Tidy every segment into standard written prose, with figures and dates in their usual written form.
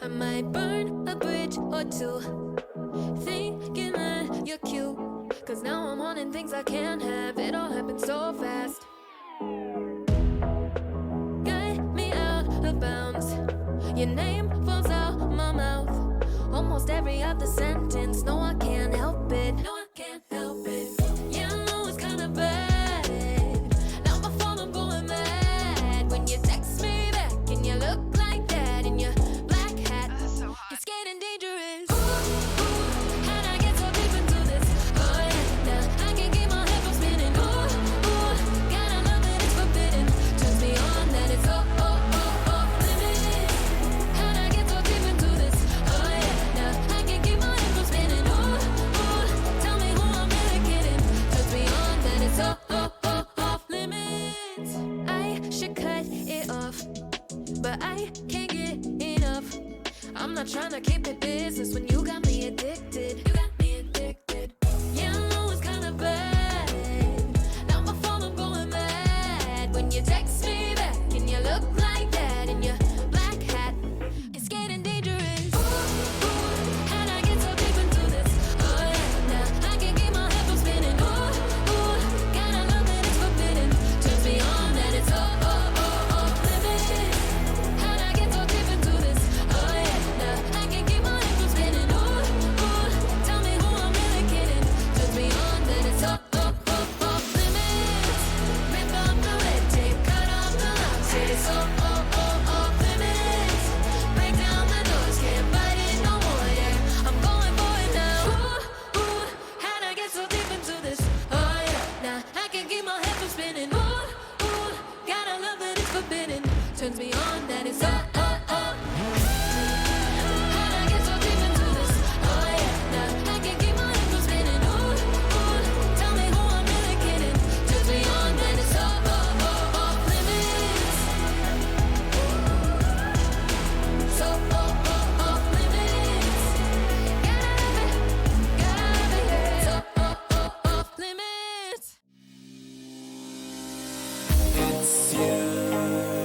I might burn a bridge or two, thinking that you're cute. Cause now I'm wanting things I can't have. It all happened so fast. Got me out of bounds. Your name falls out my mouth almost every other sentence. No, I can't help it. No, I can't help it. Yeah, I know it's kinda bad. Now my phone, I'm going mad when you text me back and you look like that in your black hat. It's getting dangerous. Ooh, how'd I get so deep into this? Oh yeah, now I can't keep my head from spinning. Ooh, gotta love that it's forbidden. Turns me on that it's off limits. How'd I get so deep into this? Oh yeah, now I can't keep my head from spinning. Ooh, tell me who I'm really kidding. Turns me on that it's off limits. I should cut it off, but I can't get enough. I'm not trying to keep it business when you got me addicted. You got me addicted. Yeah, I know it's kinda bad. Now my phone, I'm going mad when you text me back and you look like that in your black hat. It's getting dangerous. Ooh, how'd I get so deep into this? Oh yeah, now I can't keep my head from spinning. Ooh, gotta love that it's forbidden. Turns me on that it's off limits. How'd I get so deep into this? Oh yeah, now I can't keep my head from spinning. Ooh, tell me who I'm really kidding. Turns me on that it's off limits. Rip off the red tape, cut off the locks. It's off limits. Break down the doors, can't bite it no more. Yeah, I'm going for it now. Ooh, how'd I get so deep into this? Oh yeah, now I can't keep my head from spinning. Ooh, gotta love that it's forbidden. Turns me on that it's off. How'd I get so deep into this? Oh yeah, now I can't keep my head from spinning. Ooh, tell me who I'm really kidding. Turns me on that it's off limits. So off limits. Gotta have it. So off limits. It's you.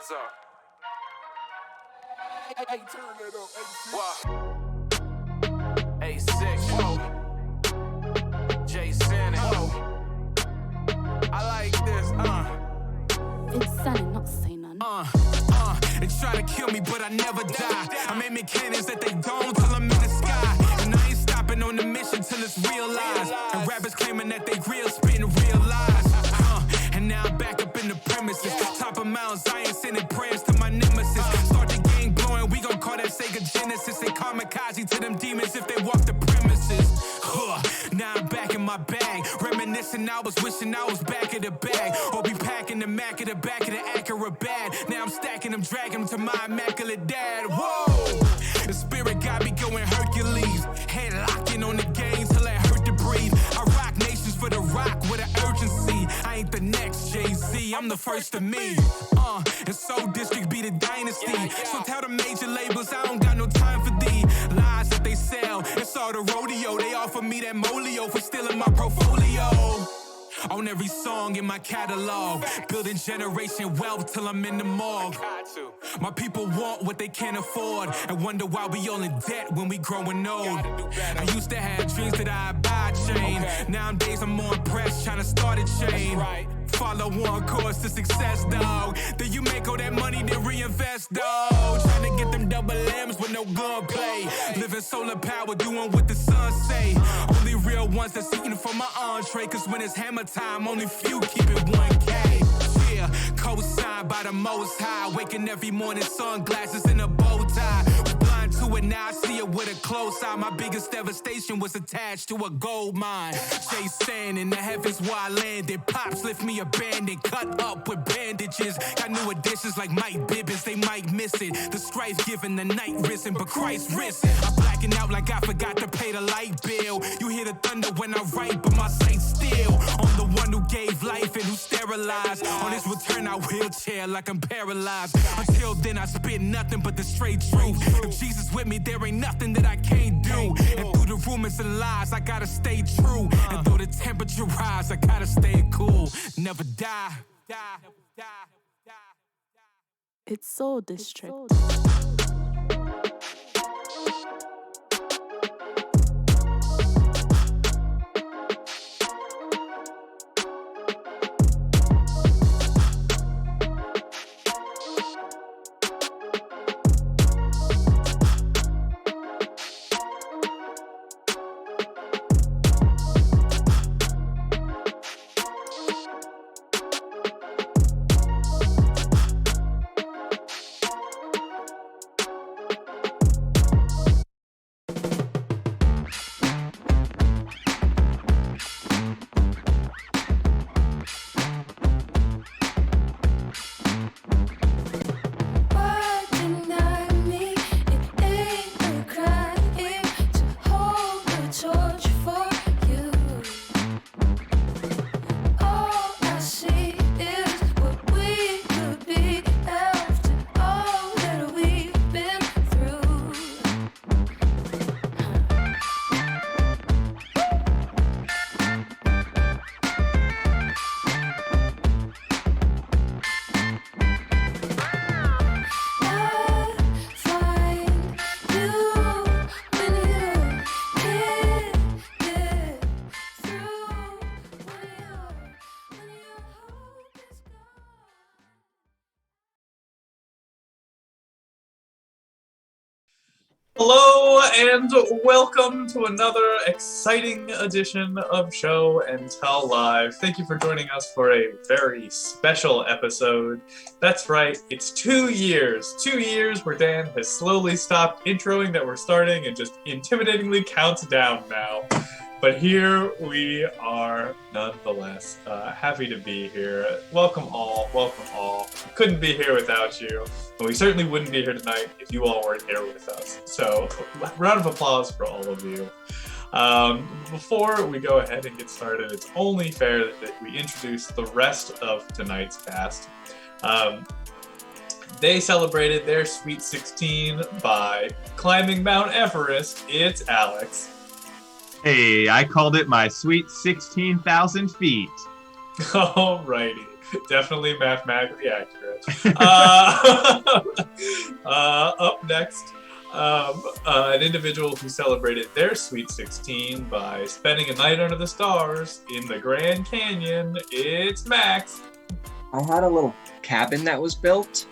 What's up? Hey, turn that up. A6. Whoa. Jason. Whoa. I like this. It's sunny, not say none. They try to kill me, but I never die. I'm aiming cannons that they don't till I'm in the sky. And I ain't stopping on the mission till it's realized. And rappers claiming that they real, spitting real lies. And now I'm back up in the premises. Top of mountains, I ain't sending prayers to my nemesis. Start the game blowing, we gon' call that Sega Genesis. They kamikaze to them demons if they walk the premises. Now I'm back in my bag. Reminiscing, I was wishing I was back in the bag. Or be packing the Mac at the back of the Acura bag. Now I'm stacking them, dragging them to my immaculate dad. Whoa! The spirit got me going Hercules. Head locking on the game till it hurt to breathe. I rock nations for the rock with an urgency. I ain't the next Jay-Z, I'm the first of me. And so District be the dynasty. So tell the major labels I don't got no time for these lies that they sell. It's all the rodeo. They offer me that molio for stealing my portfolio. On every song in my catalog, building generation wealth till I'm in the morgue. My people want what they can't afford and wonder why we all in debt when we growing old. I used to have dreams that I'd buy a chain. Nowadays I'm more impressed trying to start a chain. Follow one course to success, dog. Then you make all that money, then reinvest, dog. Trying to get them double M's with no gunplay. Living solar power, doing what the sun say. Only real ones that's eating for my entree. Cause when it's hammer time, only few keep it 1K. Yeah, co-signed by the most high. Waking every morning, sunglasses and a bow tie. Was blind to it, now I see it with a close eye. My biggest devastation was attached to a gold mine. Chasing in the heavens where I landed. Pops lift me abandoned, cut up with bandages. Got new additions like Mike Bibbins, they might miss it. The strife given, the night risen, but Christ risen. I'm blacking out like I forgot to pay the light bill. You hear the thunder when I write, but my sight's still on the one who gave life and who sterilized. On his return, I wheelchair like I'm paralyzed. Until then, I spit nothing but the straight truth. If Jesus with me, there ain't nothing that I can't do. And through the rumors and lies, I gotta stay true. And though the temperature rise, I gotta stay cool. Never die. It's Soul District. Hello and welcome to another exciting edition of Show and Tell Live. Thank you for joining us for a very special episode. That's right, it's 2 years. 2 years where Dan has slowly stopped introing that we're starting and just intimidatingly counts down now. But here we are nonetheless. Happy to be here. Welcome all, welcome all. Couldn't be here without you. And we certainly wouldn't be here tonight if you all weren't here with us. So, round of applause for all of you. Before we go ahead and get started, it's only fair that we introduce the rest of tonight's cast. They celebrated their Sweet 16 by climbing Mount Everest. It's Alex. Hey, I called it my sweet 16,000 feet. Alrighty. Definitely mathematically accurate. Up next, an individual who celebrated their Sweet 16 by spending a night under the stars in the Grand Canyon. It's Max. I had a little cabin that was built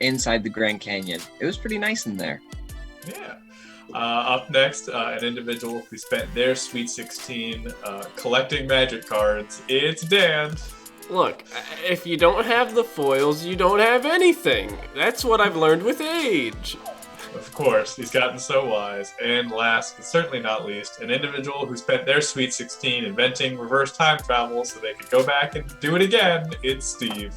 inside the Grand Canyon. It was pretty nice in there. Yeah. Up next, an individual who spent their Sweet 16 collecting magic cards. It's Dan. Look, if you don't have the foils, you don't have anything. That's what I've learned with age. Of course, he's gotten so wise. And last, but certainly not least, an individual who spent their Sweet 16 inventing reverse time travel so they could go back and do it again. It's Steve.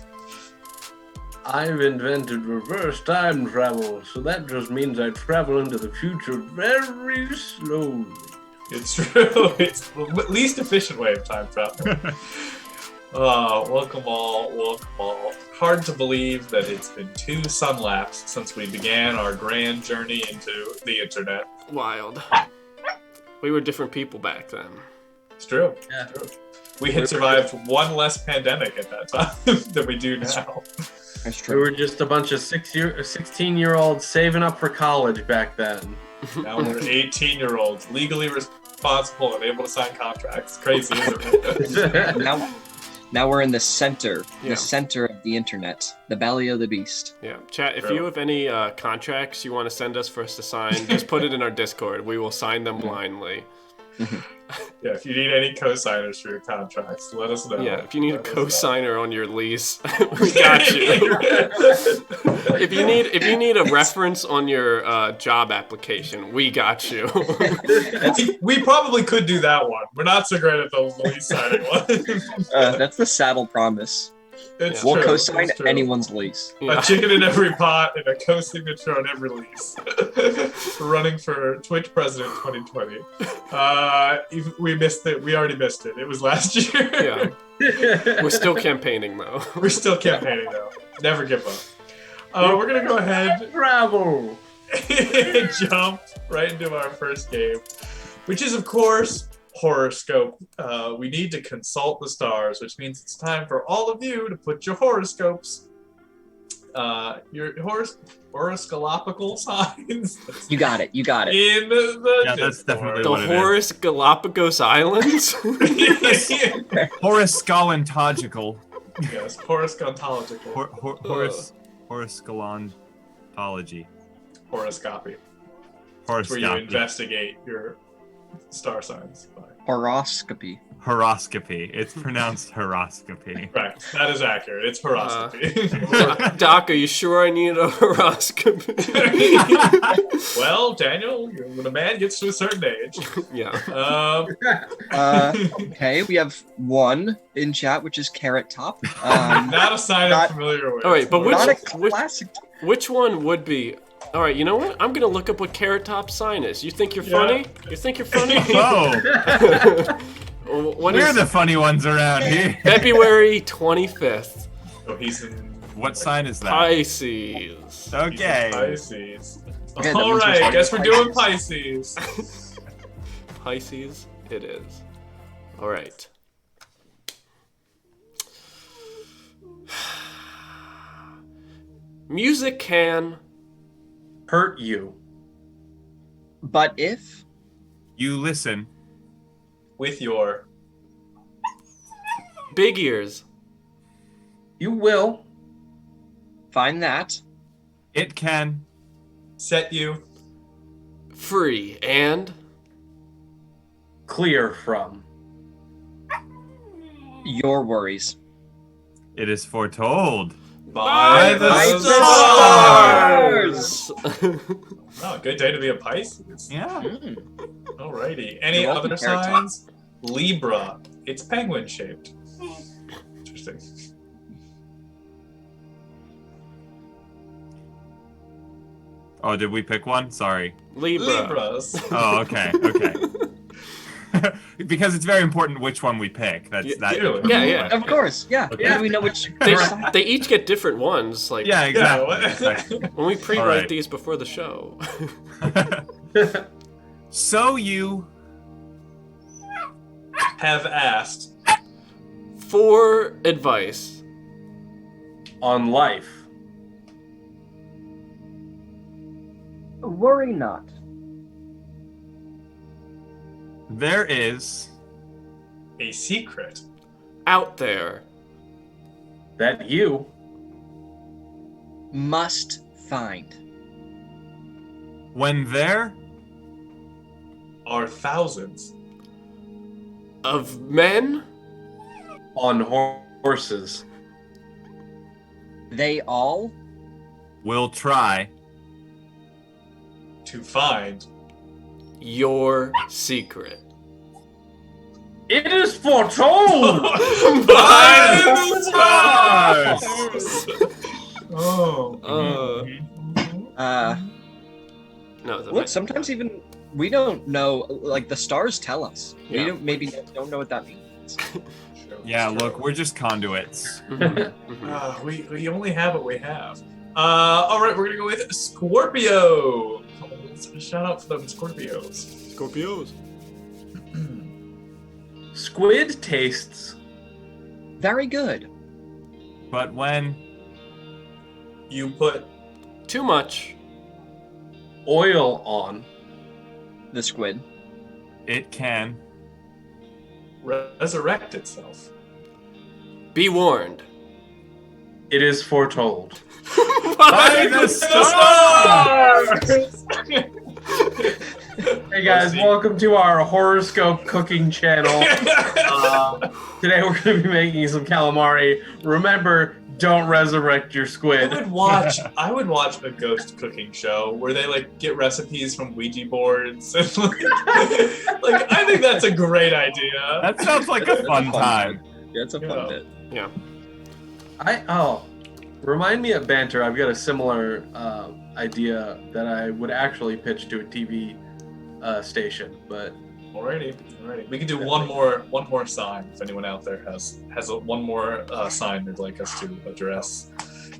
I've invented reverse time travel, so that just means I travel into the future very slowly. It's true. It's the least efficient way of time travel. Welcome all. Hard to believe that it's been 2 sun laps since we began our grand journey into the internet. Wild. We were different people back then. It's true. Yeah. It's true. We had survived one less pandemic at that time than we do now. That's We true. were just a bunch of 16-year-olds saving up for college back then. Now we're 18-year-olds, legally responsible and able to sign contracts. It's crazy, isn't it? Now we're in the center Yeah. of the internet, the belly of the beast. Yeah, chat, if True. you have any contracts you want to send us for us to sign, just put it in our Discord. We will sign them blindly. Yeah, if you need any co-signers for your contracts, let us know. Yeah, if you need a Let us know. co-signer on your lease, we got you. if you need a reference on your job application, we got you. we probably could do that one. We're not so great at the lease signing one. That's the saddle promise. It's We'll true. co-sign It's true. anyone's lease. Yeah. A chicken in every pot and a co-signature on every lease. Running for Twitch President 2020. We missed it. We already missed it. It was last year. Yeah. We're still campaigning though. We're still campaigning though. Never give up. We're gonna go ahead Travel! and jump right into our first game, which is of course horoscope. We need to consult the stars, which means it's time for all of you to put your horoscopes, your horoscolopical signs You got it. in the Yeah, that's Discord. definitely The what it is. Horace Galapagos Islands? Horoscological. Yes, horoscontological. Horoscolontology. Horoscopy. Where you Horoscopy. investigate your star signs. Horoscopy. Horoscopy. It's pronounced horoscopy. Correct. That is accurate. It's horoscopy. Doc, are you sure I need a horoscopy? Well, Daniel, when a man gets to a certain age, Yeah. Okay, we have one in chat, which is Carrot Top. not a sign Not- I'm familiar with. All right, but not a which classic. which one would be? All right, you know what? I'm gonna look up what Carrot Top's sign is. You think you're Yeah. funny? You think you're funny? Oh, When we're is the funny ones around here. February 25th? So he's in What sign is that? Pisces. he's Okay. in Pisces. Okay, that All means we're right, starting guess we're with doing Pisces. Pisces it is. All right. Music can Hurt you. But if You listen. With your big ears. You will. find that It can. set you Free and Clear from. your worries. It is foretold. by the the stars. stars. Oh, good day to be a Pisces. Yeah. Alrighty. Any You're welcome, other Carrot Top. signs? Libra. It's penguin shaped. Interesting. Oh, did we pick one? Sorry. Libra. Libras. Oh, okay. Okay. Because it's very important which one we pick. That's Yeah, that. yeah. Of course, yeah. Okay. How do we know which? They, which side? they each get different ones. Like Yeah, exactly. what- exactly. when we pre-write Alright. these before the show. So you Have asked For advice. on life. Worry not. There is A secret. Out there. That you Must find. when there Are thousands. Of men? on horses. They all will try To find. Your secret. It is foretold! By the stars! Oh. No, the look, sometimes even we don't know, like the stars tell us. Yeah. We don't know what that means. Yeah, look, we're just conduits. We only have what we have. All right, we're gonna go with Scorpio. Shout out for them Scorpios. Scorpios. Squid tastes Very good. But when You put Too much. oil on. The squid. it can resurrect itself. Be warned. It is foretold. by the stars! Hey guys, welcome to our horoscope cooking channel. Today we're going to be making some calamari. Remember, don't resurrect your squid. I would watch a ghost cooking show where they like get recipes from Ouija boards and like I think that's a great idea. That sounds like a fun time. Yeah, it's a fun bit. Yeah. Remind me of banter. I've got a similar idea that I would actually pitch to a TV station, but Alrighty. We can do one more sign if anyone out there has one more sign they'd like us to address.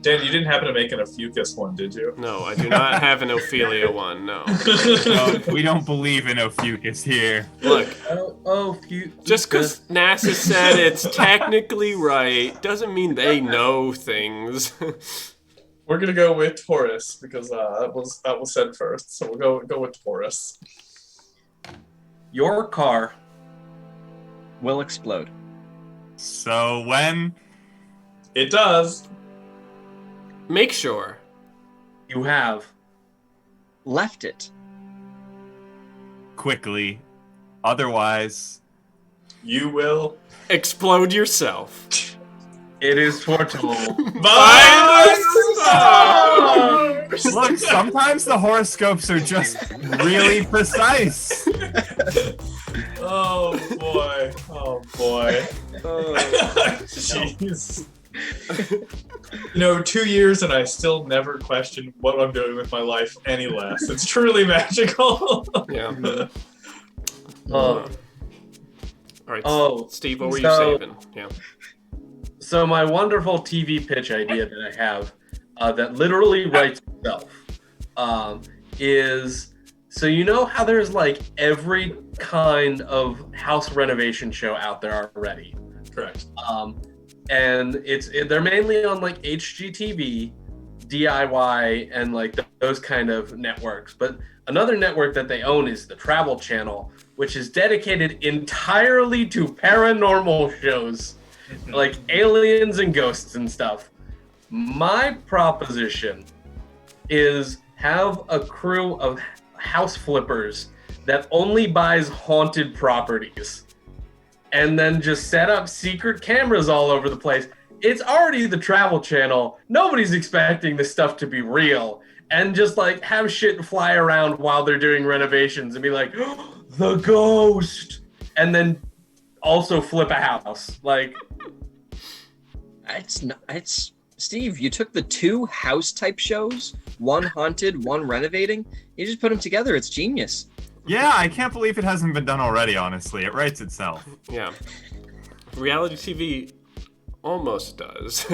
Dan, you didn't happen to make an Ophiuchus one, did you? No, I do not have an Ophelia one, no. No, we don't believe in Ophiuchus here. Look, just because because NASA said it's technically right doesn't mean they know things. We're gonna go with Taurus because that was said first, so we'll go with Taurus. your car Will explode. So when It does. Make sure. you have Left it. quickly, otherwise You will. Explode yourself. it is foretold. By the stars! look, sometimes the horoscopes are just really precise. Oh boy. Jeez. 2 years and I still never question what I'm doing with my life any less. It's truly magical. Yeah. Uh, Alright, Steve, what were you so- saving? Yeah. So my wonderful TV pitch idea that I have that literally writes itself is, so you know how there's like every kind of house renovation show out there already, Correct. and they're mainly on like HGTV, DIY, and like those kind of networks. But another network that they own is the Travel Channel, which is dedicated entirely to paranormal shows. Like aliens and ghosts and stuff. My proposition is have a crew of house flippers that only buys haunted properties and then just set up secret cameras all over the place. It's already the Travel Channel. Nobody's expecting this stuff to be real. And just like have shit fly around while they're doing renovations and be like, oh, the ghost! And then also flip a house. Like, It's Steve, you took the two house type shows, one haunted, one renovating. You just put them together. It's genius. Yeah, I can't believe it hasn't been done already, honestly. It writes itself. Yeah. Reality TV almost does.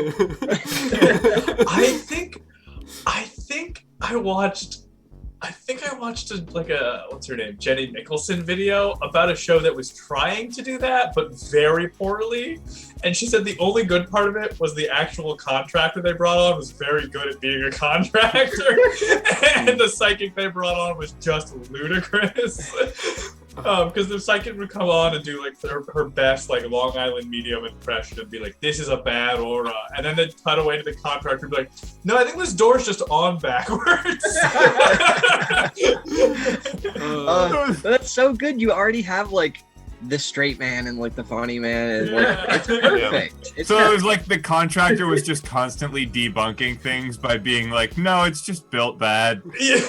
I think I watched I think I watched what's her name, Jenny Nicholson video about a show that was trying to do that, but very poorly. And she said the only good part of it was the actual contractor they brought on was very good at being a contractor, and the psychic they brought on was just ludicrous. Because the psychic would come on and do like her best like Long Island medium impression and be like, "This is a bad aura," and then they'd cut away to the contractor and be like, "No, I think this door's just on backwards." That's so good. You already have like the straight man and like the funny man, and like it's perfect. It's So it was like the contractor was just constantly debunking things by being like, "No, it's just built bad." Yeah.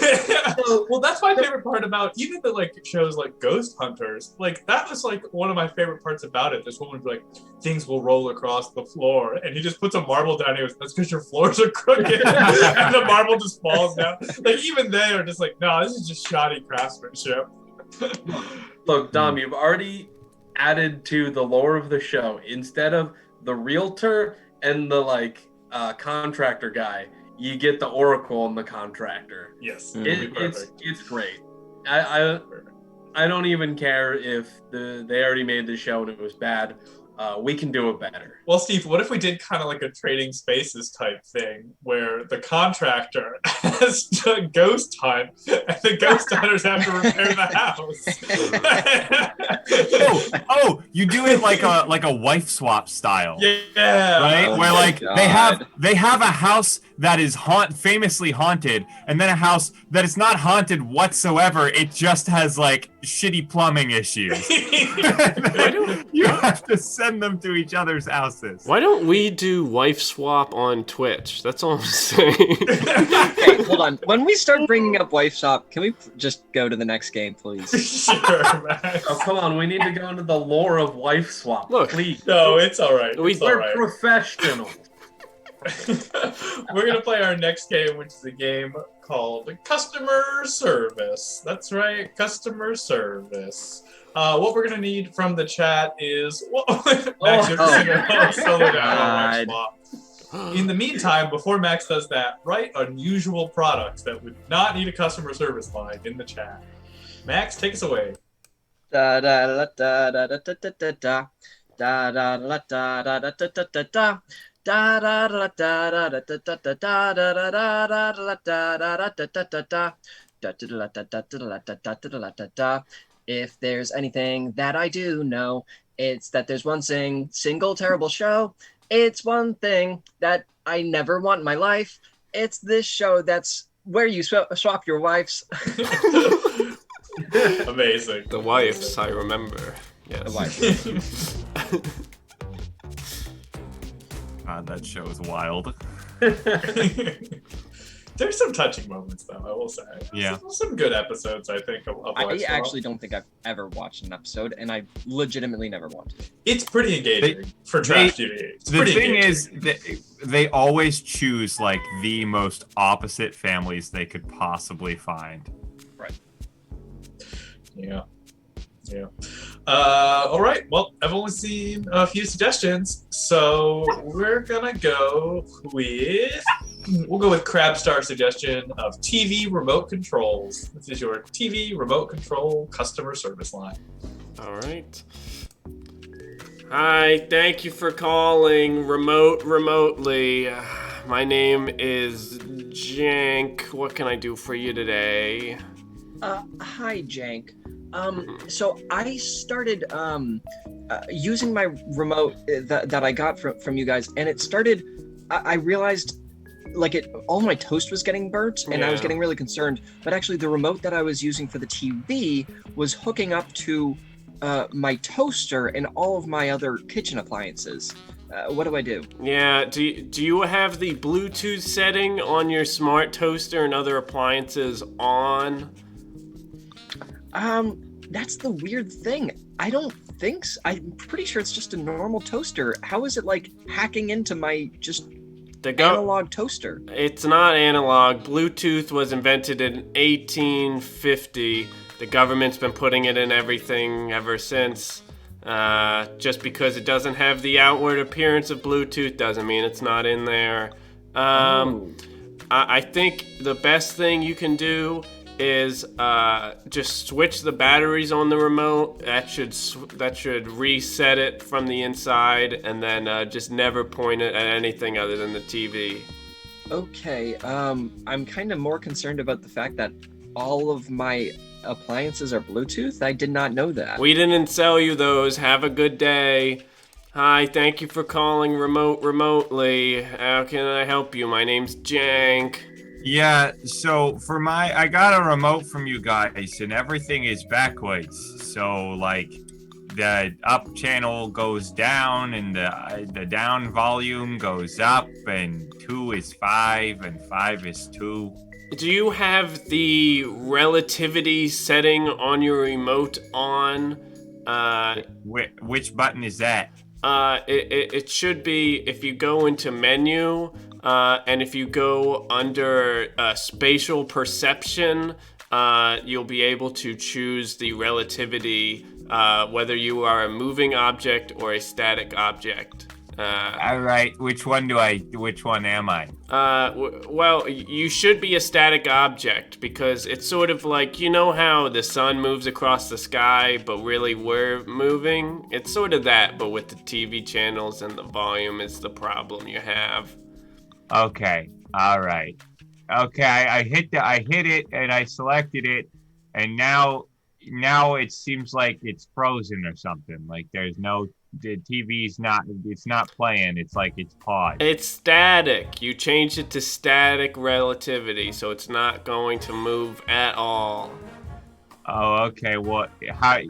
Well, that's my favorite part about even the like shows like Ghost Hunters. Like that was like one of my favorite parts about it. This woman would be like, "Things will roll across the floor," and he just puts a marble down. And he goes, "That's because your floors are crooked," and the marble just falls down. Like even they are just like, "No, this is just shoddy craftsmanship." Look, Dom, you've already added to the lore of the show. Instead of the realtor and the like contractor guy, you get the oracle and the contractor. Yes, It's great. I don't even care if they already made the show and it was bad. We can do it better. Well, Steve, what if we did kind of like a Trading Spaces type thing where the contractor has to ghost hunt and the ghost hunters have to repair the house? Oh, you do it like a wife swap style. Yeah. Right? Oh Where my like God. they have a house that is famously haunted, and then a house that is not haunted whatsoever. It just has like shitty plumbing issues. You have to send them to each other's houses. Why don't we do wife swap on Twitch? That's all I'm saying. Okay, hold on. When we start bringing up wife swap, can we just go to the next game, please? Sure, man. Oh, come on. We need to go into the lore of wife swap. Look. Please. No, it's all right. It's all We're right. professionals. We're gonna play our next game, which is a game called Customer Service. That's right, Customer Service. What we're gonna need from the chat is Max, you're just gonna slow down on Xbox. In the meantime, before Max does that, write unusual products that would not need a customer service line in the chat. Max, take us away. Da da da da da da da da da da da da da da da da da da. Da da da da da da da da da da da da da. If there's anything that I do know, it's that there's one single terrible show. It's one thing that I never want in my life. It's this show that's where you swap your wives. Amazing. The wives, I remember. Yes. The wife. God, that show is wild. There's some touching moments, though, I will say. Yeah. Some good episodes, I think, of I Wife Swap. actually don't think I've ever watched an episode, and I legitimately never want to. It's pretty engaging for trash TV. It's The pretty thing engaging. is that they always choose like the most opposite families they could possibly find. Yeah. All right. Well, I've only seen a few suggestions, so we'll go with Crabstar's suggestion of TV remote controls. This is your TV remote control customer service line. All right. Hi, thank you for calling remotely. My name is Jank. What can I do for you today? Hi, Jank. So I started using my remote that I got from you guys, and it started. I realized like all my toast was getting burnt, and I was getting really concerned. But actually, the remote that I was using for the TV was hooking up to my toaster and all of my other kitchen appliances. What do I do? Yeah, do you have the Bluetooth setting on your smart toaster and other appliances on? That's the weird thing. I don't think so. I'm pretty sure it's just a normal toaster. How is it like hacking into my analog toaster? It's not analog. Bluetooth was invented in 1850. The government's been putting it in everything ever since. Just because it doesn't have the outward appearance of Bluetooth doesn't mean it's not in there. I think the best thing you can do is just switch the batteries on the remote. That should reset it from the inside, and then just never point it at anything other than the TV. Okay, I'm kind of more concerned about the fact that all of my appliances are Bluetooth. I did not know that. We didn't sell you those. Have a good day. Hi, thank you for calling remotely. How can I help you? My name's Jank. Yeah, so I got a remote from you guys, and everything is backwards. So, like, the up channel goes down, and the down volume goes up, and 2 is 5, and 5 is 2. Do you have the relativity setting on your remote on? Which button is that? It should be if you go into menu, and if you go under spatial perception, you'll be able to choose the relativity, whether you are a moving object or a static object. All right, which one am I? Well, you should be a static object because it's sort of like, you know how the sun moves across the sky, but really we're moving? It's sort of that, but with the TV channels and the volume is the problem you have. Okay, all right. Okay, I hit it and I selected it, and now it seems like it's frozen or something. Like the TV's not playing. It's like it's paused. It's static. You changed it to static relativity, so it's not going to move at all. Oh, okay. How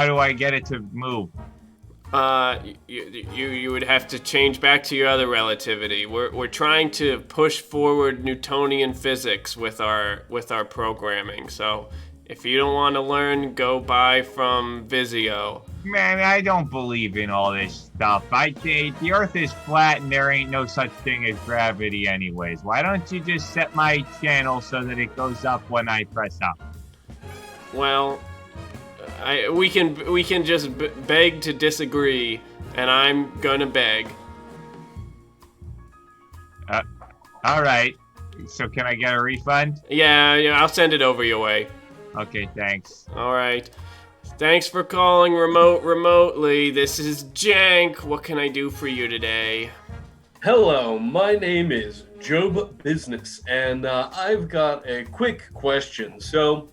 do I get it to move? You would have to change back to your other relativity. We're trying to push forward Newtonian physics with our programming. So if you don't want to learn, go buy from Vizio. Man, I don't believe in all this stuff. The Earth is flat and there ain't no such thing as gravity anyways. Why don't you just set my channel so that it goes up when I press up? Well, we can just beg to disagree, and I'm gonna beg. All right. So can I get a refund? Yeah, I'll send it over your way. Okay, thanks. All right. Thanks for calling remotely. This is Jank. What can I do for you today? Hello, my name is Job Business, and I've got a quick question. So,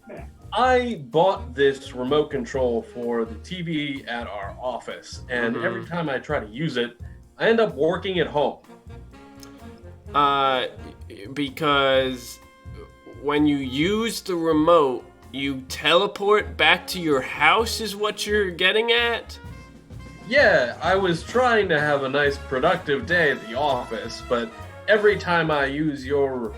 I bought this remote control for the TV at our office, and every time I try to use it, I end up working at home. Because when you use the remote, you teleport back to your house is what you're getting at? Yeah, I was trying to have a nice productive day at the office, but every time I use your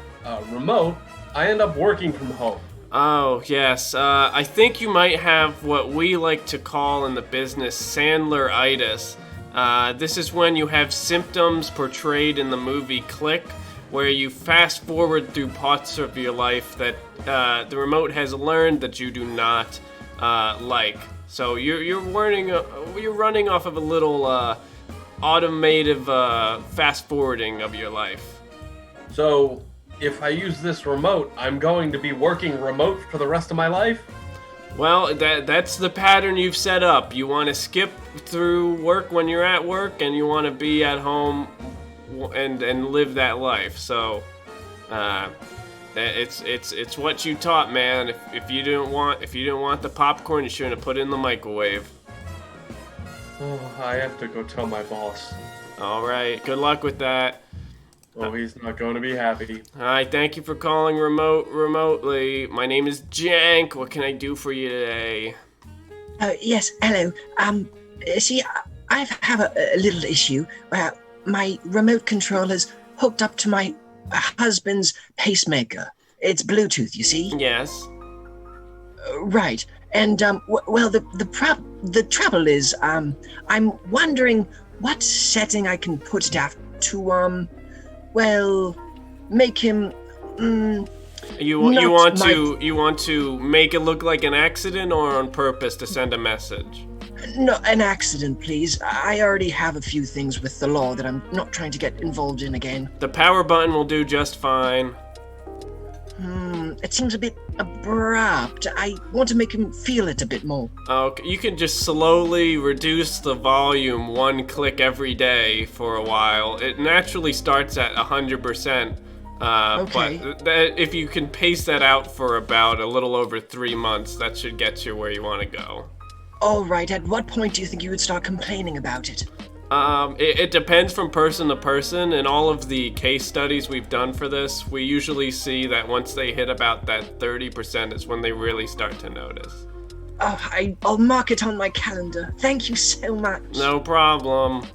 remote, I end up working from home. Oh, yes. I think you might have what we like to call in the business Sandler-itis. This is when you have symptoms portrayed in the movie Click, where you fast forward through parts of your life that the remote has learned that you do not like. So you're running off of a little automated fast forwarding of your life. So if I use this remote, I'm going to be working remote for the rest of my life? Well, that's the pattern you've set up. You want to skip through work when you're at work, and you want to be at home and live that life. So it's what you taught, man. If you didn't want the popcorn, you shouldn't have put it in the microwave. Oh, I have to go tell my boss. All right, good luck with that. Oh, he's not going to be happy. Hi, thank you for calling remotely. My name is Jank. What can I do for you today? Yes, hello. See, I have a little issue where my remote controller's hooked up to my husband's pacemaker. It's Bluetooth, you see? Yes. Right. And, well, the trouble is, I'm wondering what setting I can put it at to, well, make him, You want to make it look like an accident or on purpose to send a message? No, an accident, please. I already have a few things with the law that I'm not trying to get involved in again. The power button will do just fine. It seems a bit abrupt. I want to make him feel it a bit more. Okay, you can just slowly reduce the volume 1 click every day for a while. It naturally starts at 100%. Okay. But if you can pace that out for about a little over 3 months, that should get you where you want to go. All right, at what point do you think you would start complaining about it? It depends from person to person. In all of the case studies we've done for this, we usually see that once they hit about that 30% is when they really start to notice. Oh, I'll mark it on my calendar. Thank you so much. No problem.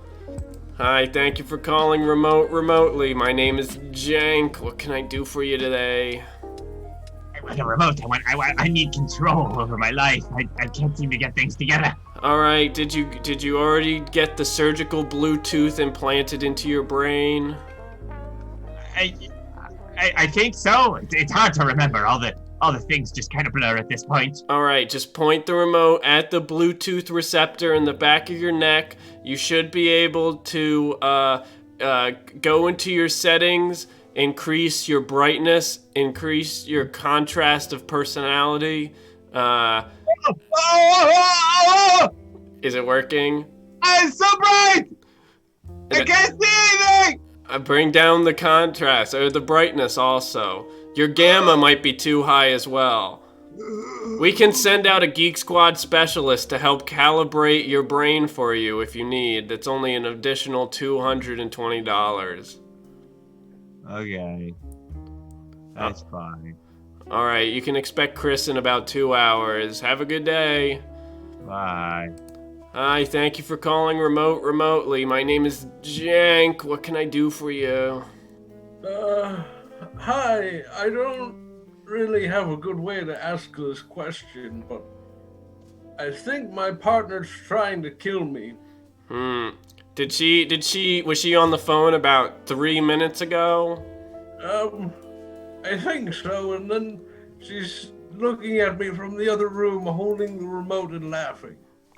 Hi, thank you for calling remotely. My name is Jank. What can I do for you today? I want a remote. I need control over my life. I can't seem to get things together. All right, did you already get the surgical Bluetooth implanted into your brain? I think so. It's hard to remember. All the things just kind of blur at this point. All right, just point the remote at the Bluetooth receptor in the back of your neck. You should be able to go into your settings, increase your brightness, increase your contrast of personality. Is it working? It's so bright! I can't see anything! Bring down the contrast, or the brightness also. Your gamma might be too high as well. We can send out a Geek Squad specialist to help calibrate your brain for you if you need. That's only an additional $220. Okay. That's fine. Alright, you can expect Chris in about 2 hours. Have a good day. Bye. Hi, thank you for calling remotely. My name is Jank. What can I do for you? Hi, I don't really have a good way to ask this question, but I think my partner's trying to kill me. Was she on the phone about 3 minutes ago? I think so, and then she's looking at me from the other room, holding the remote and laughing.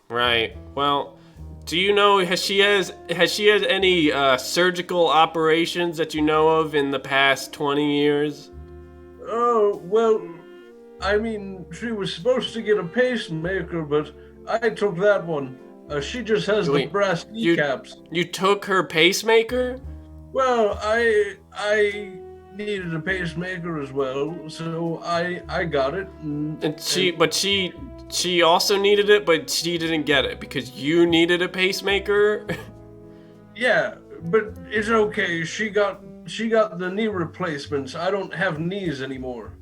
Right. Well, do you know, has she had any surgical operations that you know of in the past 20 years? Oh, well, I mean, she was supposed to get a pacemaker, but I took that one. She just has the brass kneecaps. You took her pacemaker? Well, I needed a pacemaker as well, so I got it. She also needed it, but she didn't get it because you needed a pacemaker. Yeah, but it's okay. She got the knee replacements. I don't have knees anymore.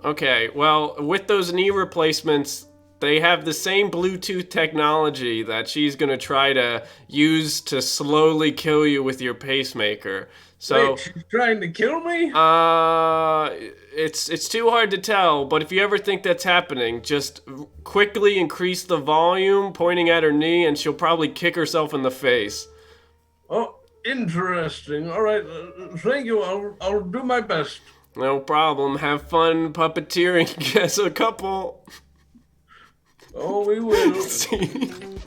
Okay, well, with those knee replacements, they have the same Bluetooth technology that she's gonna try to use to slowly kill you with your pacemaker. So, wait, she's trying to kill me? it's too hard to tell, but if you ever think that's happening, just quickly increase the volume, pointing at her knee, and she'll probably kick herself in the face. Oh, interesting. All right, thank you. I'll do my best. No problem. Have fun puppeteering as a couple. Oh, we will.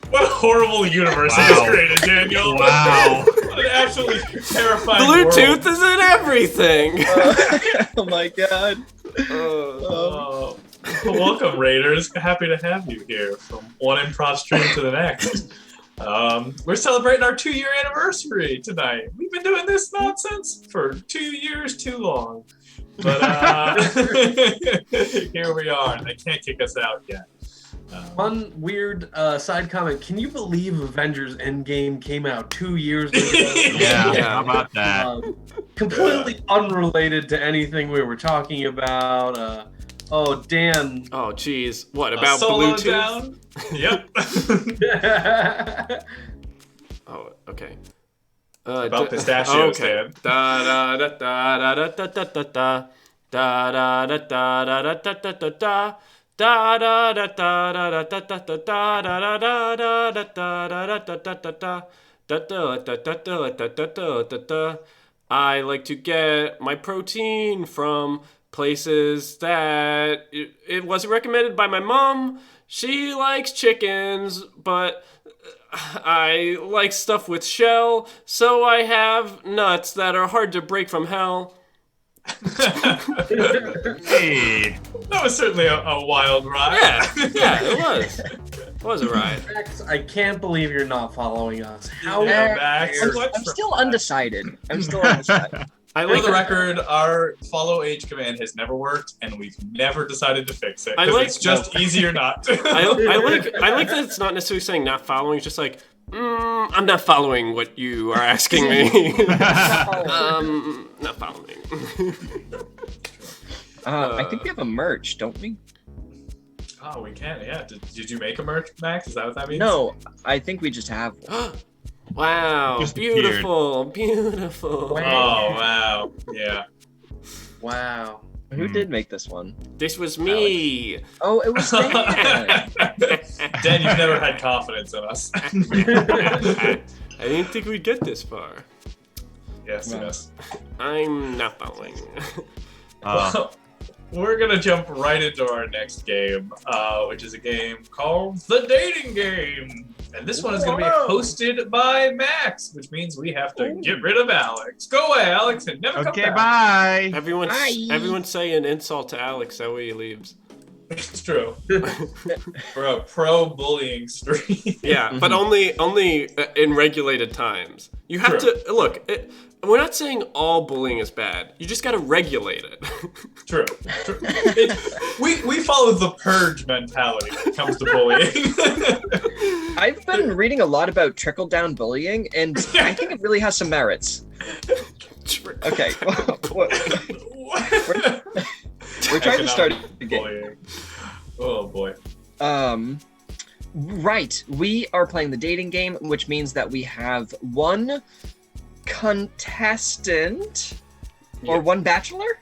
What a horrible universe it has created, Daniel. Wow. What an absolutely terrifying Bluetooth world. is in everything. Oh my god. Oh. Welcome, Raiders. Happy to have you here from one improv stream to the next. We're celebrating our 2-year anniversary tonight. We've been doing this nonsense for 2 years too long. But here we are, and they can't kick us out yet. One weird side comment. Can you believe Avengers Endgame came out 2 years ago? Yeah, how about that? Completely unrelated to anything we were talking about. Dan. Oh, geez. What, about solo Bluetooth? down? Yep. Oh, okay. About pistachios, okay. Dan. Da da da da da da da da da da da da da da da da da. Da da da da da da da da da da da da da da da da da. I like to get my protein from places that it wasn't recommended by my mom. She likes chickens, but I like stuff with shell, so I have nuts that are hard to break from hell. Hey. That was certainly a wild ride. Yeah, it was. It was a ride. Max, I can't believe you're not following us. How Yeah, Uh, Max. I'm What's still wrong? undecided. I'm still undecided. I For like the record, our follow H command has never worked, and we've never decided to fix it I because like- it's just easier not to. I like that it's not necessarily saying not following. It's just like, I'm not following what you are asking me. Not following. I think we have a merch, don't we? Oh, we can. Yeah. Did you make a merch, Max? Is that what that means? No, I think we just have one. Wow, Just appeared. beautiful. Oh wow. Yeah. Wow. Who did make this one? This was me. Oh, it was Dan. Dan, you've never had confidence in us. I didn't think we'd get this far. Yes. Wow. Yes. I'm not following. Well, we're gonna jump right into our next game, which is a game called The Dating Game. And this one is gonna be hosted by Max, which means we have to get rid of Alex. Go away, Alex, and never come Okay, back. bye. Everyone say an insult to Alex that way he leaves. It's true. We're a pro-bullying streak. Yeah, but only in regulated times. You have True. to look. We're not saying all bullying is bad. You just got to regulate it. True. We follow the purge mentality when it comes to bullying. I've been reading a lot about trickle-down bullying, and I think it really has some merits. Okay. We're trying to start a game. Bullying. Oh boy. Right. We are playing the dating game, which means that we have one contestant or one bachelor.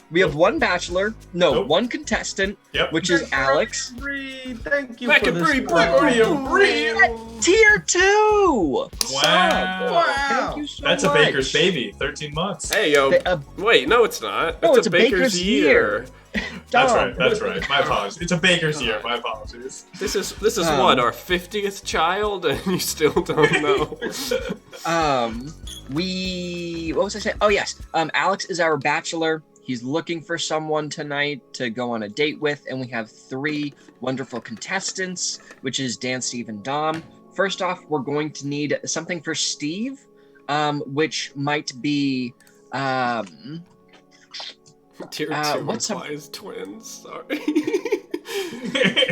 We have one bachelor. No, Nope. one contestant, Yep. which is Alex. Thank you Back for and this. breathe. Tier 2. Wow. Thank you so That's much. a baker's baby. 13 months. Hey yo, The- wait, no, it's not. No, it's a baker's year. That's Dom. right. That's right. My apologies. It's a baker's year. My apologies. This is what, our 50th child, and you still don't know. What was I saying? Oh yes. Alex is our bachelor. He's looking for someone tonight to go on a date with, and we have 3 wonderful contestants, which is Dan, Steve, and Dom. First off, we're going to need something for Steve, which might be Tier 2 what's up- implies twins. Sorry.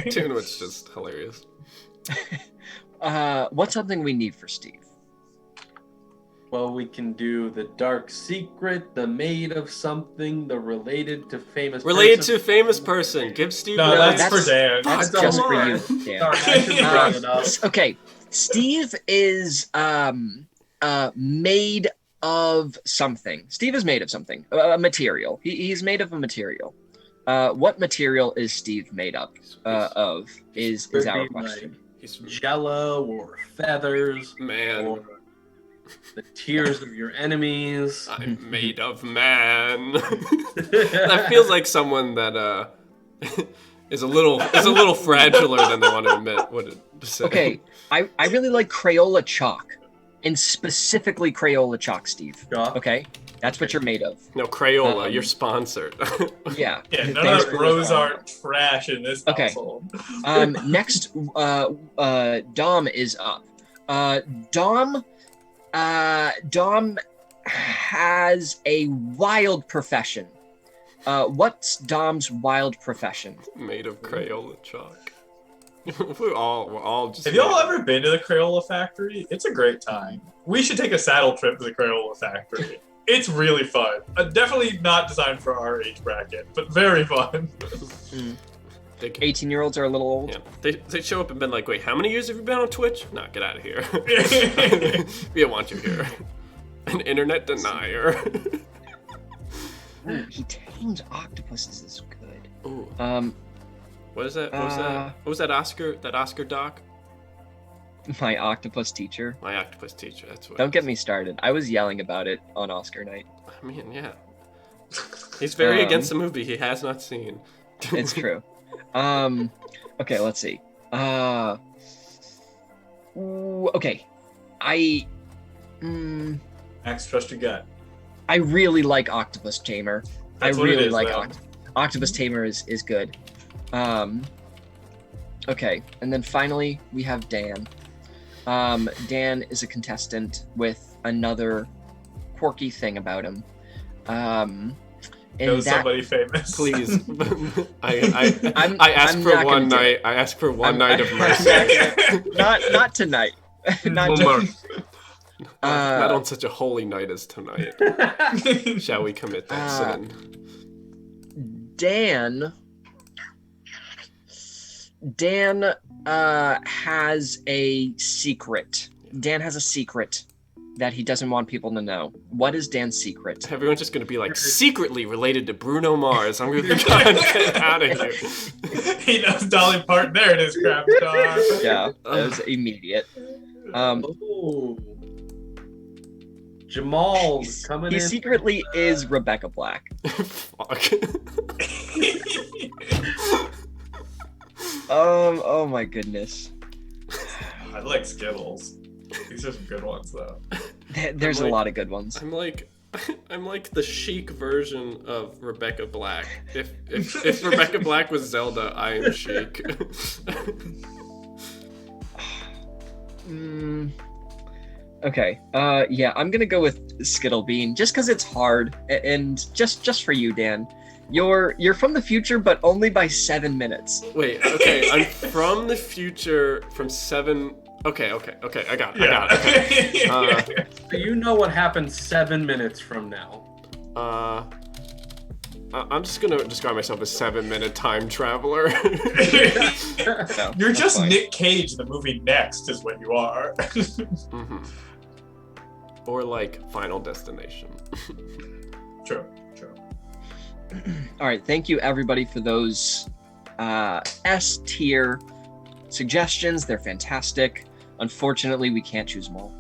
Tier 1 was just hilarious. what's something we need for Steve? Well, we can do the dark secret, the maid of something, the related to famous Related person. to famous person. Give Steve. No, related- that's for Dan. That's Come just for on. you, Dan. Sorry, I shouldn't have brought it up. Okay, Steve is made of something. Steve is made of something, a material. He's made of a material. What material is Steve made up of? Is Could our be question. He's Jello or feathers man. or the tears of your enemies. I'm made of man. That feels like someone that is a little fragiler than they want to admit. What to say? Okay, I really like Crayola chalk, and specifically Crayola chalk, Steve. Chalk? Okay, that's what you're made of. No, Crayola, you're sponsored. Yeah. Yeah, none Thanks of for bros the- aren't trash in this Okay. household. Next, Dom is up. Dom has a wild profession. What's Dom's wild profession? Made of Crayola chalk. we're all just. Have y'all ever been to the Crayola factory? It's a great time. We should take a saddle trip to the Crayola factory. It's really fun. Definitely not designed for our age bracket, but very fun. They, 18-year-olds are a little old. yeah, they show up and been like, wait, how many years have you been on Twitch? Nah, get out of here. We don't want you here. An internet denier. Ooh, he tames octopuses is good. Ooh. What is that? What was that? What was that Oscar? That Oscar doc? My octopus teacher. My octopus teacher. That's what. Don't get me started. I was yelling about it on Oscar night. I mean, yeah. He's very against the movie he has not seen. It's true. Okay, let's see. Okay. Max, trust your gut. I really like Octopus Tamer. That's I what it really is, like man. Octopus Tamer is good. Okay, and then finally we have Dan. Dan is a contestant with another quirky thing about him. Knows somebody famous. Please, I asked I'm for not one gonna do night. it. I asked for one night of mercy. not tonight. Not tonight. Not on such a holy night as tonight. Shall we commit that sin? Dan has a secret. Dan has a secret that he doesn't want people to know. What is Dan's secret? Everyone's just gonna be like, secretly related to Bruno Mars. I'm gonna get out of here. He knows Dolly Parton. There it is, crap star. Yeah, that was immediate. Ooh. Jamal's coming He in. secretly is Rebecca Black. Fuck. Oh my goodness. I like Skittles. These are some good ones, though. There's a lot of good ones. I'm like the chic version of Rebecca Black. If Rebecca Black was Zelda, I am chic. Okay. Yeah, I'm gonna go with Skittle Bean just because it's hard, and just for you, Dan. You're from the future, but only by 7 minutes. Wait. Okay. I'm from the future. From 7. Okay. I got it. Okay. So you know what happens 7 minutes from now. I'm just gonna describe myself as 7-minute time traveler. No, You're that's just fine. Nick Cage in the movie Next, is what you are. Mm-hmm. Or like Final Destination. True. All right, thank you everybody for those S tier suggestions. They're fantastic. Unfortunately, we can't choose them all.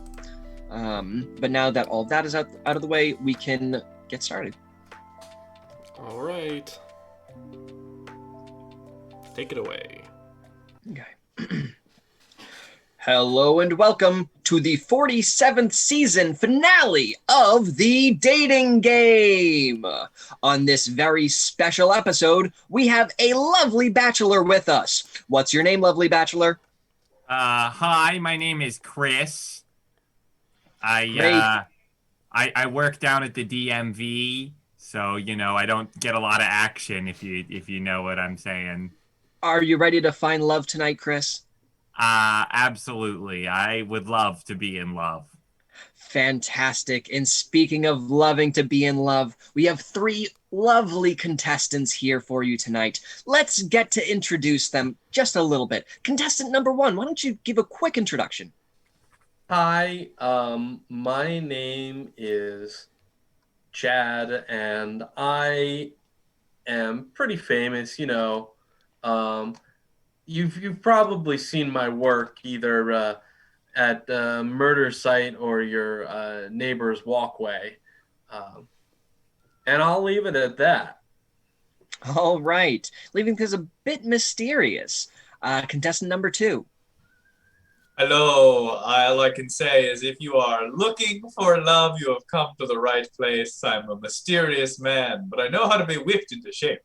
But now that all of that is out of the way, we can get started. All right. Take it away. Okay. Hello and welcome to the 47th season finale of The Dating Game. On this very special episode, we have a lovely bachelor with us. What's your name, lovely bachelor? Hi, my name is Chris. I work down at the DMV, so I don't get a lot of action if you know what I'm saying. Are you ready to find love tonight, Chris? Absolutely. I would love to be in love. Fantastic. And speaking of loving to be in love, we have 3 lovely contestants here for you tonight. Let's get to introduce them just a little bit. Contestant number 1, why don't you give a quick introduction? Hi, my name is Chad, and I am pretty famous. You've probably seen my work either at the murder site or your neighbor's walkway, and I'll leave it at that. All right. Leaving things a bit mysterious. Contestant number 2. Hello, all I can say is if you are looking for love, you have come to the right place. I'm a mysterious man, but I know how to be whipped into shape.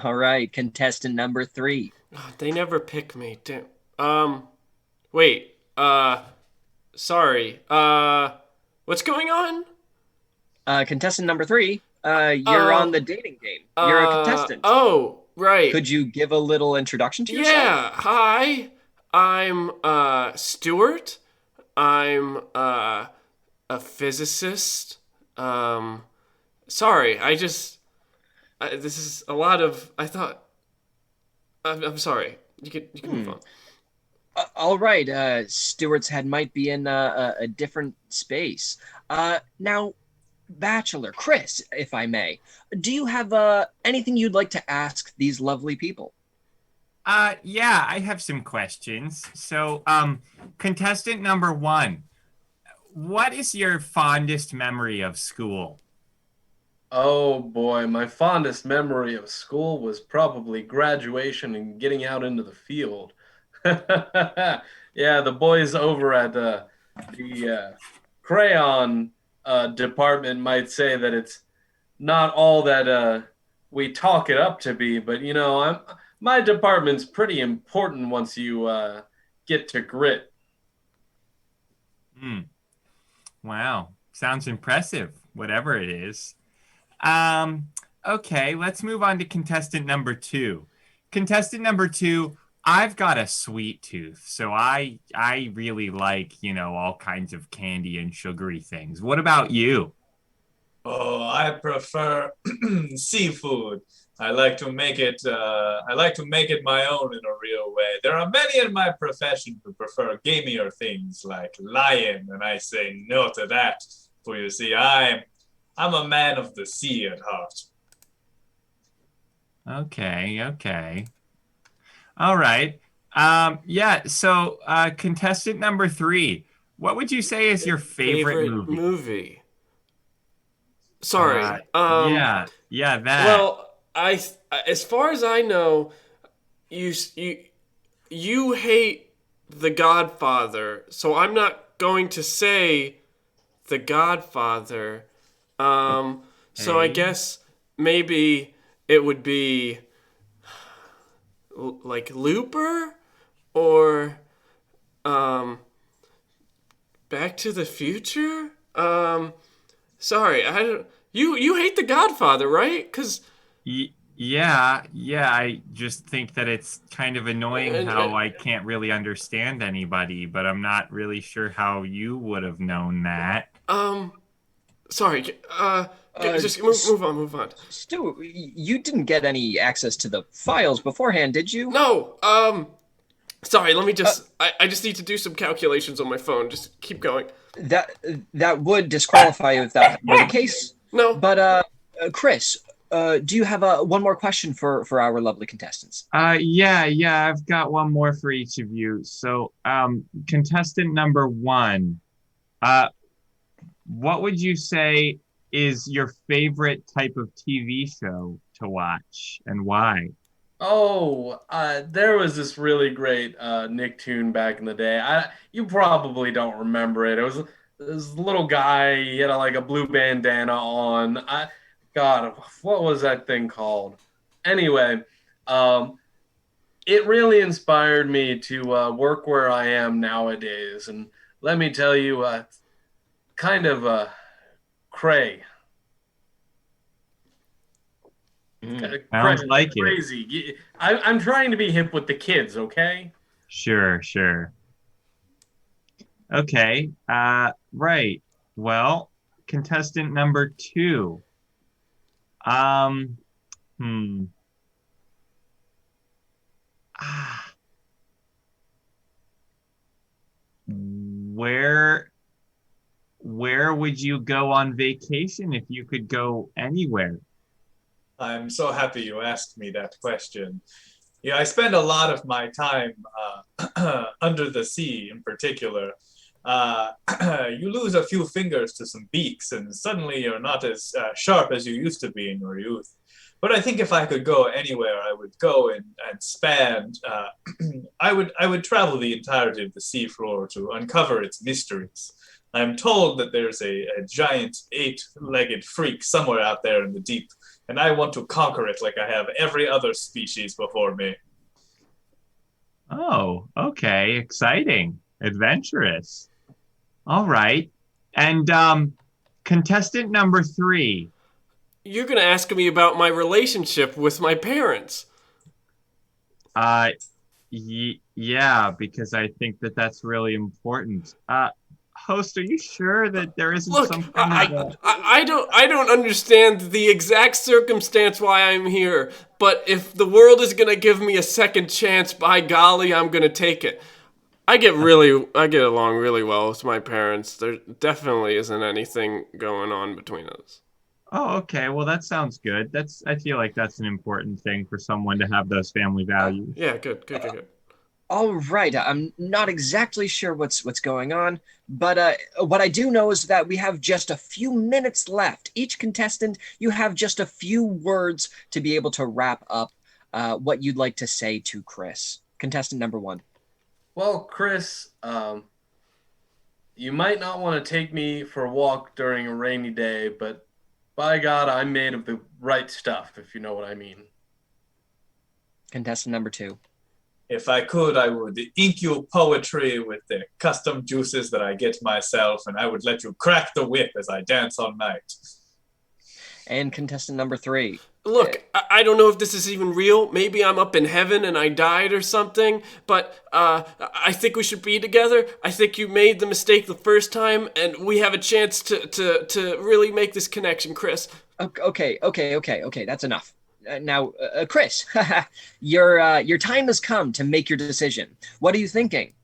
All right. Contestant number 3. They never pick me. Damn. Wait. Sorry. What's going on? Contestant number 3. You're on the dating game. You're a contestant. Oh, right. Could you give a little introduction to yourself? Yeah. Hi. I'm Stuart. I'm a physicist. Sorry. This is a lot of. I thought. I'm sorry. You can move on. All right. Stuart's head might be in a different space. Now, Bachelor Chris, if I may, do you have anything you'd like to ask these lovely people? Yeah, I have some questions. So, contestant number 1, what is your fondest memory of school? Oh boy, my fondest memory of school was probably graduation and getting out into the field. Yeah, the boys over at the crayon department might say that it's not all that we talk it up to be, but my department's pretty important once you get to grit. Hmm. Wow. Sounds impressive, whatever it is. Um, okay, let's move on to contestant number 2. Contestant number 2, I've got a sweet tooth, so I really like, all kinds of candy and sugary things. What about you? Oh, I prefer seafood. I like to make it. I like to make it my own in a real way. There are many in my profession who prefer gamier things like lion, and I say no to that. For you see, I'm a man of the sea at heart. Okay, okay. All right. Yeah, so contestant number 3, what would you say is your favorite Favorite movie? movie? Sorry. Yeah, that. Well, as far as I know, you you you hate The Godfather, so I'm not going to say The Godfather. So I Okay. guess maybe it would be like Looper or um Back to the Future. Sorry, I don't. You hate The Godfather, right? Cause Yeah, I just think that it's kind of annoying and, how I can't really understand anybody, but I'm not really sure how you would have known that. sorry. Uh, Just move on. Stu, you didn't get any access to the files beforehand, did you? No. Sorry. Let me just. I just need to do some calculations on my phone. Just keep going. That that would disqualify you if that were the case. No. But Chris, do you have one more question for our lovely contestants? Yeah, I've got one more for each of you. So, contestant number 1, uh, what would you say is your favorite type of TV show to watch and why? Oh, there was this really great Nicktoon back in the day. You probably don't remember it. It was this little guy. He had like a blue bandana on. God, what was that thing called? Anyway, um, it really inspired me to work where I am nowadays. And let me tell you, kind of cray. Sounds like it. Crazy. I'm trying to be hip with the kids, okay? Sure. Okay, right. Well, contestant number 2. Um, hmm. Ah, where where would you go on vacation if you could go anywhere? I'm so happy you asked me that question. Yeah, I spend a lot of my time under the sea in particular. Uh, you lose a few fingers to some beaks, and suddenly you're not as sharp as you used to be in your youth. But I think if I could go anywhere, I would go and span. I would travel the entirety of the seafloor to uncover its mysteries. I'm told that there's a giant eight-legged freak somewhere out there in the deep, and I want to conquer it like I have every other species before me. Oh, okay, exciting, adventurous. All right. And contestant number 3. You're gonna ask me about my relationship with my parents. Uh yeah, because I think that that's really important. Host, are you sure that there isn't Look, some kind of I don't understand the exact circumstance why I'm here, but if the world is gonna give me a second chance, by golly, I'm gonna take it. I get along really well with my parents. There definitely isn't anything going on between us. Oh, okay. Well, that sounds good. I feel like that's an important thing for someone to have those family values. Yeah, good. All right, I'm not exactly sure what's going on, but what I do know is that we have just a few minutes left. Each contestant, you have just a few words to be able to wrap up what you'd like to say to Chris. Contestant number 1. Well, Chris, you might not want to take me for a walk during a rainy day, but by God, I'm made of the right stuff, if you know what I mean. Contestant number 2. If I could, I would ink you poetry with the custom juices that I get myself, and I would let you crack the whip as I dance all night. And contestant number 3. Look, I don't know if this is even real. Maybe I'm up in heaven and I died or something, but I think we should be together. I think you made the mistake the first time, and we have a chance to really make this connection, Chris. Okay, that's enough. Now, Chris, your time has come to make your decision. What are you thinking?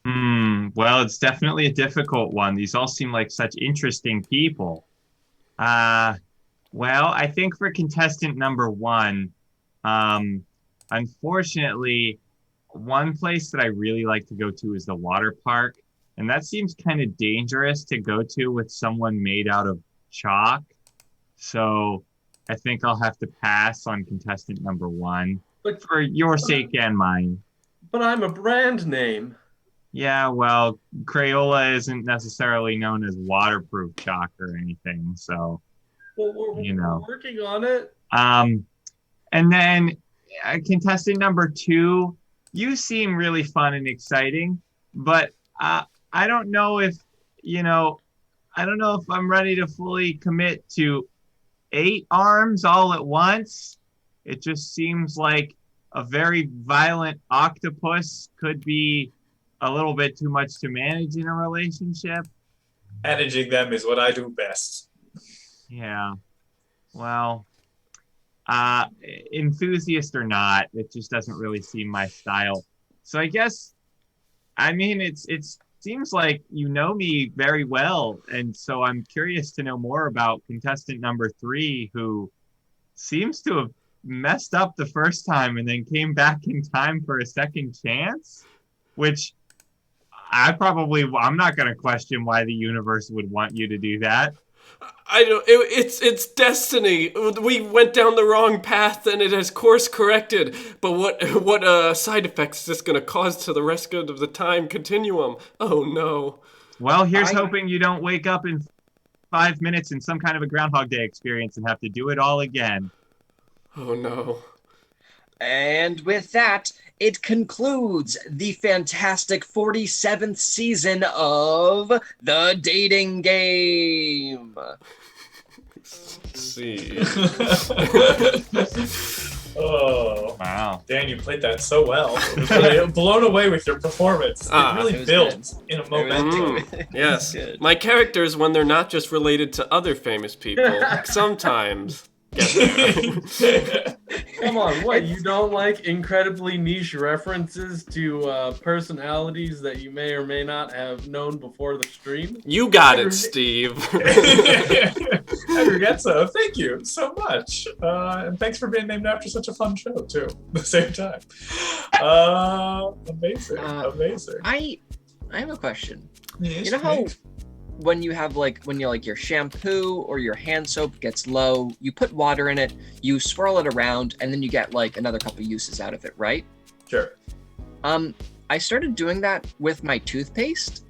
Well, it's definitely a difficult one. These all seem like such interesting people. Well, I think for contestant number 1, unfortunately, one place that I really like to go to is the water park. And that seems kind of dangerous to go to with someone made out of chalk. So I think I'll have to pass on contestant number 1, But for your sake and mine. But I'm a brand name. Yeah, well, Crayola isn't necessarily known as waterproof chalk or anything, so... Well, we're working on it. And then contestant number 2, you seem really fun and exciting, but I don't know if I'm ready to fully commit to 8 arms all at once. It just seems like a very violent octopus could be a little bit too much to manage in a relationship. Managing them is what I do best. Yeah. Well, enthusiast or not, it just doesn't really seem my style. So I guess, I mean, it seems like you know me very well, and so I'm curious to know more about contestant number 3, who seems to have messed up the first time and then came back in time for a second chance, which I'm not going to question why the universe would want you to do that. It's destiny. We went down the wrong path and it has course corrected. But what side effects is this going to cause to the rest of the time continuum? Oh no. Well, here's hoping you don't wake up in 5 minutes in some kind of a Groundhog Day experience and have to do it all again. Oh no. And with that, it concludes the fantastic 47th season of The Dating Game. See. Oh. Wow. Dan, you played that so well. I was really blown away with your performance. It really built in a momentum. Yes. My characters, when they're not just related to other famous people, sometimes... Come on, what? You don't like incredibly niche references to personalities that you may or may not have known before the stream? You got it, Steve. I forget so. Thank you so much. And thanks for being named after such a fun show, too, at the same time. Amazing. I have a question. Yes, you know how when your shampoo or your hand soap gets low, you put water in it, you swirl it around, and then you get like another couple uses out of it, right? Sure. I started doing that with my toothpaste.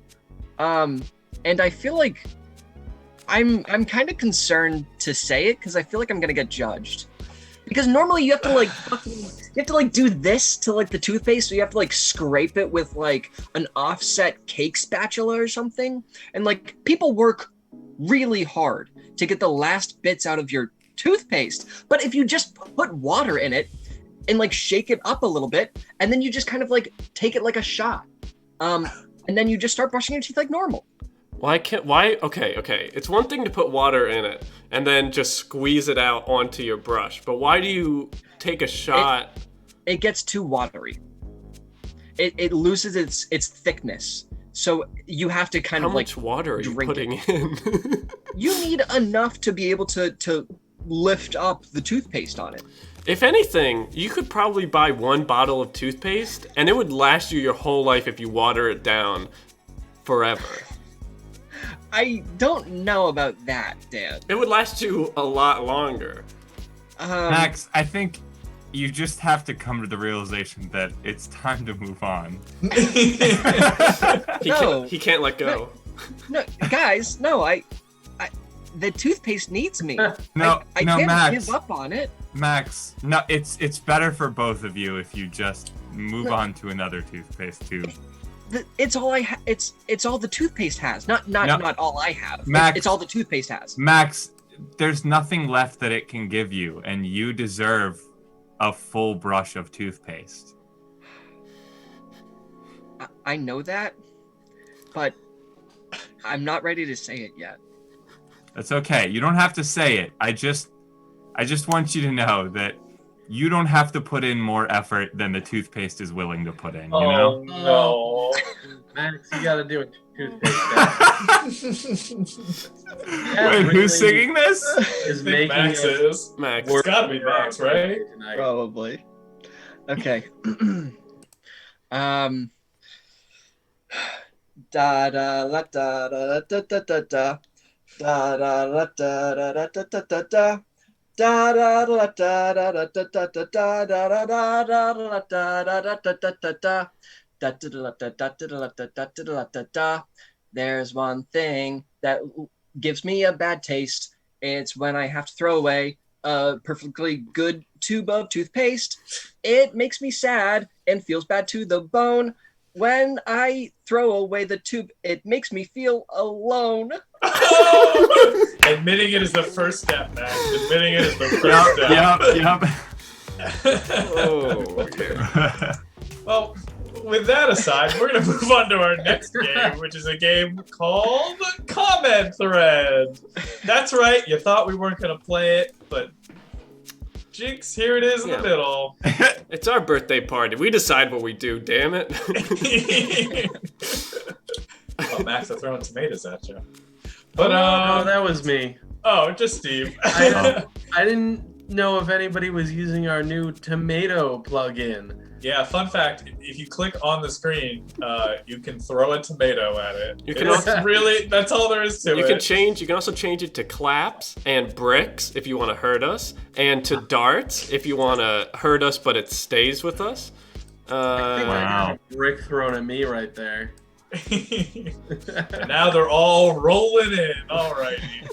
And I feel like I'm kind of concerned to say it because I feel like I'm gonna get judged. Because normally you have to do this to like the toothpaste, so you have to like scrape it with like an offset cake spatula or something. And like people work really hard to get the last bits out of your toothpaste. But if you just put water in it and like shake it up a little bit, and then you just kind of like take it like a shot. And then you just start brushing your teeth like normal. Okay. It's one thing to put water in it and then just squeeze it out onto your brush. But why do you take a shot? It gets too watery. It loses its thickness. So you have to kind How of like much water are you drink putting it. in? You need enough to be able to lift up the toothpaste on it. If anything, you could probably buy one bottle of toothpaste and it would last you your whole life if you water it down forever. I don't know about that, Dan. It would last you a lot longer. Max, I think you just have to come to the realization that it's time to move on. He can't let go. No, guys, no, the toothpaste needs me. No, I no, can't Max. give up on it. Max, no, it's better for both of you if you just move on to another toothpaste tube. It's all it's all the toothpaste has. Not all I have. Max, it's all the toothpaste has. Max, there's nothing left that it can give you, and you deserve a full brush of toothpaste. I know that, but I'm not ready to say it yet. That's okay. You don't have to say it. I just want you to know that you don't have to put in more effort than the toothpaste is willing to put in, you know? No. Max, you gotta do a toothpaste. Wait, who's singing this? Is I think making Max it is. Max. It's gotta be Max, right? tonight. Probably. Okay. Da da la da da da da da da da da la da da da da da da da. Da da da da da da da da da da da da da da da da da da da da. There's one thing that gives me a bad taste. It's when I have to throw away a perfectly good tube of toothpaste. It makes me sad and feels bad to the bone. When I throw away the tube, it makes me feel alone. Admitting it is the first step, Max. Admitting it is the first step. Yep. Oh, okay. Well, with that aside, we're going to move on to our next game, which is a game called Comment Thread. That's right, you thought we weren't going to play it, but Jinx, here it is in the middle. It's our birthday party. We decide what we do, damn it. Oh, Max, I'm throwing tomatoes at you. But, no, that was me. Oh, just Steve. I didn't know if anybody was using our new tomato plugin. Yeah, fun fact, if you click on the screen, you can throw a tomato at it. You can It's also- really, that's all there is to it. You can also change it to claps and bricks if you want to hurt us, and to darts if you want to hurt us but it stays with us. I think I Wow. got a brick thrown at me right there. And now they're all rolling in. Alrighty.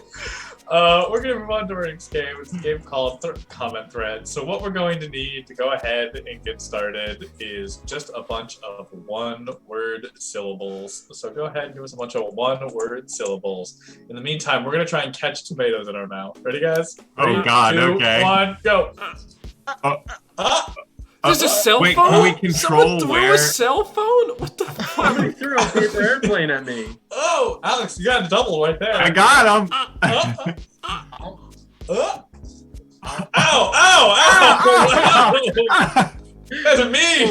We're going to move on to our next game. It's a game called Comment Thread. So what we're going to need to go ahead and get started is just a bunch of one-word syllables. So go ahead and give us a bunch of one-word syllables. In the meantime, we're going to try and catch tomatoes in our mouth. Ready, guys? Oh, 3, God, 2, okay. 1, go. There's a cell wait, phone? can we control Someone threw where- a cell phone? What the fuck? Somebody threw a paper airplane at me. Oh, Alex, you got a double right there. I got him. Ow! Ow! That's me!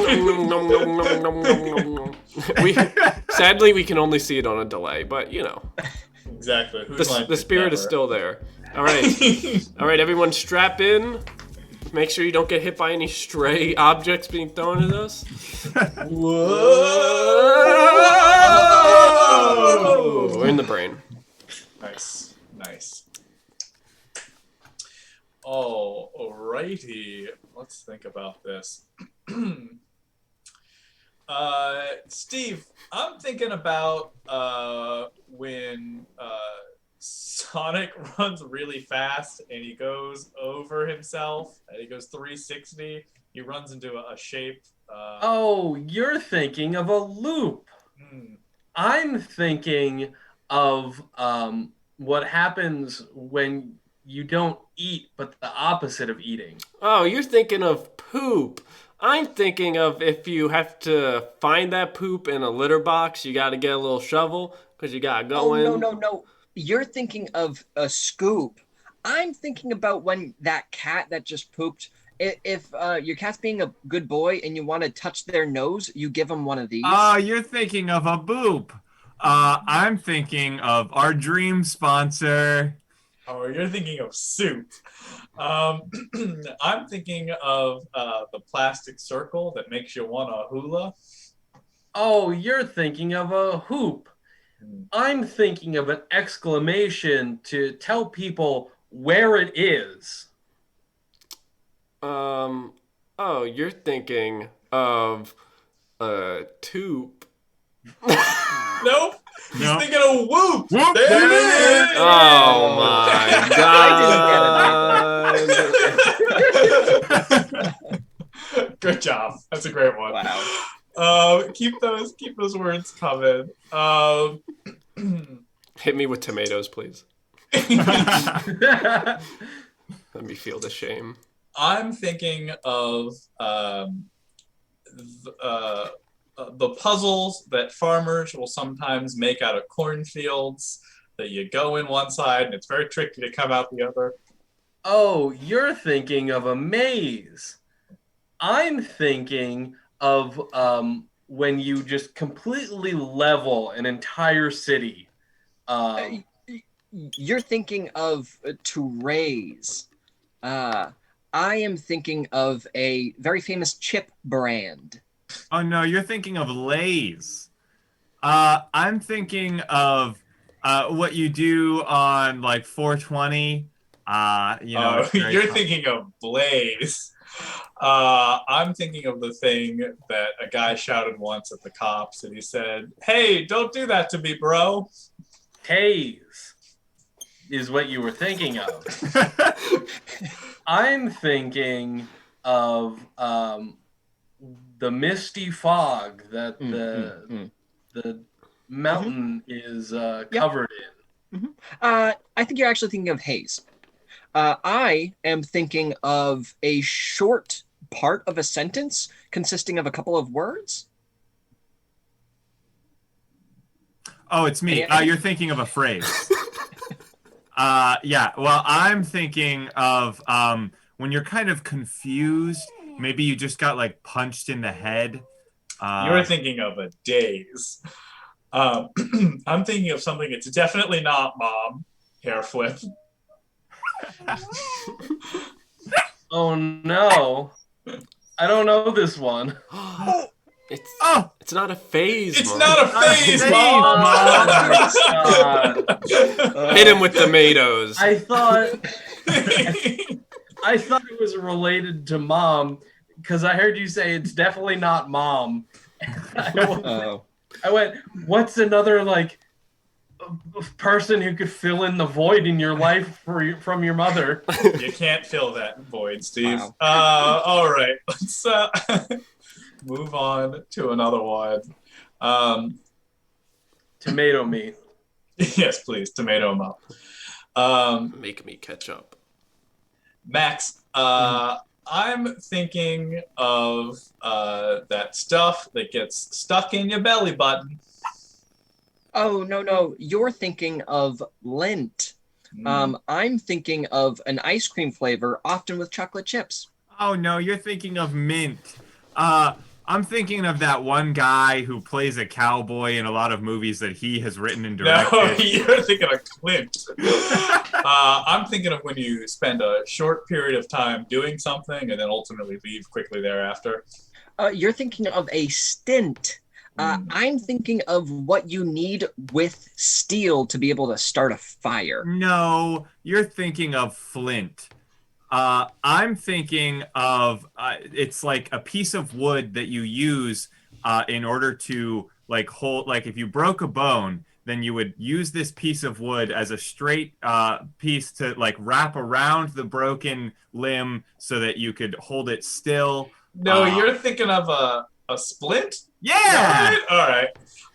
Sadly, we can only see it on a delay, but you know, Exactly. Whose line the spirit is never? still there. All right, everyone, strap in. Make sure you don't get hit by any stray objects being thrown at us. Whoa! We're in the brain. Nice, nice. Oh, alrighty. Let's think about this. Steve, I'm thinking about when Sonic runs really fast and he goes over himself and he goes 360. He runs into a shape. Oh, you're thinking of a loop. Hmm. I'm thinking of what happens when you don't eat, but the opposite of eating. Oh, you're thinking of poop. I'm thinking of if you have to find that poop in a litter box, you got to get a little shovel because you got to go in. No. You're thinking of a scoop. I'm thinking about when that cat that just pooped, if your cat's being a good boy and you want to touch their nose, you give them one of these. You're thinking of a boop. I'm thinking of our dream sponsor. Oh, you're thinking of soup. I'm thinking of the plastic circle that makes you want a hula. Oh, you're thinking of a hoop. I'm thinking of an exclamation to tell people where it is. Oh, you're thinking of Toop. Nope. He's Nope. thinking of Whoop. Whoop, There there it it is. Oh my god. Good job. That's a great one. Wow. Keep those words coming. Hit me with tomatoes, please. Let me feel the shame. I'm thinking of the puzzles that farmers will sometimes make out of cornfields that you go in one side and it's very tricky to come out the other. Oh, you're thinking of a maze. I'm thinking of when you just completely level an entire city. You're thinking of to raise. I am thinking of a very famous chip brand. Oh no, you're thinking of Lay's. I'm thinking of what you do on like 420. It's very You're thinking of Blaze. I'm thinking of the thing that a guy shouted once at the cops, and he said, "Hey, don't do that to me, bro." Tase is what you were thinking of. I'm thinking of the misty fog that the mountain is covered in. I think you're actually thinking of haze. I am thinking of a short part of a sentence consisting of a couple of words. Oh, it's me. You're thinking of a phrase. Yeah. Well, I'm thinking of when you're kind of confused. Maybe you just got like punched in the head. You're thinking of a daze. I'm thinking of something. It's definitely not Mom. Hair flip. Oh no. I don't know this one. It's not a phase, It's Mom. not a phase, Mom. Hit him with tomatoes. I thought it was related to Mom because I heard you say it's definitely not Mom. I went, what's another like person who could fill in the void in your life from your mother? You can't fill that void, Steve. Wow. All right, let's move on to another one. Tomato me. Yes, please, tomato them up. Make me catch up. Max, I'm thinking of that stuff that gets stuck in your belly button. Oh, no. You're thinking of lint. I'm thinking of an ice cream flavor, often with chocolate chips. Oh no, you're thinking of mint. I'm thinking of that one guy who plays a cowboy in a lot of movies that he has written and directed. No, you're thinking of Clint. I'm thinking of when you spend a short period of time doing something and then ultimately leave quickly thereafter. You're thinking of a stint. I'm thinking of what you need with steel to be able to start a fire. No, you're thinking of flint. I'm thinking of it's like a piece of wood that you use in order to like hold, like if you broke a bone, then you would use this piece of wood as a straight piece to like wrap around the broken limb so that you could hold it still. No, you're thinking of a splint? Yeah! All right.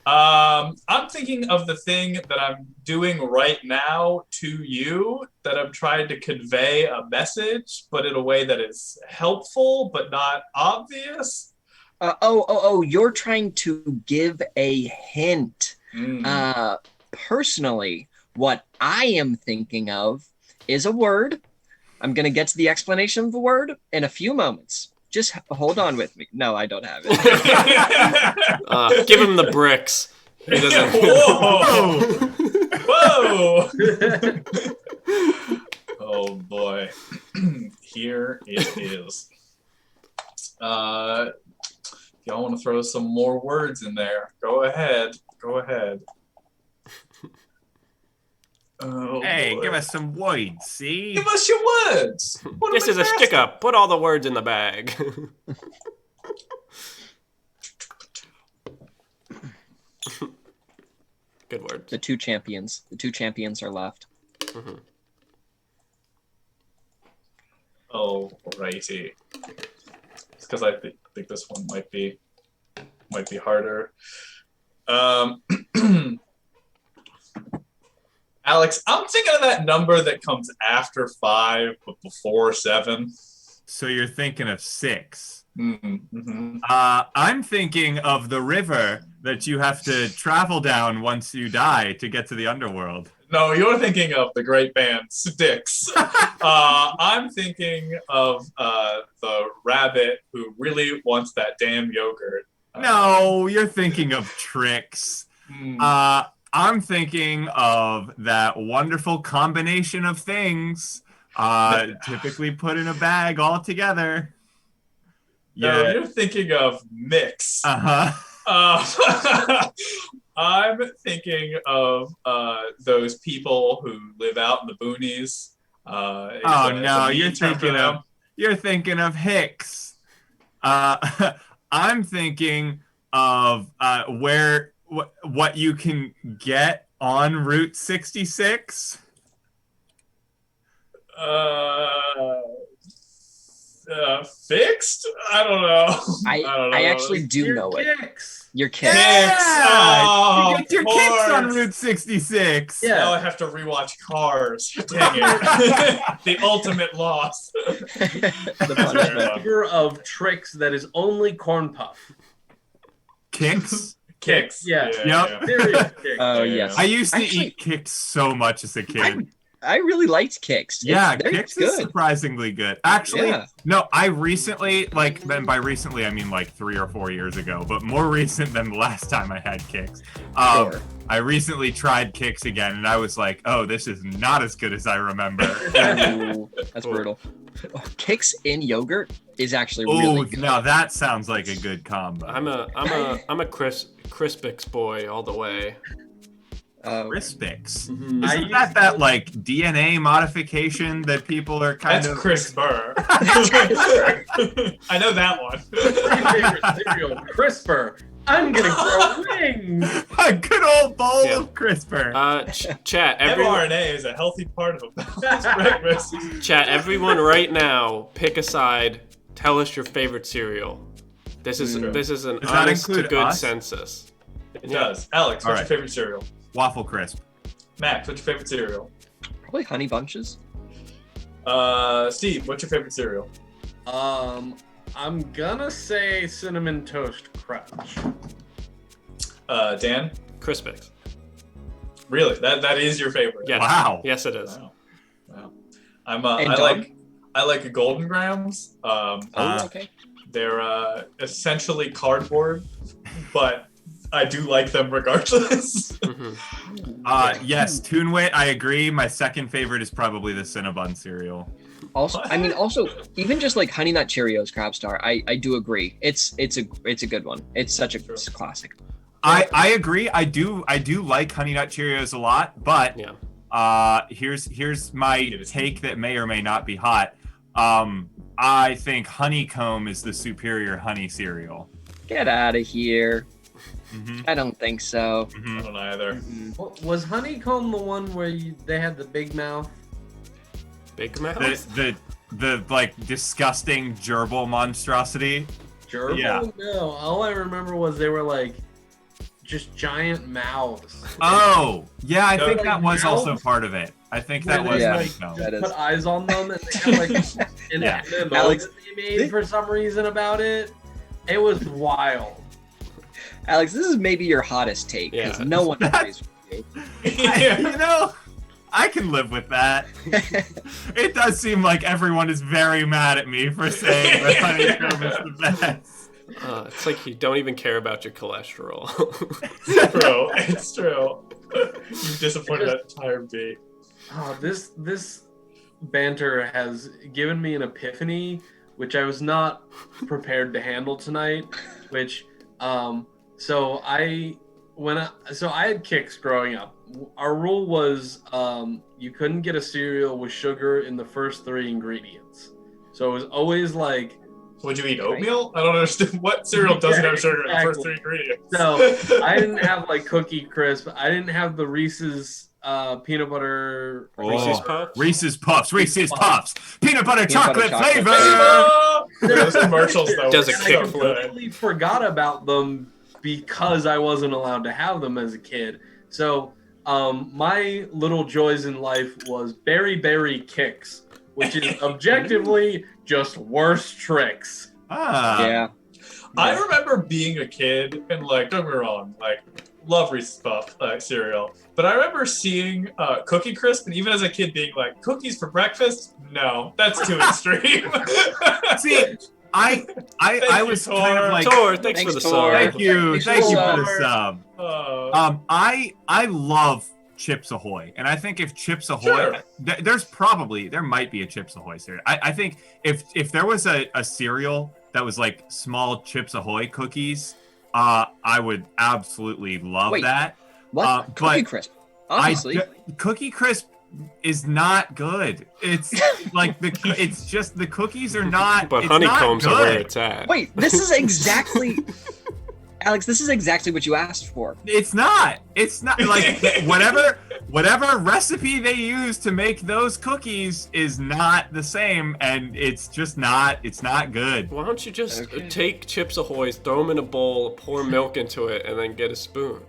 I'm thinking of the thing that I'm doing right now to you, that I'm trying to convey a message, but in a way that is helpful but not obvious. You're trying to give a hint. Personally, what I am thinking of is a word. I'm going to get to the explanation of the word in a few moments. Just hold on with me. No, I don't have it. Give him the bricks. He doesn't. Whoa! Whoa! Oh boy. Here it is. If y'all want to throw some more words in there, go ahead. Go ahead. Oh, Hey, boy. give us some words, see? Give us your words. What This am is I a sticker. Put all the words in the bag. Good words. The two champions. The two champions are left. Mm-hmm. Oh, righty. It's because I think this one might be harder. Alex, I'm thinking of that number that comes after 5 but before 7. So you're thinking of 6. Mm-hmm. I'm thinking of the river that you have to travel down once you die to get to the underworld. No, you're thinking of the great band Styx. I'm thinking of the rabbit who really wants that damn yogurt. No, you're thinking of Tricks. I'm thinking of that wonderful combination of things, typically put in a bag all together. No, Yeah. you're thinking of Mix. Uh-huh. I'm thinking of those people who live out in the boonies. Oh no, you're thinking of Hicks. I'm thinking of what you can get on Route 66. Fixed? I don't know. I actually do know it. Your kicks. Oh, you get your kicks on Route 66. Yeah. Now I have to rewatch Cars. Dang it. The ultimate loss. The flavor of Tricks that is only corn puff. Kicks? Kicks, yeah. Yep. Serious Kicks. Oh, yes. I used to eat Kicks so much as a kid. I really liked Kicks. Yeah, They're Kicks good. is surprisingly good. Actually, Yeah. no, I recently, and by recently I mean like 3 or 4 years ago, but more recent than the last time I had Kicks. Sure. I recently tried Kicks again, and I was like, oh, this is not as good as I remember. Ooh, that's brutal. Kicks in yogurt is actually really good. Now that sounds like a good combo. I'm a Crispix boy all the way. Crispix. Mm-hmm. Isn't that like DNA modification that people are kind That's of... CRISPR. I know that one. My favorite cereal, CRISPR. I'm gonna grow wings. A good old bowl of CRISPR. Chat. mRNA is a healthy part of breakfast. Chat. Everyone, right now, pick a side. Tell us your favorite cereal. This is an Does honest that to include good us? census. It does. Alex, what's your favorite cereal? Waffle Crisp. Max, what's your favorite cereal? Probably Honey Bunches. Steve, what's your favorite cereal? I'm gonna say Cinnamon Toast Crunch. Dan? Crispix. Really? That is your favorite? Yes. Wow. Yes, it is. Wow. I like Golden Grams. Okay. They're essentially cardboard, but I do like them regardless. Yes, Toonwit, I agree. My second favorite is probably the Cinnabon cereal. Also, even just like Honey Nut Cheerios Crab Star, I do agree. It's a good one. It's such a classic. I agree. I do like Honey Nut Cheerios a lot, but here's my take that may or may not be hot. I think Honeycomb is the superior honey cereal. Get out of here. I don't think so. I don't either. Was Honeycomb the one where they had the big mouth? Big mouth? The like disgusting gerbil monstrosity. Gerbil? Yeah. No, all I remember was they were like just giant mouths. Oh, yeah, I think Like that was also mouths? part of it. I think that Where was they, Honeycomb. That is. put eyes on them and they had like an MMO Alex, that they made for some reason about it. It was wild. Alex, this is maybe your hottest take because no one agrees with you. I can live with that. It does seem like everyone is very mad at me for saying that Honeycomb is the best. It's like you don't even care about your cholesterol. It's true. You've disappointed that entire bee. Oh, this banter has given me an epiphany, which I was not prepared to handle tonight. Which, so I so I had Kix growing up. Our rule was you couldn't get a cereal with sugar in the first 3 ingredients. So it was always like. Would you eat oatmeal? I don't understand. What cereal doesn't have sugar in the first 3 ingredients? So I didn't have like Cookie Crisp. I didn't have the Reese's peanut butter. Reese's Puffs. Reese's Puffs. Peanut butter chocolate flavor. Those commercials though. Does a were kick so flip. I completely forgot about them because I wasn't allowed to have them as a kid. So my little joys in life was Berry Berry Kicks, which is objectively just worse tricks. Yeah. I remember being a kid and like, don't get me wrong, like love Reese's Puff cereal, but I remember seeing Cookie Crisp, and even as a kid being like, cookies for breakfast? No, that's too extreme. See, I was Tor. kind of like, Tor, thanks for the Tor. song. thank you for the sub. Oh. I love Chips Ahoy, and I think if Chips Ahoy, Sure. there might be a Chips Ahoy cereal. I think if there was a cereal that was like small Chips Ahoy cookies, I would absolutely love Wait, that. What? Cookie Crisp. Obviously. Cookie Crisp is not good. It's like it's just the cookies are not. But it's honeycombs not are where good. it's at. Wait, this is exactly. Alex, this is exactly what you asked for. It's not. It's not like whatever recipe they use to make those cookies is not the same, and it's just not. It's not good. Why don't you just take Chips Ahoy's, throw them in a bowl, pour milk into it, and then get a spoon?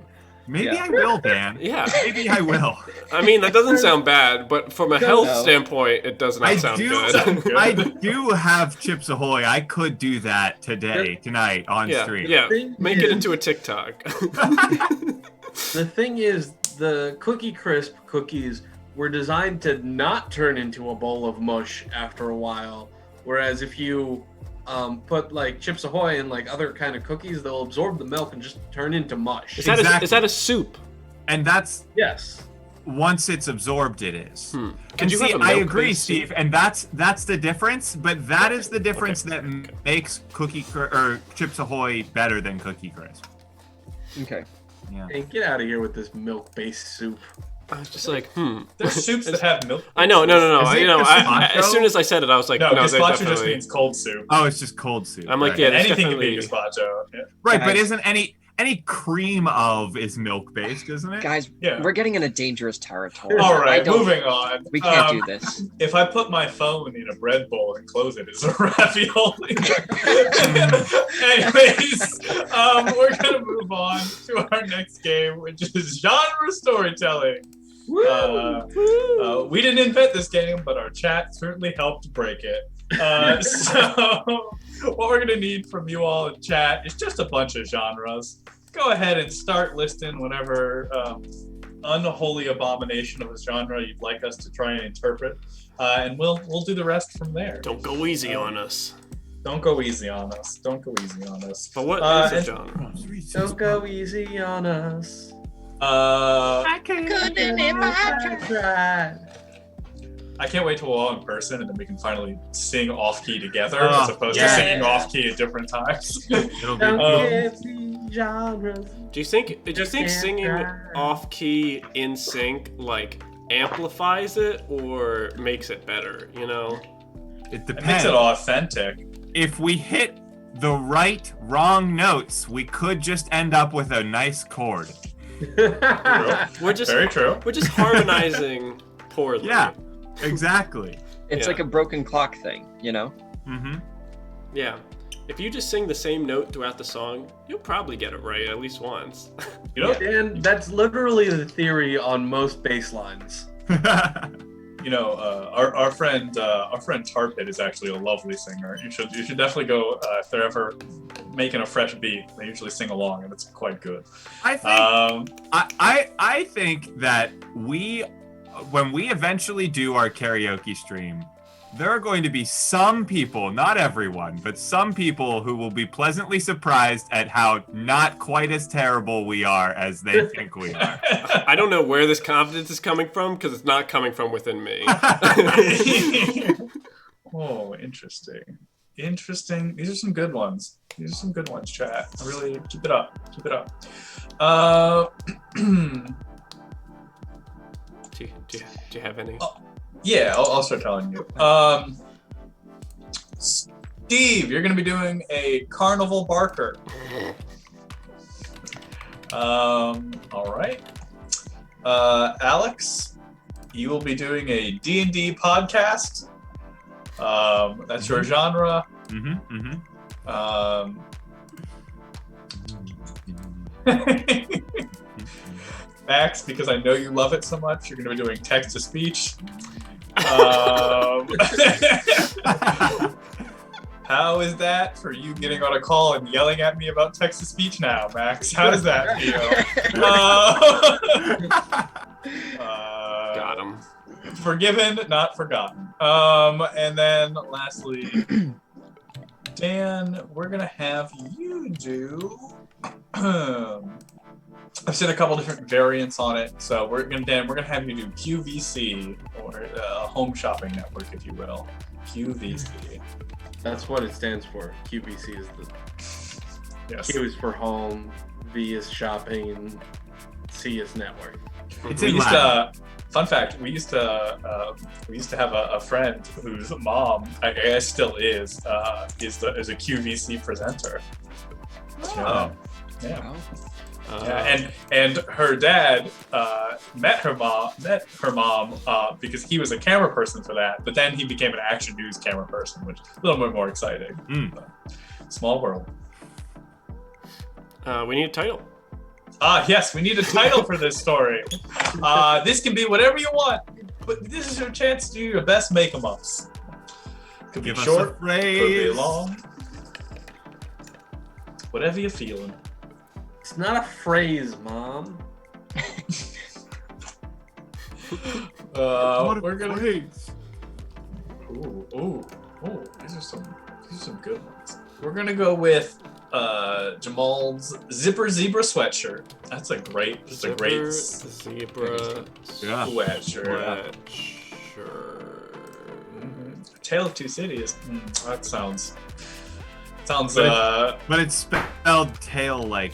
Maybe I will, Dan. Yeah. Maybe I will. I mean, that doesn't sound bad, but from a health No. standpoint, it does not sound good. I do have Chips Ahoy. I could do that tonight on stream. Yeah, make it into a TikTok. The thing is, the Cookie Crisp cookies were designed to not turn into a bowl of mush after a while, whereas if you put like Chips Ahoy and like other kind of cookies, they'll absorb the milk and just turn into mush. Is that a soup? And that's Yes. once it's absorbed, it is. Could And you see, have a I milk-based agree, soup? Steve, and that's the difference. But that is the difference that makes or Chips Ahoy better than Cookie Crisp. Okay. Yeah. Hey, get out of here with this milk-based soup. I was just like, There's soups that have milk. I know, no. Is it You know, gazpacho? as soon as I said it, I was like, No, no, they gazpacho just definitely. means cold soup. Oh, it's just cold soup. I'm like, right. yeah, there's Anything can be definitely. gazpacho. Yeah. Right, but Guys. isn't any cream of is milk based, isn't it? Guys, Yeah. we're getting in a dangerous territory. All I right, don't- moving on. We can't do this. If I put my phone in a bread bowl and close it, is a ravioli. Anyways, we're gonna move on to our next game, which is genre storytelling. We didn't invent this game, but our chat certainly helped break it. So what we're gonna need from you all in chat is just a bunch of genres. Go ahead and start listing whatever unholy abomination of a genre you'd like us to try and interpret, and we'll do the rest from there. Don't go easy on us. Don't go easy on us. Don't go easy on us. But what is a and- genre? Don't go easy on us. I Couldn't imagine. can't wait till we're all in person and then we can finally sing off key together Oh, as opposed yeah. to singing off key at different times. It'll Don't be get the genres. Do you think singing off key in sync like amplifies it or makes it better? You know. it It depends. makes it authentic. If we hit the wrong notes, we could just end up with a nice chord. We're just Very true. We're just harmonizing poorly. Yeah, exactly. It's Yeah. like a broken clock thing, you know? Mm-hmm. Yeah. If you just sing the same note throughout the song, you'll probably get it right at least once. You know, And that's literally the theory on most bass lines. our friend Tarpit is actually a lovely singer. You should definitely go if they're ever making a fresh beat. They usually sing along, and it's quite good. I think I think that when we eventually do our karaoke stream, there are going to be some people, not everyone, but some people who will be pleasantly surprised at how not quite as terrible we are as they think we are. I don't know where this confidence is coming from because it's not coming from within me. Oh, interesting. Interesting. These are some good ones. These are some good ones, chat. Really, keep it up. Keep it up. Do you have any? Yeah, I'll start telling you. Steve, you're going to be doing a carnival barker. All right. Alex, you will be doing a D&D podcast. That's your genre. Max, because I know you love it so much, you're going to be doing text-to-speech. How is that for you getting on a call and yelling at me about text-to-speech now, Max? How does that feel? Got him. Forgiven, not forgotten. And then lastly, Dan, we're going to have you do... I've seen a couple different variants on it, so we're gonna have you do QVC, or Home Shopping Network, if you will. QVC. That's what it stands for. QVC is the Q is for home, V is shopping, C is network. Fun fact: we used to have a friend whose mom, I guess still is a QVC presenter. Oh. Yeah. And her dad met her mom because he was a camera person for that, but then he became an Action News camera person, which is a little bit more exciting. But small world. We need a title. Yes, we need a title for this story. This can be whatever you want, but this is your chance to do your best make-em-ups. Could be short, could be long. Whatever you're feeling. It's not a phrase, Mom. We're gonna. Ooh! These are some good ones. We're gonna go with Jamal's Zipper Zebra sweatshirt. That's a great Zebra sweatshirt. Tale of Two Cities. That sounds. But it's spelled tail like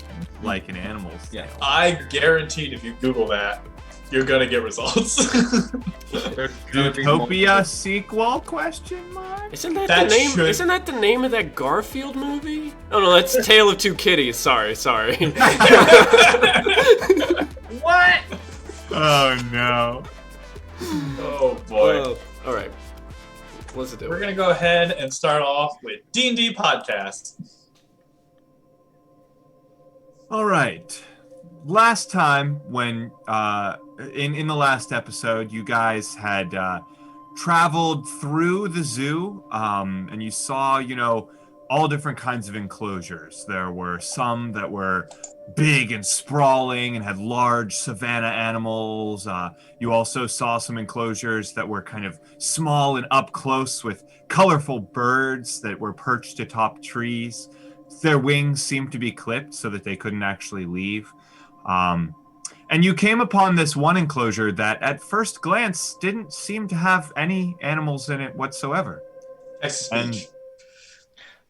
an animal's tail. I guaranteed if you Google that, you're gonna get results. Zootopia sequel? Question mark? Isn't that the name? Isn't that the name of that Garfield movie? Oh no, that's Tale of Two Kitties. Sorry. What? Oh no. Oh boy. All right. Let's do it. We're gonna go ahead and start off with D&D podcast. All right. Last time, when in the last episode, you guys had traveled through the zoo, and you saw, all different kinds of enclosures. There were some that were big and sprawling and had large savanna animals. You also saw some enclosures that were kind of small and up close with colorful birds that were perched atop trees. Their wings seemed to be clipped so that they couldn't actually leave. And you came upon this one enclosure that at first glance didn't seem to have any animals in it whatsoever. And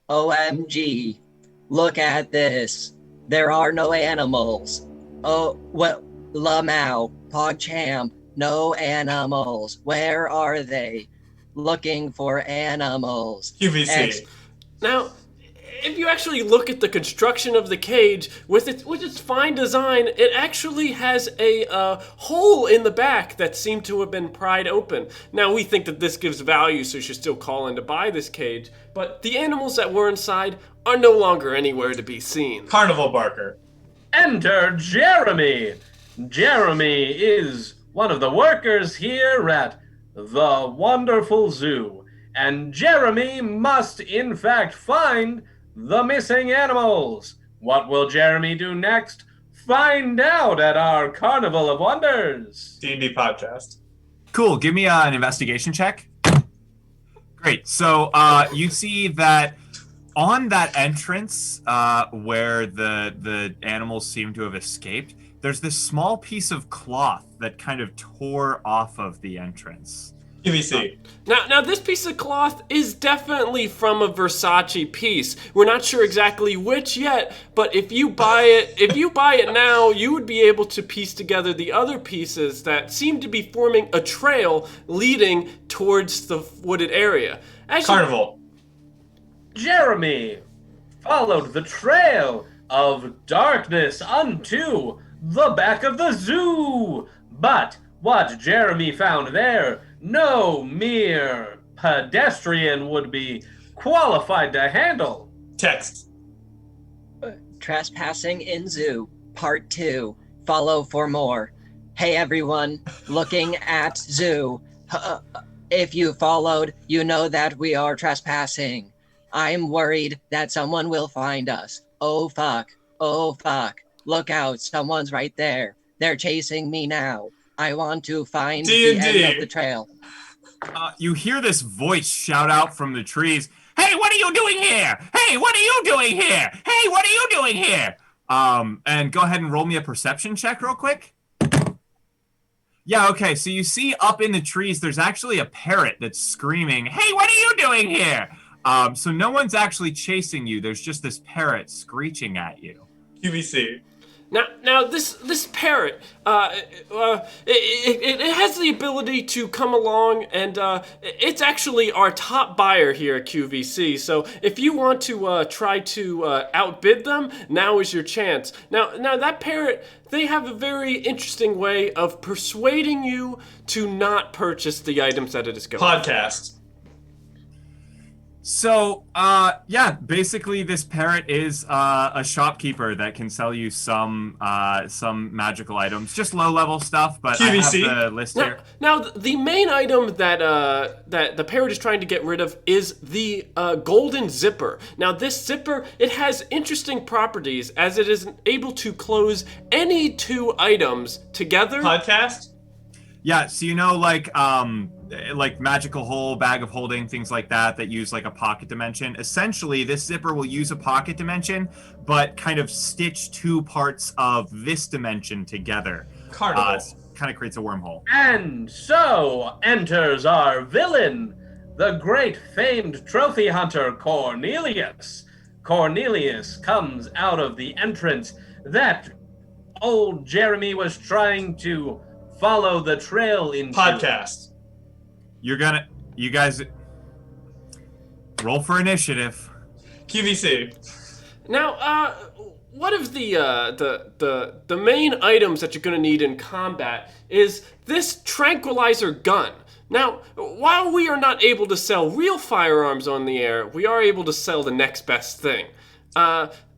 OMG, look at this. There are no animals. Oh, well, Lamau, PogChamp, no animals. Where are they? Looking for animals. QVC. Now, if you actually look at the construction of the cage, with its fine design, it actually has a hole in the back that seemed to have been pried open. Now, we think that this gives value, so you should still call in to buy this cage, but the animals that were inside are no longer anywhere to be seen. Carnival Barker. Enter Jeremy. Jeremy is one of the workers here at the wonderful zoo, and Jeremy must in fact find the missing animals. What will Jeremy do next? Find out at our Carnival of Wonders. D&D podcast. Cool. Give me an investigation check. Great. So you see that on that entrance where the animals seem to have escaped, there's this small piece of cloth that kind of tore off of the entrance. QVC. Now this piece of cloth is definitely from a Versace piece. We're not sure exactly which yet, but if you buy it now, you would be able to piece together the other pieces that seem to be forming a trail leading towards the wooded area. Carnival. Jeremy followed the trail of darkness unto the back of the zoo. But what Jeremy found there, no mere pedestrian would be qualified to handle. Text. Trespassing in Zoo, Part 2. Follow for more. Hey everyone, looking at Zoo. If you followed, you know that we are trespassing. I'm worried that someone will find us. Oh fuck, oh fuck. Look out, someone's right there. They're chasing me now. I want to find D&D. the end of the trail. You hear this voice shout out from the trees. Hey, what are you doing here? Hey, what are you doing here? Hey, what are you doing here? And go ahead and roll me a perception check real quick. Yeah, okay, so you see up in the trees, there's actually a parrot that's screaming, hey, what are you doing here? So no one's actually chasing you. There's just this parrot screeching at you. QVC. Now this parrot, it has the ability to come along, and it's actually our top buyer here at QVC. So if you want to try to outbid them, now is your chance. Now that parrot, they have a very interesting way of persuading you to not purchase the items that it is going. Podcast. So, yeah, basically this parrot is a shopkeeper that can sell you some magical items, just low-level stuff, but QVC. I have the list here. Now, the main item that the parrot is trying to get rid of is the golden zipper. Now, this zipper, it has interesting properties as it is able to close any two items together. Podcast. Yeah, so you know, like magical hole, bag of holding, things like that use like a pocket dimension. Essentially, this zipper will use a pocket dimension, but kind of stitch two parts of this dimension together. Carnival. Kind of creates a wormhole. And so enters our villain, the great famed trophy hunter Cornelius. Cornelius comes out of the entrance that old Jeremy was trying to follow the trail into. Podcast. You guys roll for initiative. QVC. Now, one of the main items that you're going to need in combat is this tranquilizer gun. Now, while we are not able to sell real firearms on the air, we are able to sell the next best thing.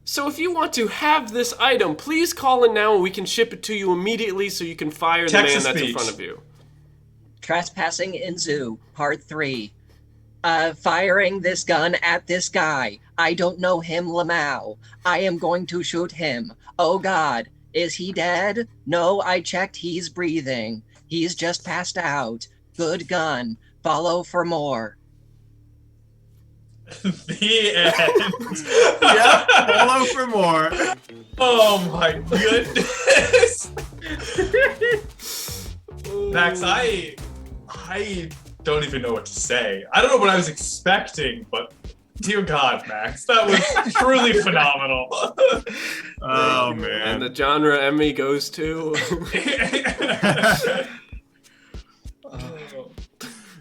So if you want to have this item, please call in now and we can ship it to you immediately so you can fire the man that's in front of you. Trespassing in Zoo, Part 3. Firing this gun at this guy. I don't know him, Lamau. I am going to shoot him. Oh God, is he dead? No, I checked, he's breathing. He's just passed out. Good gun. Follow for more. The end. Yeah, follow for more. Oh my goodness. Max, I don't even know what to say. I don't know what I was expecting, but dear God, Max, that was truly phenomenal. Oh man. And the genre Emmy goes to.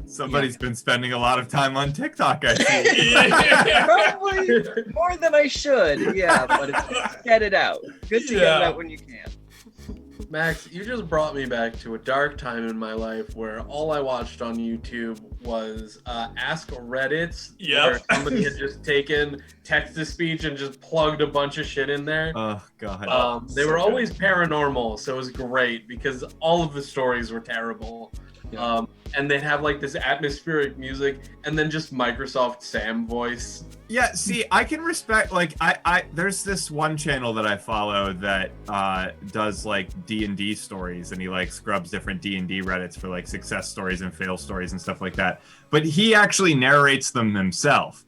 Somebody's been spending a lot of time on TikTok, I see. Probably more than I should. Yeah, but it's get it out. Good to get it out when you can. Max, you just brought me back to a dark time in my life where all I watched on YouTube was Ask Reddits, where somebody had just taken text-to-speech and just plugged a bunch of shit in there. Oh, God. They were always paranormal, so it was great because all of the stories were terrible. Yeah. And they'd have like this atmospheric music and then just Microsoft Sam voice. Yeah, see, I can respect, like, I there's this one channel that I follow that does like D&D stories, and he like scrubs different D&D Reddits for like success stories and fail stories and stuff like that. But he actually narrates them himself.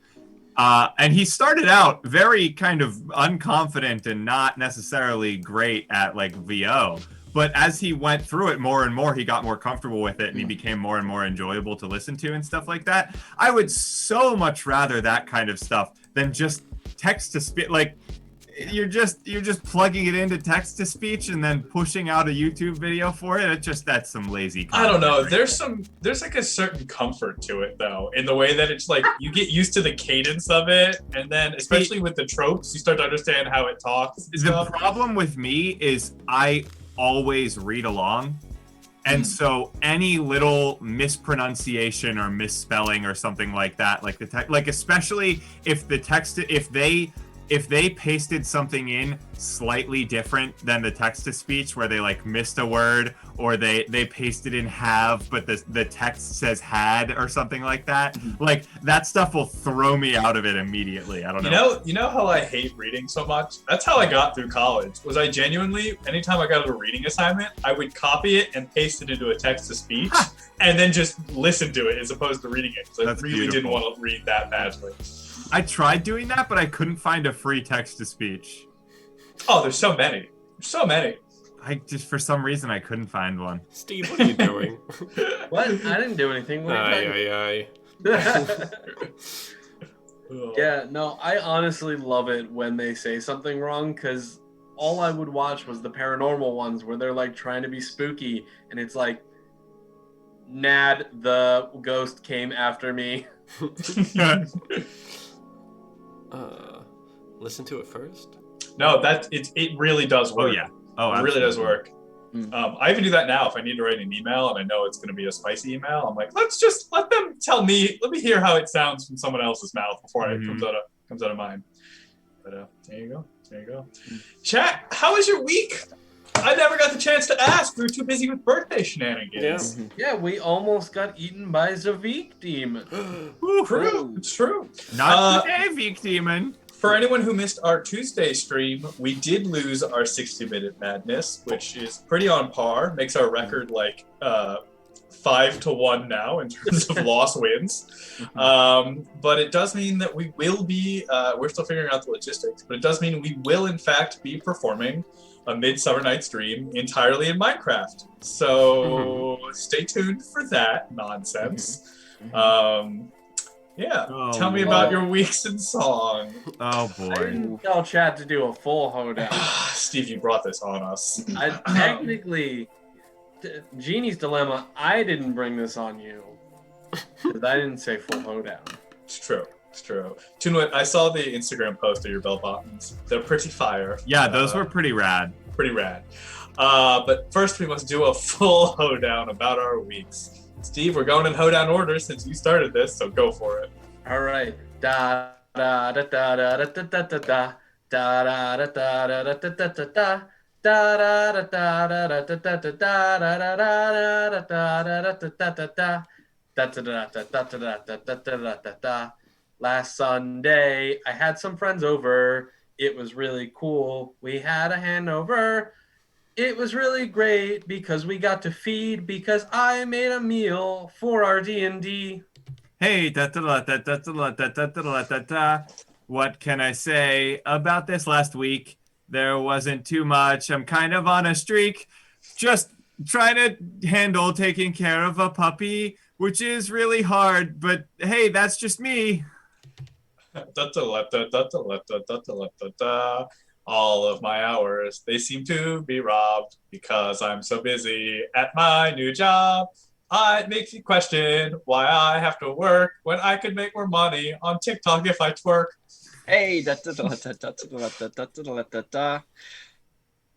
And he started out very kind of unconfident and not necessarily great at like VO. But as he went through it more and more, he got more comfortable with it, and he became more and more enjoyable to listen to and stuff like that. I would so much rather that kind of stuff than just text to speech. Like, you're just plugging it into text to speech and then pushing out a YouTube video for it. That's some lazy content. I don't know. There's like a certain comfort to it though, in the way that it's like you get used to the cadence of it, and then especially with the tropes, you start to understand how it talks. The problem with me is I always read along. And so any little mispronunciation or misspelling or something like that, like especially if they pasted something in slightly different than the text-to-speech, where they like missed a word, or they pasted in have, but the text says had or something like that, like that stuff will throw me out of it immediately. I don't know. You know how I hate reading so much? That's how I got through college. Was I genuinely, anytime I got a reading assignment, I would copy it and paste it into a text-to-speech, and then just listen to it as opposed to reading it, because I really didn't want to read that badly. I tried doing that, but I couldn't find a free text-to-speech. Oh, there's so many. I just, for some reason, I couldn't find one. Steve, what are you doing? What? I didn't do anything. What are you Yeah, no, I honestly love it when they say something wrong, because all I would watch was the paranormal ones where they're like trying to be spooky, and it's like, Nad, the ghost came after me. Listen to it first? No, it really does work. Oh, yeah. Oh, it really does absolutely. work. I even do that now if I need to write an email and I know it's going to be a spicy email. I'm like, let me hear how it sounds from someone else's mouth before it comes out of mine. But there you go. Chat, how was your week? I never got the chance to ask. We were too busy with birthday shenanigans. Yeah, we almost got eaten by the Veek Demon. It's true. Not today, Veek Demon. For anyone who missed our Tuesday stream, we did lose our 60-minute madness, which is pretty on par. Makes our record like 5-1 now in terms of loss wins. But it does mean that we will be, we're still figuring out the logistics, but it does mean we will in fact be performing a Midsummer Night's Dream entirely in Minecraft. So stay tuned for that nonsense. Tell me about your weeks in song. Oh boy. I didn't tell chat to do a full hoedown. Steve, you brought this on us. Technically, Genie's Dilemma, I didn't bring this on you. Because I didn't say full hoedown. It's true. Tunwit, I saw the Instagram post of your bell bottoms. They're pretty fire. Yeah, those were pretty rad. But first we must do a full hoedown about our weeks. Steve, we're going in hoedown order since you started this, so go for it. All right. Da da da da da da da da da da da da da da da da da. Last Sunday, I had some friends over. It was really cool. We had a handover. It was really great because we got to feed because I made a meal for our D&D. Hey, what can I say about this last week? There wasn't too much. I'm kind of on a streak. Just trying to handle taking care of a puppy, which is really hard, but hey, that's just me. All of my hours, they seem to be robbed because I'm so busy at my new job. It makes you question why I have to work when I could make more money on TikTok if I twerk. Hey,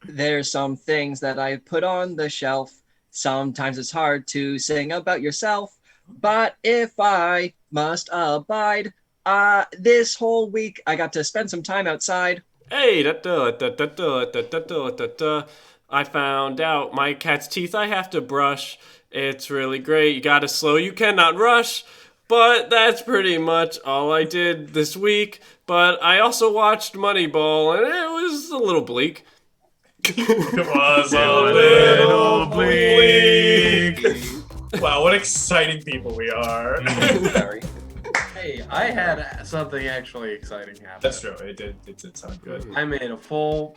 there's some things that I put on the shelf. Sometimes it's hard to sing about yourself, but if I must abide, this whole week I got to spend some time outside. Hey, I found out my cat's teeth I have to brush. It's really great. You gotta slow, you cannot rush. But that's pretty much all I did this week. But I also watched Moneyball, and it was a little bleak. It was a little bleak. Wow, what exciting people we are. Sorry. Hey, I had something actually exciting happen. That's true. It did sound good. I made a full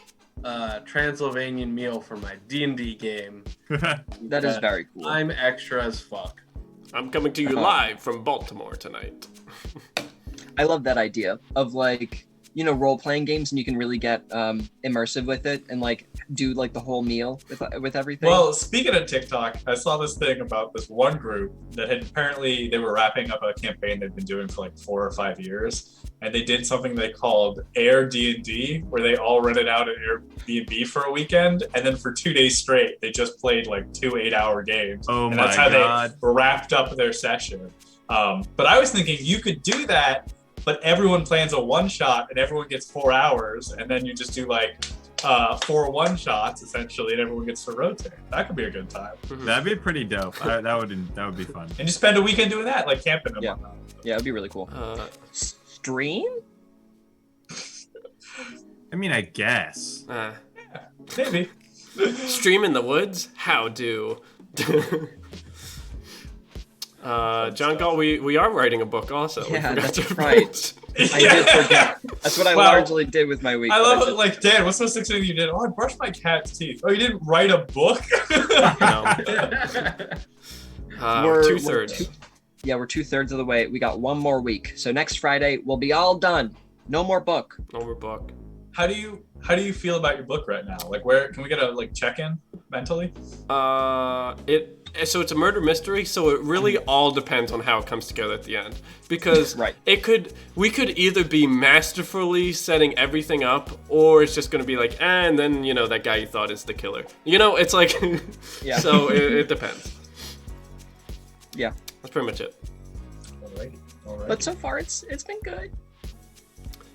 Transylvanian meal for my D&D game. That is very cool. I'm extra as fuck. I'm coming to you live from Baltimore tonight. I love that idea of like, you know, role-playing games, and you can really get immersive with it and like do like the whole meal with everything. Well, speaking of TikTok, I saw this thing about this one group that had apparently they were wrapping up a campaign they've been doing for like 4 or 5 years, and they did something they called Air D&D, where they all rented out an Airbnb for a weekend, and then for 2 days straight they just played like 2 8-hour games. Oh and my that's how God. they wrapped up their session. But I was thinking you could do that, but everyone plans a one-shot and everyone gets 4 hours, and then you just do like 4 one-shots essentially, and everyone gets to rotate. That could be a good time. That'd be pretty dope. That would be fun. And you spend a weekend doing that, like camping and Yeah. whatnot. Yeah, it'd be really cool. Stream? I mean, I guess. Maybe. Stream in the woods? How do? John Gall, we are writing a book also. We Yeah, forgot that's to right. mention. I did forget. That's what I Wow. largely did with my week. I but love it. just- Like, Dan, what's the most exciting you did? Oh, I brushed my cat's teeth. Oh, you didn't write a book? We're 2/3. We're 2/3 of the way. We got 1 more week. So next Friday we'll be all done. No more book. No more book. How do you feel about your book right now? Like, where can we get a like check-in mentally? So it's a murder mystery, so it really all depends on how it comes together at the end. Because Right. we could either be masterfully setting everything up, or it's just gonna be like, and then that guy you thought is the killer. It's like Yeah. So it depends. Yeah. That's pretty much it. All right. But so far it's been good.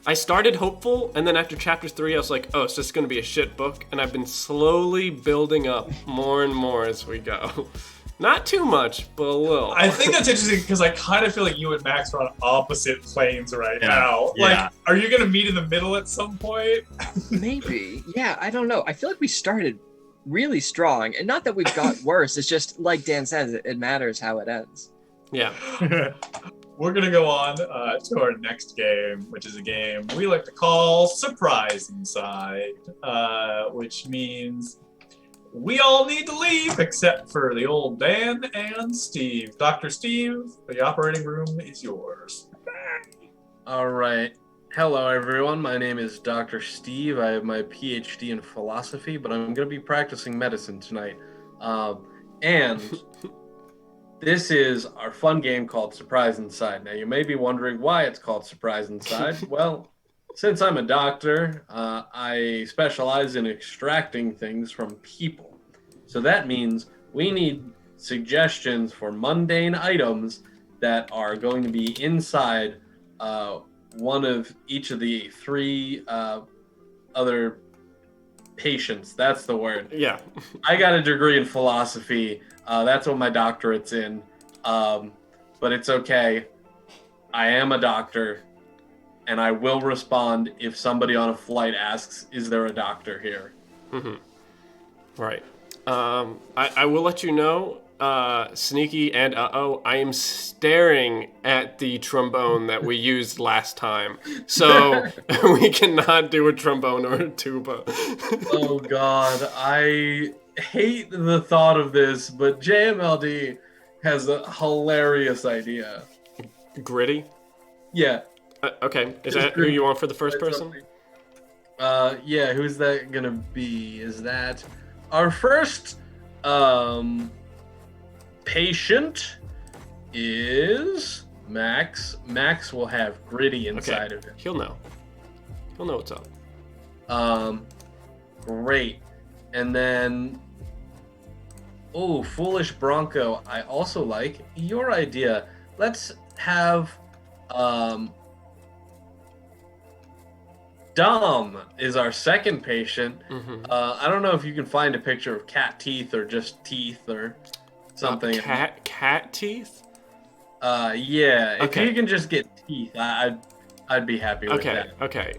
I started hopeful, and then after chapter 3, I was like, oh, it's just going to be a shit book, and I've been slowly building up more and more as we go. Not too much, but a little. I think that's interesting because I kind of feel like you and Max are on opposite planes right now. Yeah. Like, are you gonna meet in the middle at some point? Maybe. Yeah, I don't know. I feel like we started really strong, and not that we've got worse. It's just like Dan says, it matters how it ends. Yeah. We're gonna go on to our next game, which is a game we like to call Surprise Inside, which means we all need to leave except for the old Dan and Steve. Dr. Steve, the operating room is yours. All right. Hello, everyone. My name is Dr. Steve. I have my PhD in philosophy, but I'm going to be practicing medicine tonight. And this is our fun game called Surprise Inside. Now, you may be wondering why it's called Surprise Inside. Well, since I'm a doctor, I specialize in extracting things from people. So that means we need suggestions for mundane items that are going to be inside one of each of the 3 other patients. That's the word. Yeah. I got a degree in philosophy. That's what my doctorate's in. But it's okay. I am a doctor, and I will respond if somebody on a flight asks, is there a doctor here? Mm-hmm. Right. I will let you know, Sneaky and I am staring at the trombone that we used last time. So we cannot do a trombone or a tuba. Oh, God. I hate the thought of this, but JMLD has a hilarious idea. Gritty? Yeah. Okay. Is that who you want for the first person? Yeah, who's that gonna be? Is that our first patient is Max. Max will have Gritty inside of him. He'll know. He'll know what's up. Great. And then Foolish Bronco. I also like your idea. Let's have Dom is our second patient. Mm-hmm. I don't know if you can find a picture of cat teeth or just teeth or something. Cat teeth? Yeah. If Okay. you can just get teeth, I'd be happy with that. Okay.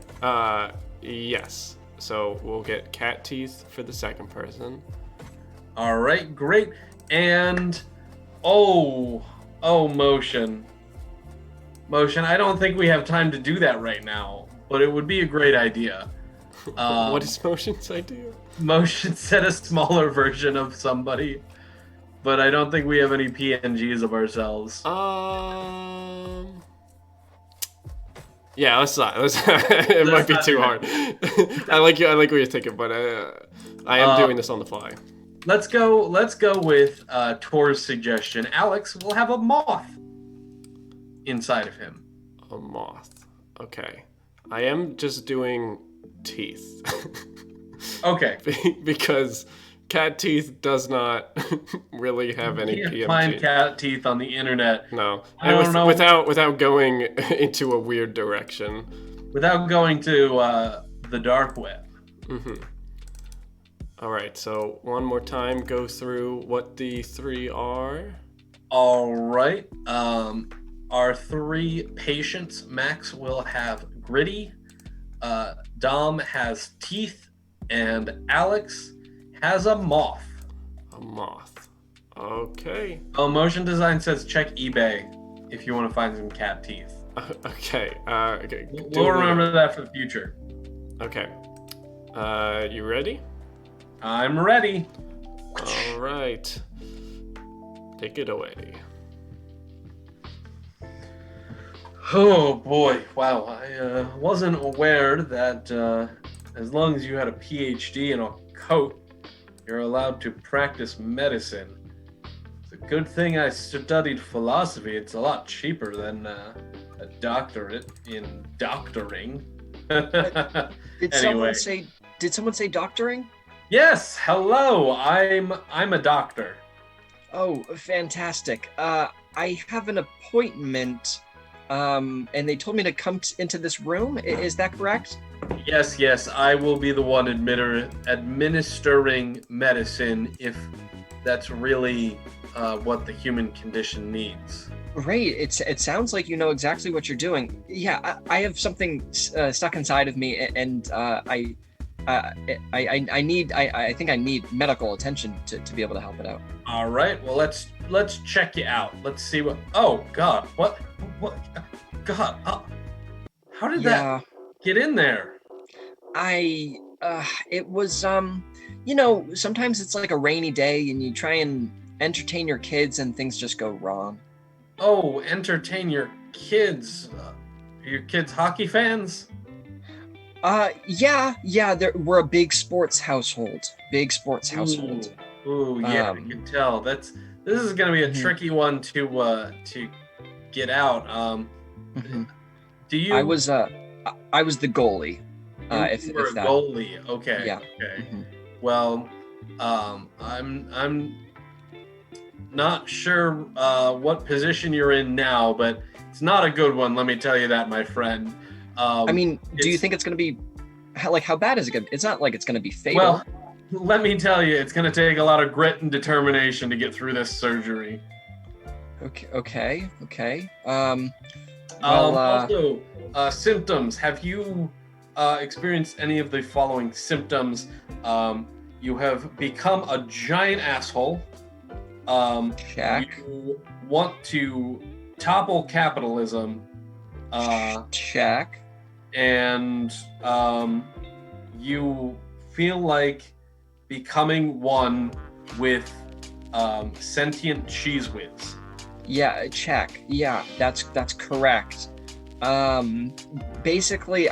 Yes. So we'll get cat teeth for the second person. All right, great. And motion. I don't think we have time to do that right now, but it would be a great idea. What is motion's idea? Motion set a smaller version of somebody, but I don't think we have any PNGs of ourselves. Yeah, let's not. It might be too hard. I like where you're thinking, but I am doing this on the fly. Let's go with Tor's suggestion. Alex will have a moth inside of him. A moth. Okay. I am just doing teeth. Okay. Because cat teeth does not really have any You can't PMG. find cat teeth on the internet. No. I don't know. Without going into a weird direction. Without going to the dark web. Mm-hmm. All right, so one more time, go through what the 3 are. All right. Our 3 patients, Max will have gritty, Dom has teeth, and Alex has a moth. A moth. Okay. Oh, motion design says check eBay if you want to find some cat teeth. Okay. We'll remember that for the future. Okay. You ready? I'm ready. All right. Take it away. Oh boy, wow. I wasn't aware that as long as you had a PhD and a coat, you're allowed to practice medicine. It's a good thing I studied philosophy. It's a lot cheaper than a doctorate in doctoring. Did someone say doctoring? Yes, hello. I'm a doctor. Oh, fantastic. I have an appointment, and they told me to come into this room. Is that correct? Yes, I will be the one administering medicine if that's really what the human condition needs. Great. It sounds like you know exactly what you're doing. Yeah, I have something stuck inside of me, and I think I need medical attention to be able to help it out. All right. Well, let's check you out. Let's see what. Oh God! What? God! How did that get in there? It was sometimes it's like a rainy day and you try and entertain your kids and things just go wrong. Oh, entertain your kids. Are your kids hockey fans? Yeah. We're a big sports household. Ooh, yeah, I can tell. This is gonna be a tricky one to get out. Do you? I was the goalie. If that. Goalie. Okay. Yeah. Okay. Mm-hmm. Well, I'm not sure what position you're in now, but it's not a good one. Let me tell you that, my friend. Do you think it's going to be how bad is it going to be? It's not like it's going to be fatal. Well, let me tell you, it's going to take a lot of grit and determination to get through this surgery. Okay. Also, symptoms. Have you experienced any of the following symptoms? You have become a giant asshole. Check. You want to topple capitalism. Check. And you feel like becoming one with sentient cheese whiz. Yeah, check. Yeah, that's correct. Basically,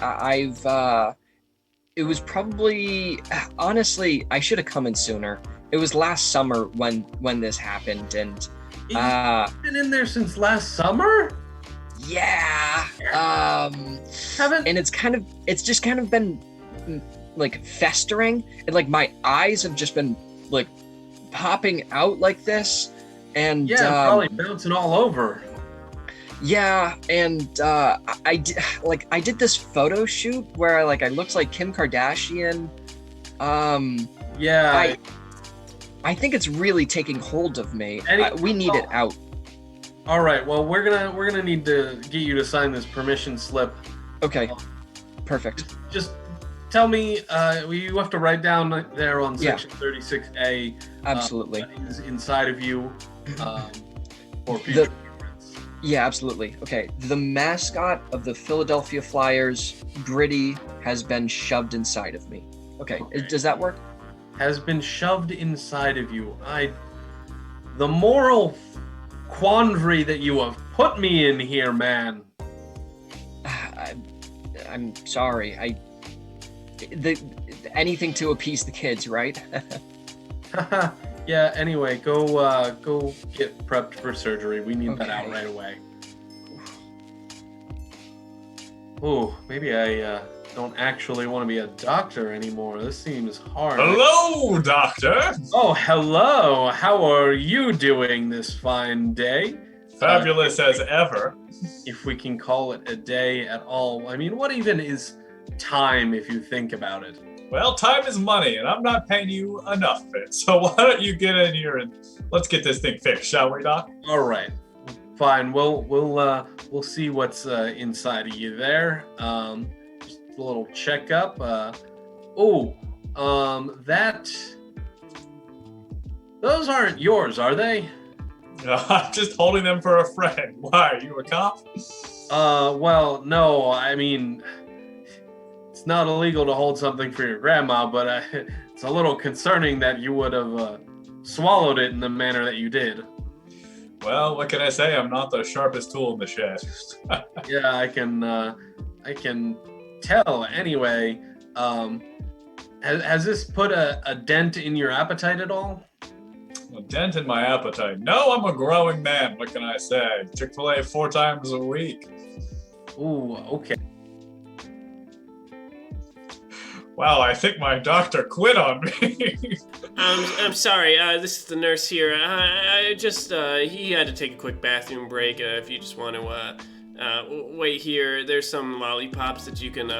it was probably, honestly, I should have come in sooner. It was last summer when this happened, and you've been in there since last summer? Yeah. And it's just kind of been like festering, and like my eyes have just been like popping out like this, and probably bouncing all over. Yeah, and I did this photo shoot where I looked like Kim Kardashian. I think it's really taking hold of me. We need it out. All right. Well, we're gonna need to get you to sign this permission slip. Okay. Perfect. Just tell me. You have to write down there on section 36A. Absolutely. What is inside of you for future reference. Yeah, absolutely. Okay, the mascot of the Philadelphia Flyers, Gritty, has been shoved inside of me. Okay, does that work? Has been shoved inside of you. The moral quandary that you have put me in here, man. I'm sorry. Anything to appease the kids, right? Yeah, anyway, go get prepped for surgery. We need that out right away. Ooh, maybe I don't actually want to be a doctor anymore. This seems hard. Hello, doctor! Oh, hello! How are you doing this fine day? Fabulous as ever. If we can call it a day at all. I mean, what even is time if you think about it? Well, time is money, and I'm not paying you enough of it. So why don't you get in here and let's get this thing fixed, shall we, Doc? All right, fine. We'll see what's inside of you there. Just a little checkup. Those aren't yours, are they? I'm just holding them for a friend. Why? Are you a cop? Well, no. I mean, it's not illegal to hold something for your grandma, but it's a little concerning that you would have swallowed it in the manner that you did. Well, what can I say? I'm not the sharpest tool in the shed. Yeah, I can tell. Anyway, has this put a dent in your appetite at all? A dent in my appetite. No, I'm a growing man. What can I say? Chick-fil-A 4 times a week. Ooh, okay. Wow, I think my doctor quit on me. I'm sorry. This is the nurse here. I just he had to take a quick bathroom break. If you just want to wait here, there's some lollipops that you can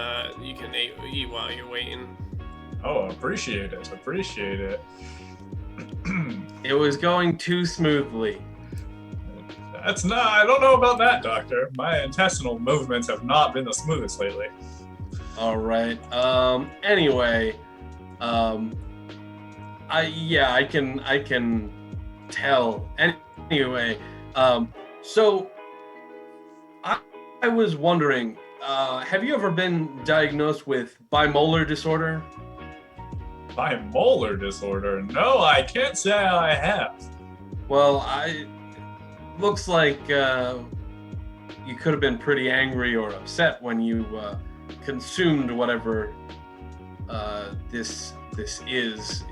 eat while you're waiting. Oh, appreciate it. Appreciate it. It was going too smoothly. That's not. I don't know about that, doctor. My intestinal movements have not been the smoothest lately. All right. Anyway, I can tell. Anyway, so I was wondering, have you ever been diagnosed with bipolar disorder? Bipolar disorder? No, I can't say I have. Well, looks like you could have been pretty angry or upset when you consumed whatever this is.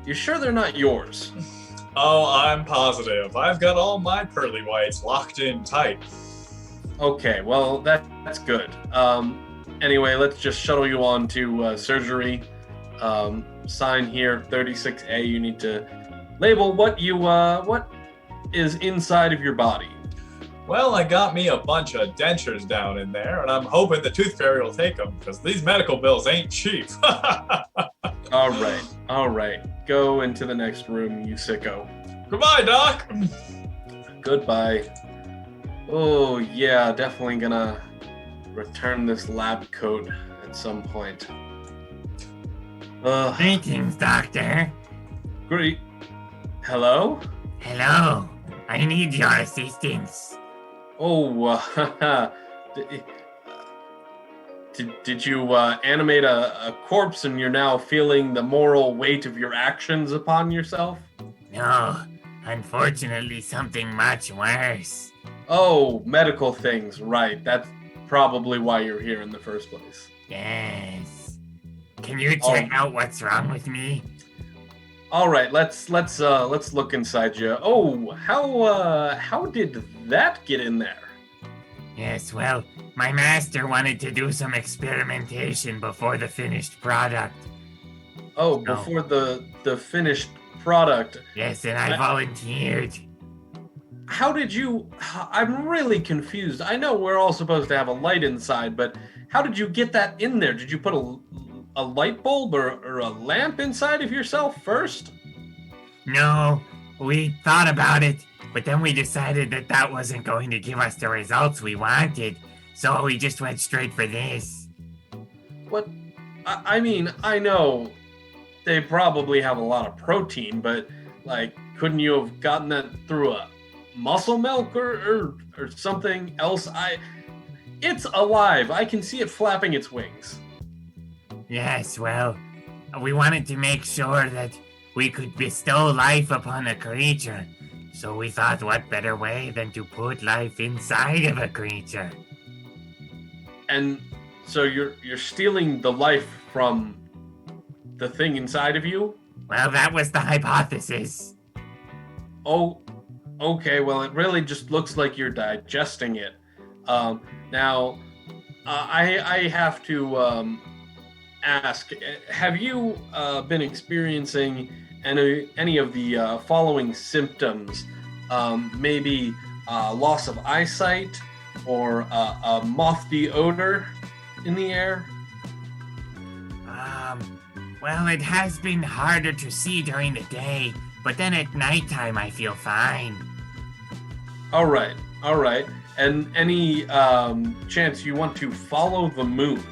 You're sure they're not yours? Oh, I'm positive. I've got all my pearly whites locked in tight. Okay, well that's good. Anyway, let's just shuttle you on to surgery. Sign here, 36A. You need to label what is inside of your body. Well, I got me a bunch of dentures down in there, and I'm hoping the tooth fairy will take them, because these medical bills ain't cheap. All right. Go into the next room, you sicko. Goodbye, Doc. Goodbye. Oh, yeah, definitely gonna return this lab coat at some point. Greetings, Doctor. Great. Hello? Hello. I need your assistance. Oh, did you animate a corpse and you're now feeling the moral weight of your actions upon yourself? No, unfortunately something much worse. Oh, medical things, right. That's probably why you're here in the first place. Yes. Can you check out what's wrong with me? All right, let's look inside you. Oh, how did that get in there? Yes, well, my master wanted to do some experimentation before the finished product. Oh, before the finished product. Yes, and I volunteered. How did you... I'm really confused. I know we're all supposed to have a light inside, but how did you get that in there? Did you put a light bulb or a lamp inside of yourself first? No, we thought about it, but then we decided that wasn't going to give us the results we wanted, so we just went straight for this. What? I mean, I know they probably have a lot of protein, but, like, couldn't you have gotten that through a muscle milk or something else. It's alive. I can see it flapping its wings. Yes, well, we wanted to make sure that we could bestow life upon a creature. So we thought, what better way than to put life inside of a creature? And so you're stealing the life from the thing inside of you? Well, that was the hypothesis. Oh, okay. Well, it really just looks like you're digesting it. Now, I have to ask: have you been experiencing any of the following symptoms? Maybe loss of eyesight or a mofty odor in the air? Well, it has been harder to see during the day, but then at nighttime I feel fine. All right. And any chance you want to follow the moon?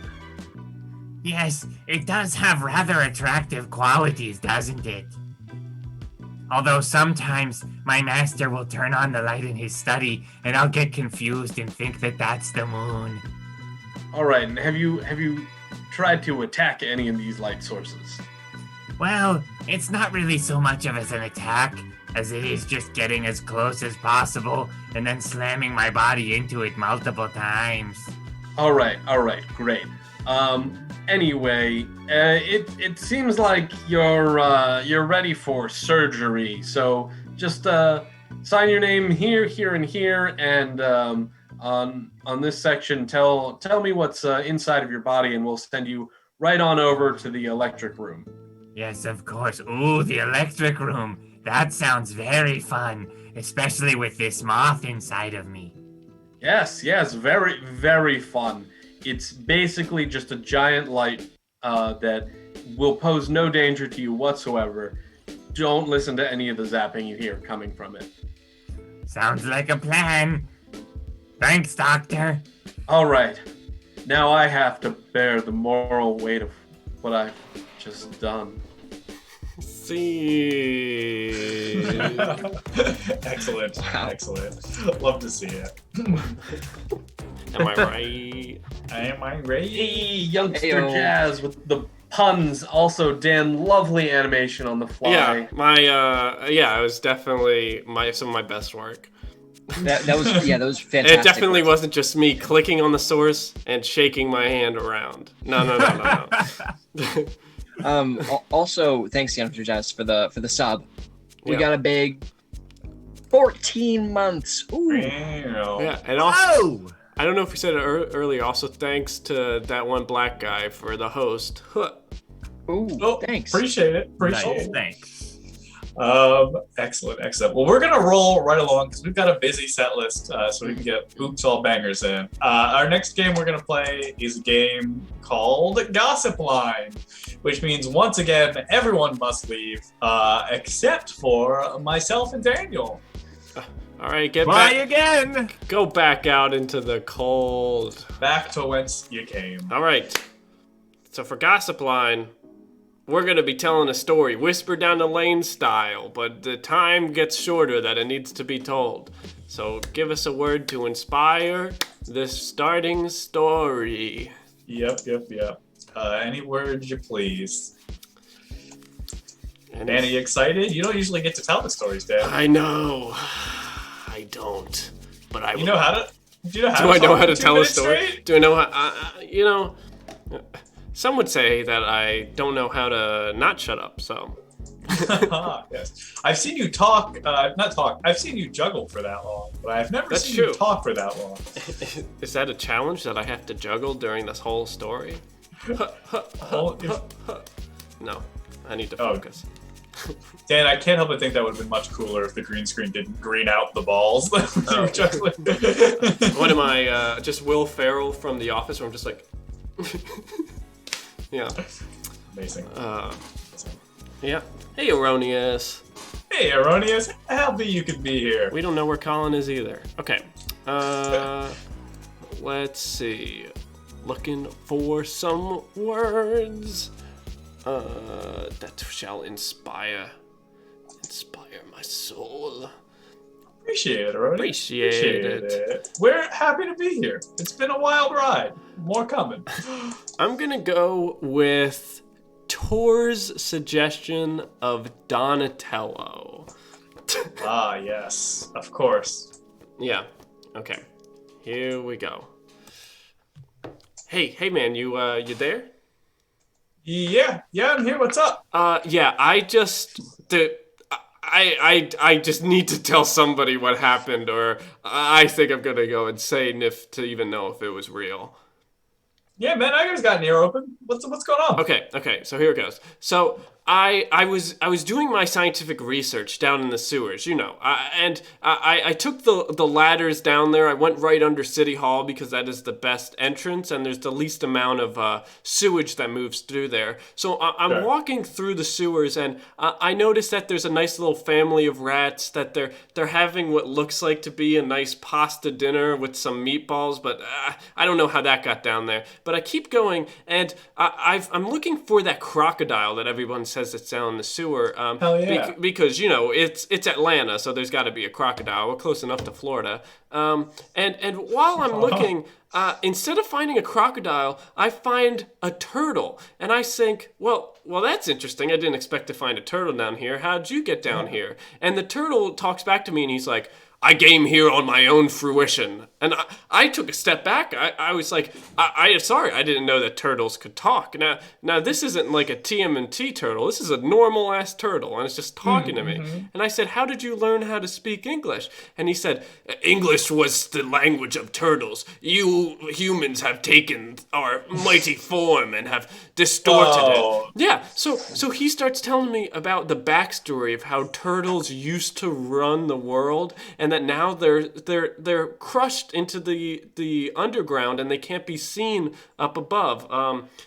Yes, it does have rather attractive qualities, doesn't it? Although sometimes my master will turn on the light in his study and I'll get confused and think that that's the moon. All right. And have you tried to attack any of these light sources? Well, it's not really so much of as an attack as it is just getting as close as possible and then slamming my body into it multiple times. All right, great. Anyway, it seems like you're ready for surgery. So just sign your name here, and here, and on this section, tell me what's inside of your body, and we'll send you right on over to the electric room. Yes, of course. Ooh, the electric room. That sounds very fun, especially with this moth inside of me. Yes, very, very fun. It's basically just a giant light that will pose no danger to you whatsoever. Don't listen to any of the zapping you hear coming from it. Sounds like a plan. Thanks, Doctor. All right. Now I have to bear the moral weight of what I've just done. See. Excellent. Love to see it. Am I right? Am I right? Hey, youngster Heyo. Jazz with the puns. Also, Dan, lovely animation on the fly. Yeah, it was definitely some of my best work. That was fantastic. It definitely wasn't just me clicking on the source and shaking my hand around. No. Also, thanks, Youngster Jazz, for the sub. We Yeah. got a big 14 months. Ooh. Yeah, and also, I don't know if we said it earlier. Also, thanks to that one black guy for the host. Huh. Ooh, thanks. Appreciate it. Thanks. Excellent. Well, we're gonna roll right along because we've got a busy set list, so we can get oops all bangers in. Our next game we're gonna play is a game called Gossip Line, which means once again everyone must leave, except for myself and Daniel. All right, get Try back again. Go back out into the cold. Back to whence you came. All right. So for Gossip Line, we're going to be telling a story, whisper down the lane style, but the time gets shorter that it needs to be told. So give us a word to inspire this starting story. Yep. Any word you please. Danny, excited? You don't usually get to tell the stories, Dan. I know. I don't. But I will. You know how to? Do I know how to tell a story? Straight? Do I know how? Some would say that I don't know how to not shut up, so. Yes. I've seen you talk, not talk, I've seen you juggle for that long, but I've never That's seen true. you talk for that long. Is that a challenge that I have to juggle during this whole story? No, I need to focus. Dan, I can't help but think that would have been much cooler if the green screen didn't green out the balls. You were juggling. What am I, just Will Ferrell from The Office, where I'm just like... Yeah. Amazing. Yeah. Hey, Erroneous. Hey, Erroneous. Happy you could be here. We don't know where Colin is either. Okay. Let's see. Looking for some words that shall inspire my soul. Appreciate it, Rody. Appreciate it. We're happy to be here. It's been a wild ride. More coming. I'm gonna go with Tor's suggestion of Donatello. Ah, yes, of course. Yeah. Okay. Here we go. Hey man, you there? Yeah, I'm here. What's up? Yeah, I just need to tell somebody what happened, or I think I'm gonna go insane to even know if it was real. Yeah, man, I just got an ear open. What's going on? Okay, so here it goes. So I was doing my scientific research down in the sewers, I took the ladders down there. I went right under City Hall because that is the best entrance and there's the least amount of sewage that moves through there. So I'm walking through the sewers and I noticed that there's a nice little family of rats that they're having what looks like to be a nice pasta dinner with some meatballs, but I don't know how that got down there. But I keep going and I'm looking for that crocodile that everyone says it's down in the sewer. Hell yeah. Because it's Atlanta, so there's got to be a crocodile. We're close enough to Florida. And while I'm looking, instead of finding a crocodile, I find a turtle, and I think, well, that's interesting. I didn't expect to find a turtle down here. How'd you get down here? And the turtle talks back to me, and he's like, I came here on my own fruition. And I took a step back. I was like, sorry, I didn't know that turtles could talk. Now this isn't like a TMNT turtle. This is a normal ass turtle, and it's just talking to me. And I said, how did you learn how to speak English? And he said, English was the language of turtles. You humans have taken our mighty form and have distorted it. Yeah, so he starts telling me about the backstory of how turtles used to run the world, and that now they're crushed into the underground and they can't be seen up above.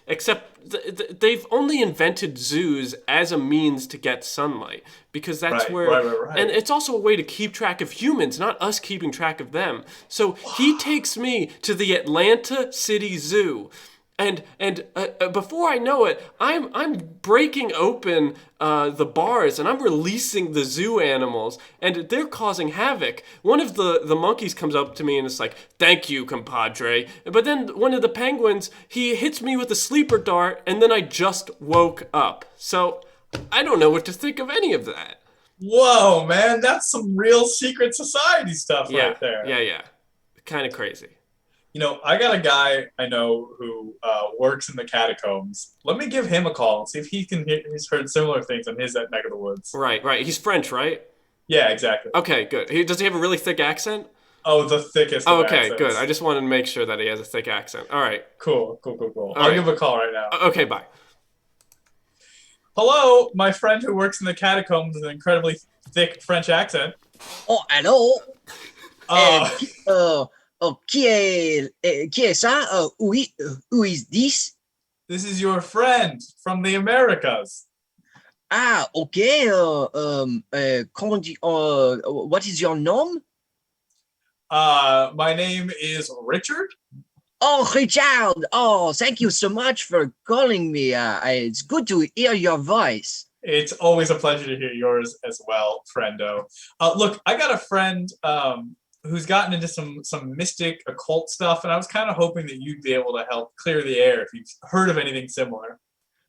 Except they've only invented zoos as a means to get sunlight, because that's right. And it's also a way to keep track of humans, not us keeping track of them. So he takes me to the Atlanta City Zoo. And before I know it, I'm breaking open the bars and I'm releasing the zoo animals, and they're causing havoc. One of the monkeys comes up to me and is like, "Thank you, compadre." But then one of the penguins, he hits me with a sleeper dart, and then I just woke up. So I don't know what to think of any of that. Whoa, man, that's some real secret society stuff right there. Yeah. Kind of crazy. I got a guy I know who works in the catacombs. Let me give him a call and see if he's heard similar things in his neck of the woods. Right. He's French, right? Yeah, exactly. Okay, good. Does he have a really thick accent? Oh, the thickest of okay, accents. Good. I just wanted to make sure that he has a thick accent. All right. Cool. I'll give him a call right now. Okay, bye. Hello, my friend who works in the catacombs with an incredibly thick French accent. Oh, hello. Qui est ça? Who is this? This is your friend from the Americas. Ah, okay. What is your name? My name is Richard. Oh, Richard. Oh, thank you so much for calling me. It's good to hear your voice. It's always a pleasure to hear yours as well, friendo. Look, I got a friend who's gotten into some mystic occult stuff, and I was kind of hoping that you'd be able to help clear the air if you've heard of anything similar.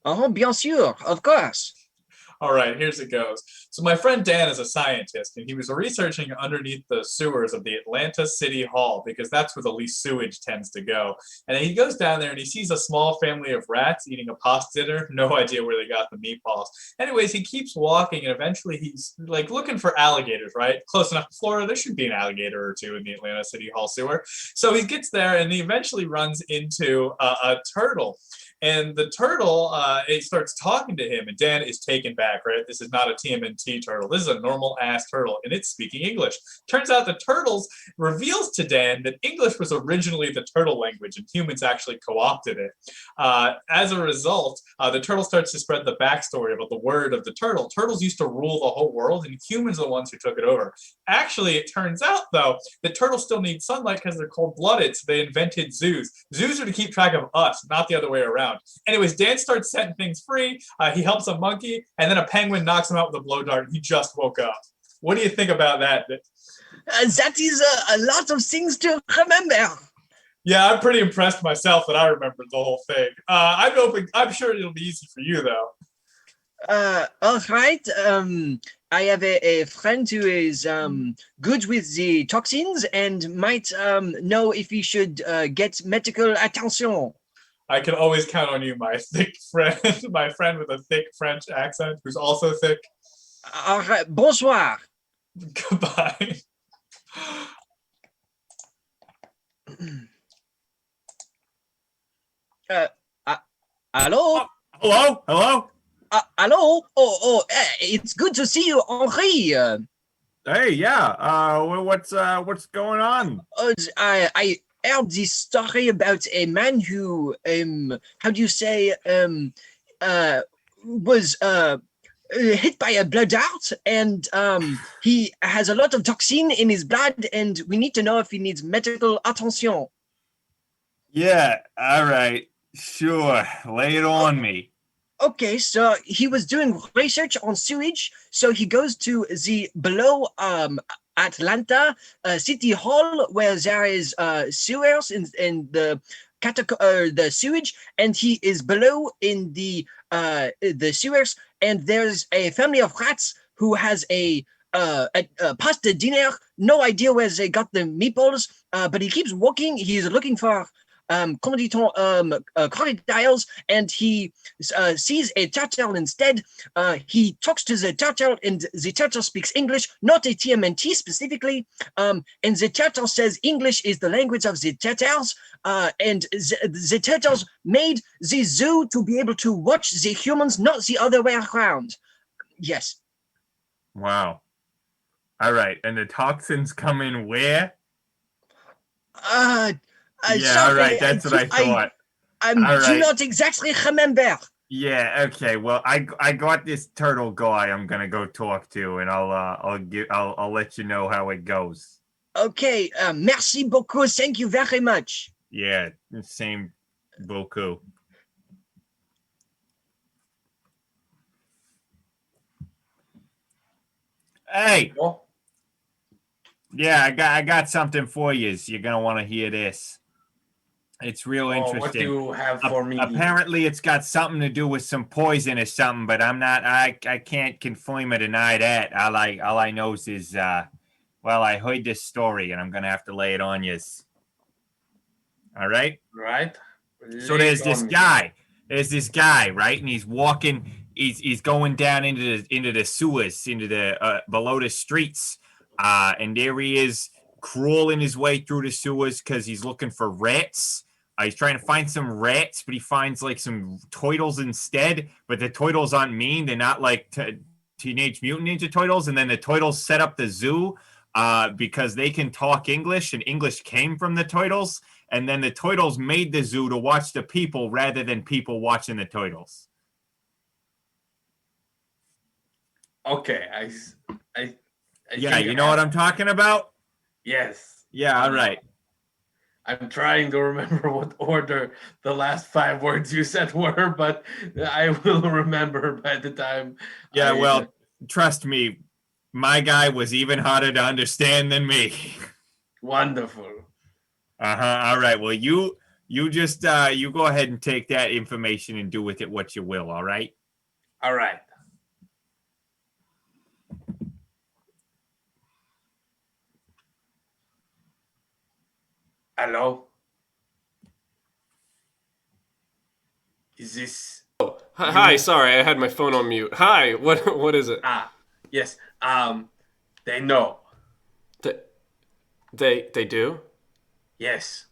Oh, bien sûr, of course. All right, here's it goes. So my friend Dan is a scientist, and he was researching underneath the sewers of the Atlanta City Hall, because that's where the least sewage tends to go. And he goes down there and he sees a small family of rats eating a pasta dinner. No idea where they got the meatballs. Anyways, he keeps walking, and eventually he's like looking for alligators, right? Close enough to Florida, there should be an alligator or two in the Atlanta City Hall sewer. So he gets there and he eventually runs into a turtle. And the turtle, it starts talking to him, and Dan is taken back, right? This is not a TMNT turtle. This is a normal-ass turtle, and it's speaking English. Turns out the turtles reveals to Dan that English was originally the turtle language, and humans actually co-opted it. As a result, the turtle starts to spread the backstory about the word of the turtle. Turtles used to rule the whole world, and humans are the ones who took it over. Actually, it turns out, though, that turtles still need sunlight because they're cold-blooded, so they invented zoos. Zoos are to keep track of us, not the other way around. Anyways, Dan starts setting things free. He helps a monkey, and then a penguin knocks him out with a blow dart. He just woke up. What do you think about that? That is a lot of things to remember. Yeah, I'm pretty impressed myself that I remembered the whole thing. I'm sure it'll be easy for you though. All right. I have a friend who is good with the toxins and might know if he should get medical attention. I can always count on you, my thick friend, my friend with a thick French accent who's also thick. All right. Bonsoir. Goodbye. Hello? Hello? Hello? Hello? It's good to see you, Henri. Hey, yeah. What's going on? I heard this story about a man who, how do you say, was hit by a blood dart, and he has a lot of toxin in his blood, and we need to know if he needs medical attention. Yeah, all right. Sure. Lay it on me. Okay, so he was doing research on sewage, so he goes to the below Atlanta City Hall where there is sewers in the sewage, and he is below in the sewers, and there's a family of rats who has a pasta dinner. No idea where they got the meatballs, but he keeps walking. He's looking for crocodiles, and he sees a turtle instead. He talks to the turtle, and the turtle speaks English, not a TMNT specifically. And the turtle says English is the language of the turtles. And the turtles made the zoo to be able to watch the humans, not the other way around. Yes. Wow. All right. And the toxins come in where? Yeah, Sorry, all right. That's what I thought. I All do right. not exactly remember. Yeah. Okay. Well, I got this turtle guy I'm gonna go talk to, and I'll let you know how it goes. Okay. Merci beaucoup. Thank you very much. Yeah. Same. Beaucoup. Hey. Oh, Yeah, I got something for you. You're gonna want to hear this. It's real interesting. what do you have for me? Apparently, it's got something to do with some poison or something, but I can't confirm or deny that. All I know is well, I heard this story, and I'm gonna have to lay it on you. All right. Right. So there's this guy. There's this guy, right? And he's walking. He's going down into the sewers, into the below the streets. And there he is, crawling his way through the sewers because he's looking for rats. He's trying to find some rats, but he finds like some turtles instead. But the turtles aren't mean; they're not like Teenage Mutant Ninja Turtles. And then the turtles set up the zoo because they can talk English, and English came from the turtles. And then the turtles made the zoo to watch the people rather than people watching the turtles. Okay, Yeah, you know what I'm talking about? Yes. Yeah, all right. I'm trying to remember what order the last 5 words you said were, but I will remember by the time. Yeah, well, trust me, my guy was even harder to understand than me. Wonderful. All right. Well, you just you go ahead and take that information and do with it what you will. All right. All right. Hello? Is this... Hi, sorry, I had my phone on mute. Hi, what is it? Yes. They know. They do? Yes.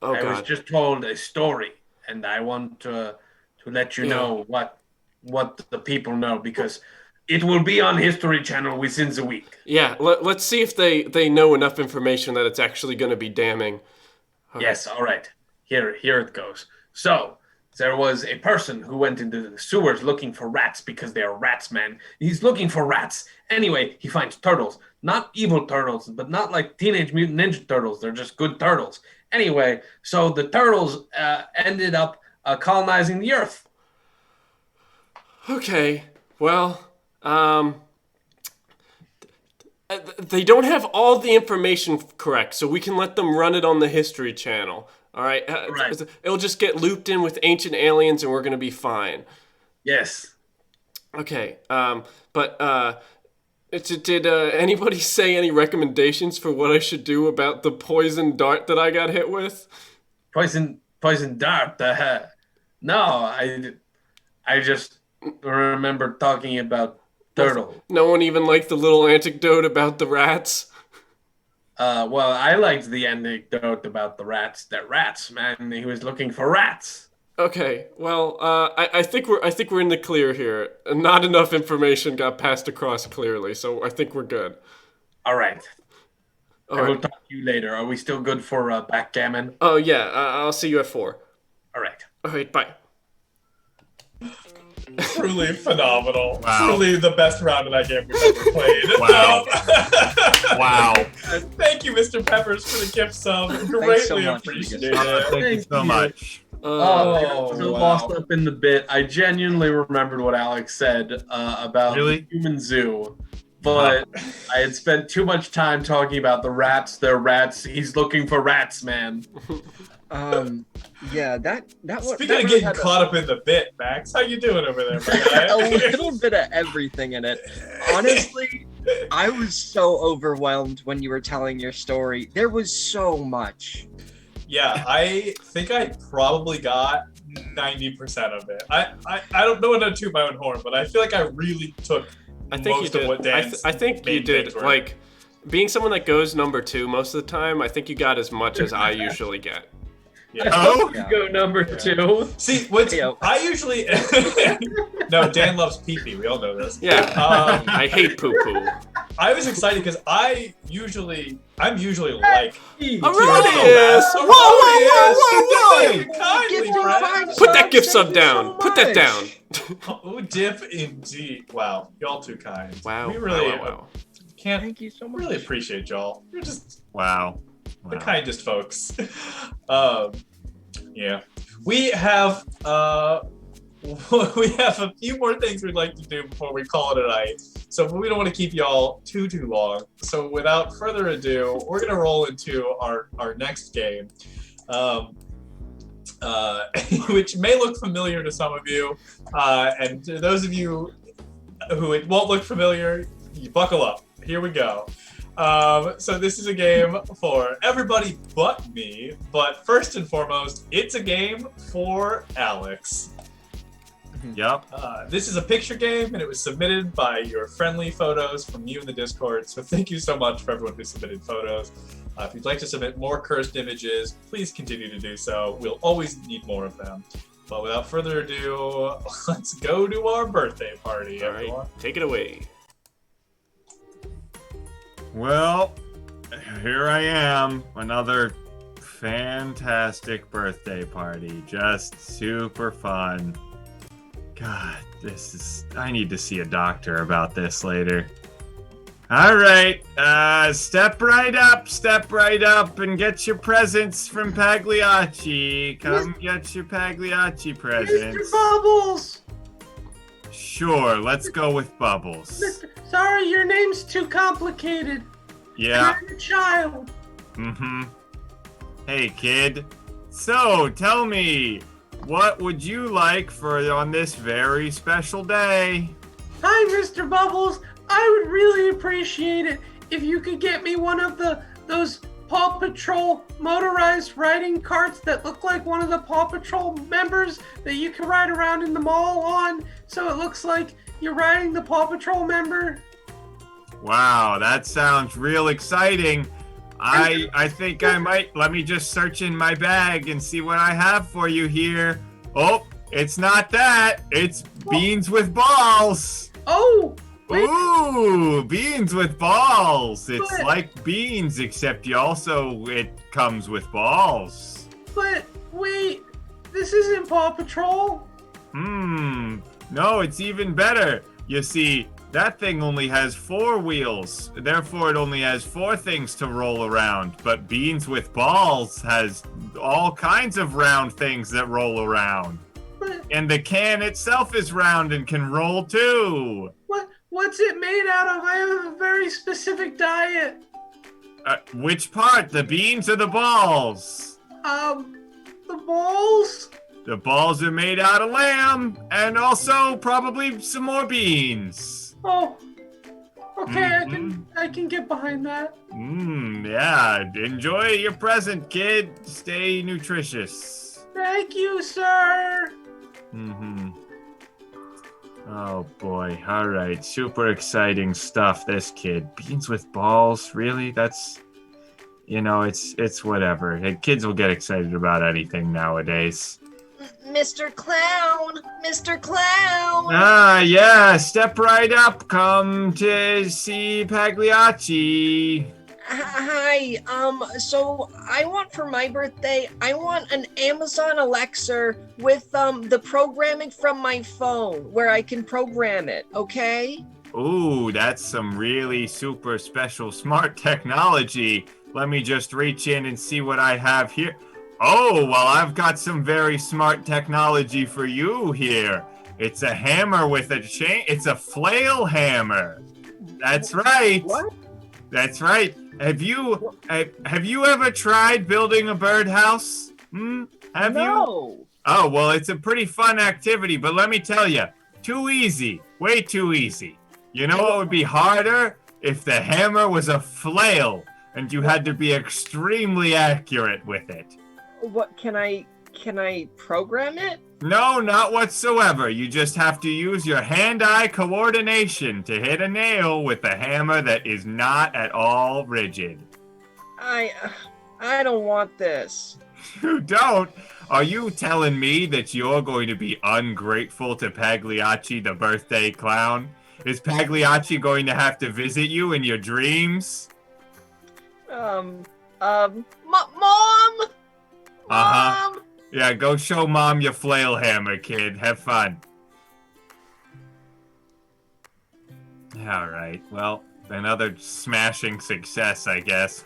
Oh, I God. was just told a story, and I want to let you know what the people know, because it will be on History Channel within the week. Yeah, let's see if they know enough information that it's actually going to be damning. Yes, all right. Here it goes. So, there was a person who went into the sewers looking for rats because they are rats, man. He's looking for rats. Anyway, he finds turtles. Not evil turtles, but not like Teenage Mutant Ninja Turtles. They're just good turtles. Anyway, so the turtles ended up colonizing the Earth. Okay, well, They don't have all the information correct, so we can let them run it on the History Channel. All right? Right. It'll just get looped in with ancient aliens, and we're gonna be fine. Yes. Okay. Did anybody say any recommendations for what I should do about the poison dart that I got hit with? Poison dart. No, I just remember talking about turtle. No one even liked the little anecdote about the rats? Well, I liked the anecdote about the rats. That rats, man. He was looking for rats. Okay, well, I think we're in the clear here. Not enough information got passed across clearly, so I think we're good. All right. All I will right. talk to you later. Are we still good for backgammon? Oh yeah, I'll see you at 4. All right. All right, bye. Truly phenomenal. Wow. Truly the best round of that game we've ever played. Wow. Wow. Thank you, Mr. Peppers, for the gift sub. Greatly so much for the appreciate gift it. Thank you so much. Oh, so wow. lost up in the bit. I genuinely remembered what Alex said about Really? the human zoo, but I had spent too much time talking about the rats. They're rats. He's looking for rats, man. Yeah, that Speaking that of really getting had caught up in the bit, Max, how you doing over there, my guy? a little bit of everything in it. Honestly, I was so overwhelmed when you were telling your story. There was so much. Yeah, I think I probably got 90% of it. I don't know how to toot my own horn, but I feel like I really took I think most you of did. what Dan's I think you main did. things were. Like, being someone that goes number 2 most of the time, I think you got as much as I usually get. Yeah. Oh? You go number 2. See, what's Yo. I usually no, Dan loves pee-pee. We all know this. Yeah, I hate poo-poo. I was excited because I'm usually like Aurelius! Whoa! Kindly, Gifted friend. 5 Put that gift subs, sub thank you down. so Put that much. down. Oh, dip indeed. Wow, y'all too kind. Wow. We really wow. can't Thank you so much. really appreciate y'all. You're just Wow. the kindest folks. Yeah, we have a few more things we'd like to do before we call it a night. So we don't want to keep y'all too long. So without further ado, we're gonna roll into our next game, which may look familiar to some of you, and to those of you who it won't look familiar, you buckle up. Here we go. So this is a game for everybody but me, but first and foremost, it's a game for Alex. Yep. This is a picture game, and it was submitted by your friendly photos from you in the Discord, so thank you so much for everyone who submitted photos. If you'd like to submit more cursed images, please continue to do so. We'll always need more of them. But without further ado, let's go to our birthday party, All right, everyone. take it away. Well, here I am. Another fantastic birthday party. Just super fun. God, I need to see a doctor about this later. All right, step right up and get your presents from Pagliacci. Come get your Pagliacci presents. Mr. Bubbles! Sure, let's go with Bubbles. Sorry, your name's too complicated. Yeah. I'm a child. Mm-hmm. Hey, kid. So, tell me, what would you like on this very special day? Hi, Mr. Bubbles. I would really appreciate it if you could get me one of those Paw Patrol motorized riding carts that look like one of the Paw Patrol members that you can ride around in the mall on, so it looks like you're riding the Paw Patrol member. Wow, that sounds real exciting. I think I might. Let me just search in my bag and see what I have for you here. Oh, it's not that. It's beans with balls. Oh! Wait. Ooh, beans with balls. It's But- like beans, except it comes with balls. But wait, this isn't Paw Patrol. No, it's even better. You see, that thing only has 4 wheels. Therefore, it only has 4 things to roll around. But beans with balls has all kinds of round things that roll around. But And the can itself is round and can roll too. What's it made out of? I have a very specific diet. Which part? The beans or the balls? The balls? The balls are made out of lamb, and also probably some more beans. Oh, okay, I can get behind that. Yeah. Enjoy your present, kid. Stay nutritious. Thank you, sir. Oh boy. All right. Super exciting stuff, this kid. Beans with balls? Really? That's, it's whatever. Hey, kids will get excited about anything nowadays. Mr. Clown! Mr. Clown! Ah, yeah. Step right up. Come to see Pagliacci. Hi, so I want for my birthday, I want an Amazon Alexa with, the programming from my phone, where I can program it, okay? Ooh, that's some really super special smart technology. Let me just reach in and see what I have here. Oh, well, I've got some very smart technology for you here. It's a hammer with a chain. It's a flail hammer. That's right. What? That's right. Have you ever tried building a birdhouse? Have you? No. Oh, well, it's a pretty fun activity, but let me tell you, too easy. Way too easy. You know what would be harder? If the hammer was a flail and you had to be extremely accurate with it. What, can I program it? No, not whatsoever. You just have to use your hand-eye coordination to hit a nail with a hammer that is not at all rigid. I don't want this. You don't? Are you telling me that you're going to be ungrateful to Pagliacci, the birthday clown? Is Pagliacci going to have to visit you in your dreams? Mom! Uh-huh. Yeah, go show Mom your flail hammer, kid. Have fun. All right, well, another smashing success, I guess.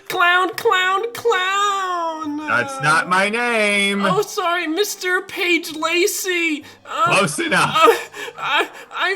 Clown, clown, clown! That's not my name! Oh, sorry, Mr. Page Lacey! Close enough! I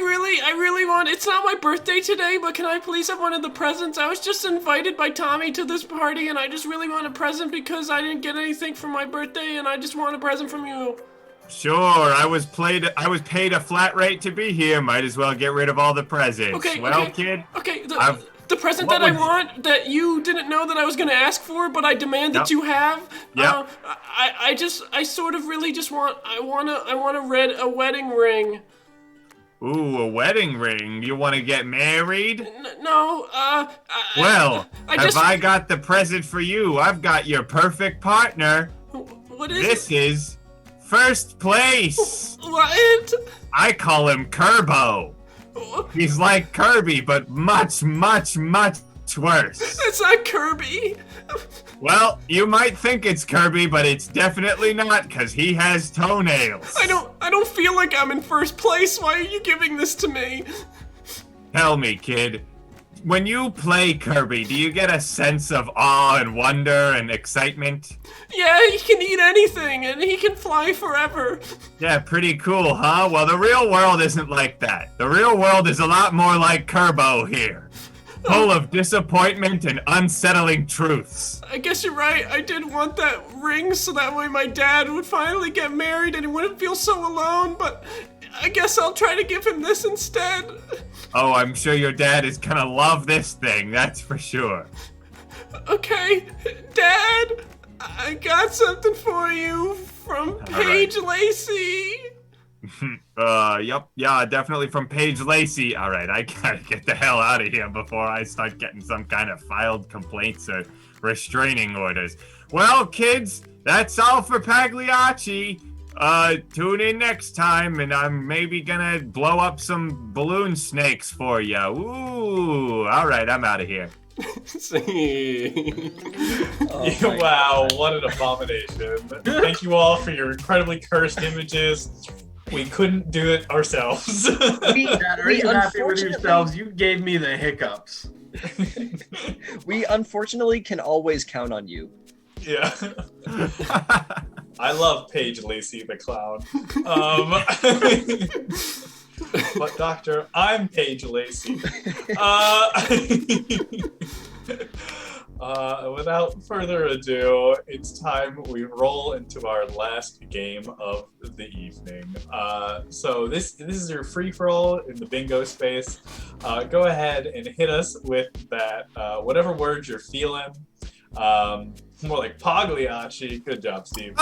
really want... It's not my birthday today, but can I please have one of the presents? I was just invited by Tommy to this party, and I just really want a present because I didn't get anything for my birthday, and I just want a present from you. Sure, I was paid a flat rate to be here. Might as well get rid of all the presents. Okay, kid. Okay, the present that I want that you didn't know that I was gonna ask for, but I demand that you have. Yep. I sort of really just want. I want a wedding ring. Ooh, a wedding ring? You want to get married? No. Well, I got the present for you? I've got your perfect partner. What is this? Is first place. What? I call him Kerbo. He's like Kirby, but much, much, much worse. It's not Kirby. Well, you might think it's Kirby, but it's definitely not, because he has toenails. I don't feel like I'm in first place. Why are you giving this to me? Tell me, kid. When you play Kirby, do you get a sense of awe and wonder and excitement? Yeah, he can eat anything, and he can fly forever. Yeah, pretty cool, huh? Well, the real world isn't like that. The real world is a lot more like Kerbo here. Full of disappointment and unsettling truths. I guess you're right. I did want that ring so that way my dad would finally get married and he wouldn't feel so alone, but I guess I'll try to give him this instead. Oh, I'm sure your dad is gonna love this thing, that's for sure. Okay, Dad, I got something for you from Paige Lacey. Yep, yeah, definitely from Paige Lacey. All right, I gotta get the hell out of here before I start getting some kind of filed complaints or restraining orders. Well, kids, that's all for Pagliacci. Tune in next time, and I'm maybe gonna blow up some balloon snakes for you. Ooh, all right, I'm out of here. Wow, what an abomination. Thank you all for your incredibly cursed images. We couldn't do it ourselves. Are you happy with yourselves? You gave me the hiccups. We unfortunately can always count on you. Yeah. I love Paige Lacey the clown. But Doctor, I'm Paige Lacey. Without further ado, it's time we roll into our last game of the evening. So this is your free-for-all in the bingo space. Go ahead and hit us with that, whatever words you're feeling. More like Pagliacci. Good job, Steve.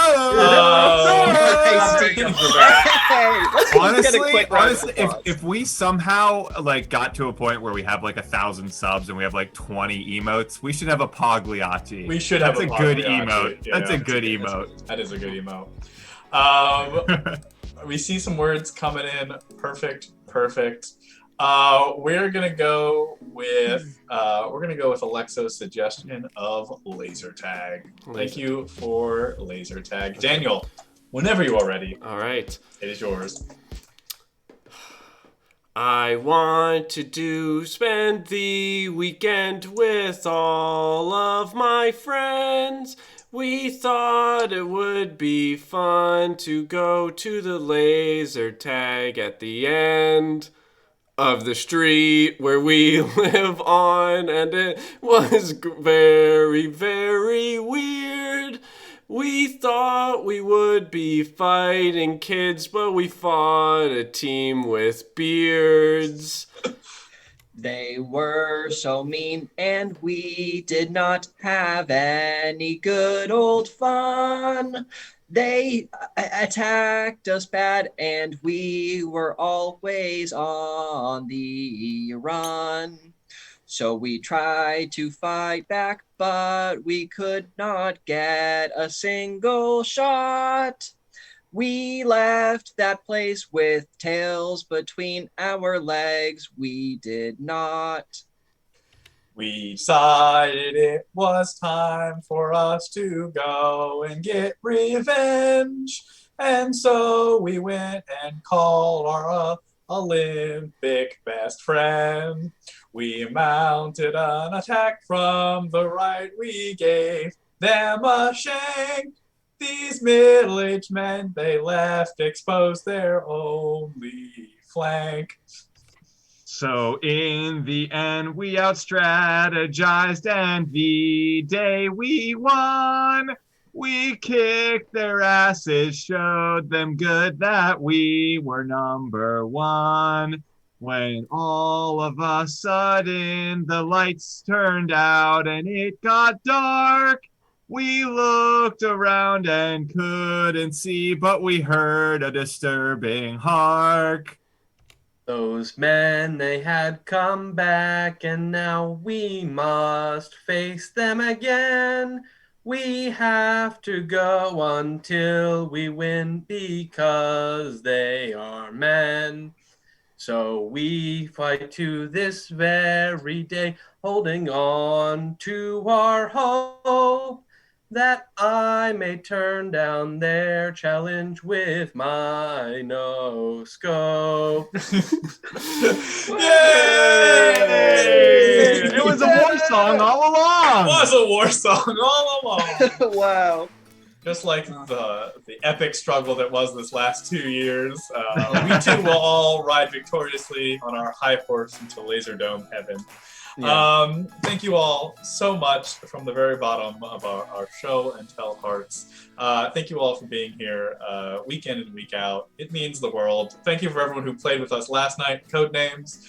Honestly, if we somehow like got to a point where we have like 1,000 subs and we have like 20 emotes, we should have a Pagliacci. We should have That's a good Pagliacci. emote. Yeah, That's a good emote. That is a good emote. We see some words coming in. Perfect. We're gonna go with Alexo's suggestion of laser tag. Thank you for laser tag, Daniel. Whenever you are ready. All right. It is yours. I want to spend the weekend with all of my friends. We thought it would be fun to go to the laser tag at the end of the street where we live on, and it was very, very weird. We thought we would be fighting kids, but we fought a team with beards. They were so mean, and we did not have any good old fun. They attacked us bad, and we were always on the run. So we tried to fight back, but we could not get a single shot. We left that place with tails between our legs. We did not. We decided it was time for us to go and get revenge. And so we went and called our Olympic best friend. We mounted an attack from the right. We gave them a shank. These middle-aged men, they left exposed their only flank. So in the end, we out-strategized, and the day we won, we kicked their asses, showed them good that we were number one. When all of a sudden the lights turned out and it got dark, we looked around and couldn't see, but we heard a disturbing hark. Those men, they had come back, and now we must face them again. We have to go until we win because they are men. So we fight to this very day, holding on to our hope that I may turn down their challenge with my no scope. Yay! It was a war song all along. It was a war song all along. Wow. Just like the epic struggle that was this last 2 years, we too will all ride victoriously on our high horse into Laserdome heaven. Yeah. Thank you all so much from the very bottom of our show and tell hearts. Thank you all for being here week in and week out. It means the world. Thank you for everyone who played with us last night, Codenames.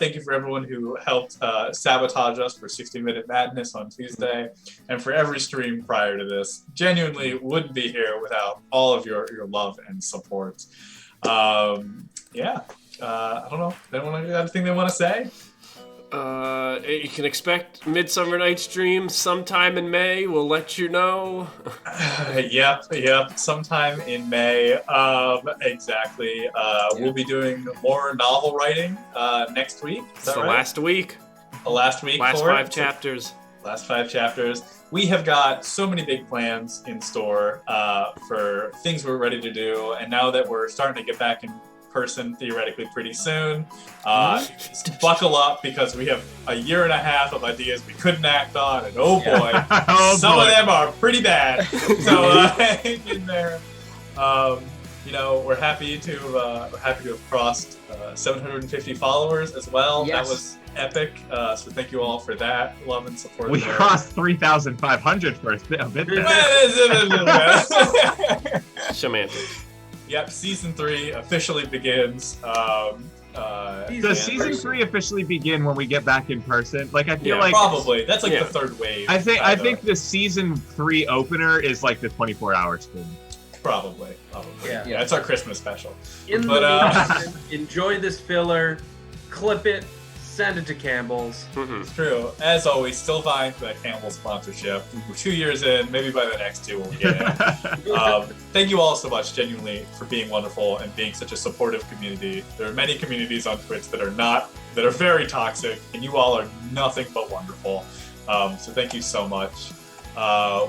Thank you for everyone who helped sabotage us for 60-Minute Madness on Tuesday, and for every stream prior to this. Genuinely wouldn't be here without all of your love and support. I don't know. Anyone got anything they want to say? You can expect Midsummer Night's Dream sometime in May. We'll let you know. Yep. Sometime in May. Exactly. We'll be doing more novel writing next week. It's the last week. The last week. Last 5 chapters. Last 5 chapters. We have got so many big plans in store for things we're ready to do, and now that we're starting to get back in person theoretically pretty soon, buckle up, because we have a year and a half of ideas we couldn't act on, and oh boy, some of them are pretty bad. So hang in there. we're happy to have crossed 750 followers as well. Yes. That was epic. So thank you all for that love and support. We there. crossed 3,500 for a bit there. Semantics. Yep, season 3 officially begins. Does season 3 officially begin when we get back in person? Like, I feel like probably that's like the third wave. I think the season 3 opener is like the 24-hour stream. Probably. Yeah, it's our Christmas special. Enjoy this filler, clip it, send it to Campbell's. It's true. As always, still vying for that Campbell's sponsorship. We're 2 years in. Maybe by the next 2 we'll get it. Thank you all so much, genuinely, for being wonderful and being such a supportive community. There are many communities on Twitch that are very toxic, and you all are nothing but wonderful. So thank you so much.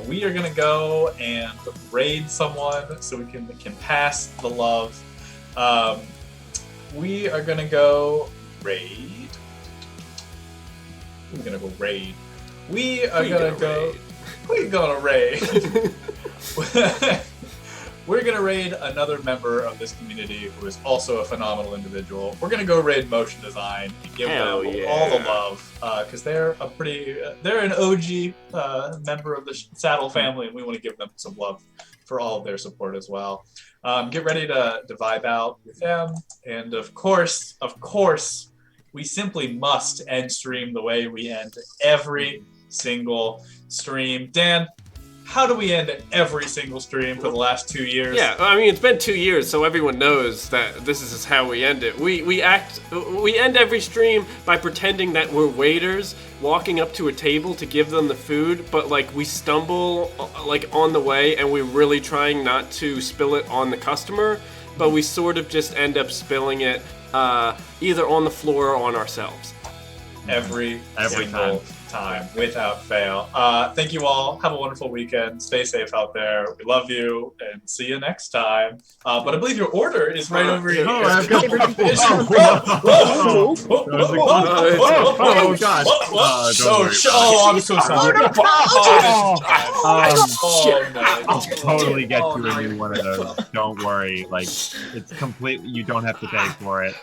We are gonna go and raid someone so we can pass the love. We are gonna go raid. We're gonna go raid. We're gonna raid. We're gonna raid another member of this community who is also a phenomenal individual. We're gonna go raid Motion Design and give them all the love because they're an OG member of the Saddle family, and we want to give them some love for all of their support as well. Get ready to vibe out with them, and of course, we simply must end stream the way we end every single stream. Dan, how do we end every single stream for the last 2 years? Yeah, I mean, it's been 2 years, so everyone knows that this is how we end it. We end every stream by pretending that we're waiters walking up to a table to give them the food, but like we stumble like on the way, and we're really trying not to spill it on the customer, but we sort of just end up spilling it either on the floor or on ourselves. Every single time, without fail. Thank you all. Have a wonderful weekend. Stay safe out there. We love you, and see you next time. But I believe your order is right over here. Oh gosh. I'm so sorry. I'll totally get you a new one of those. Don't worry. Like, it's completely. You don't have to pay for it.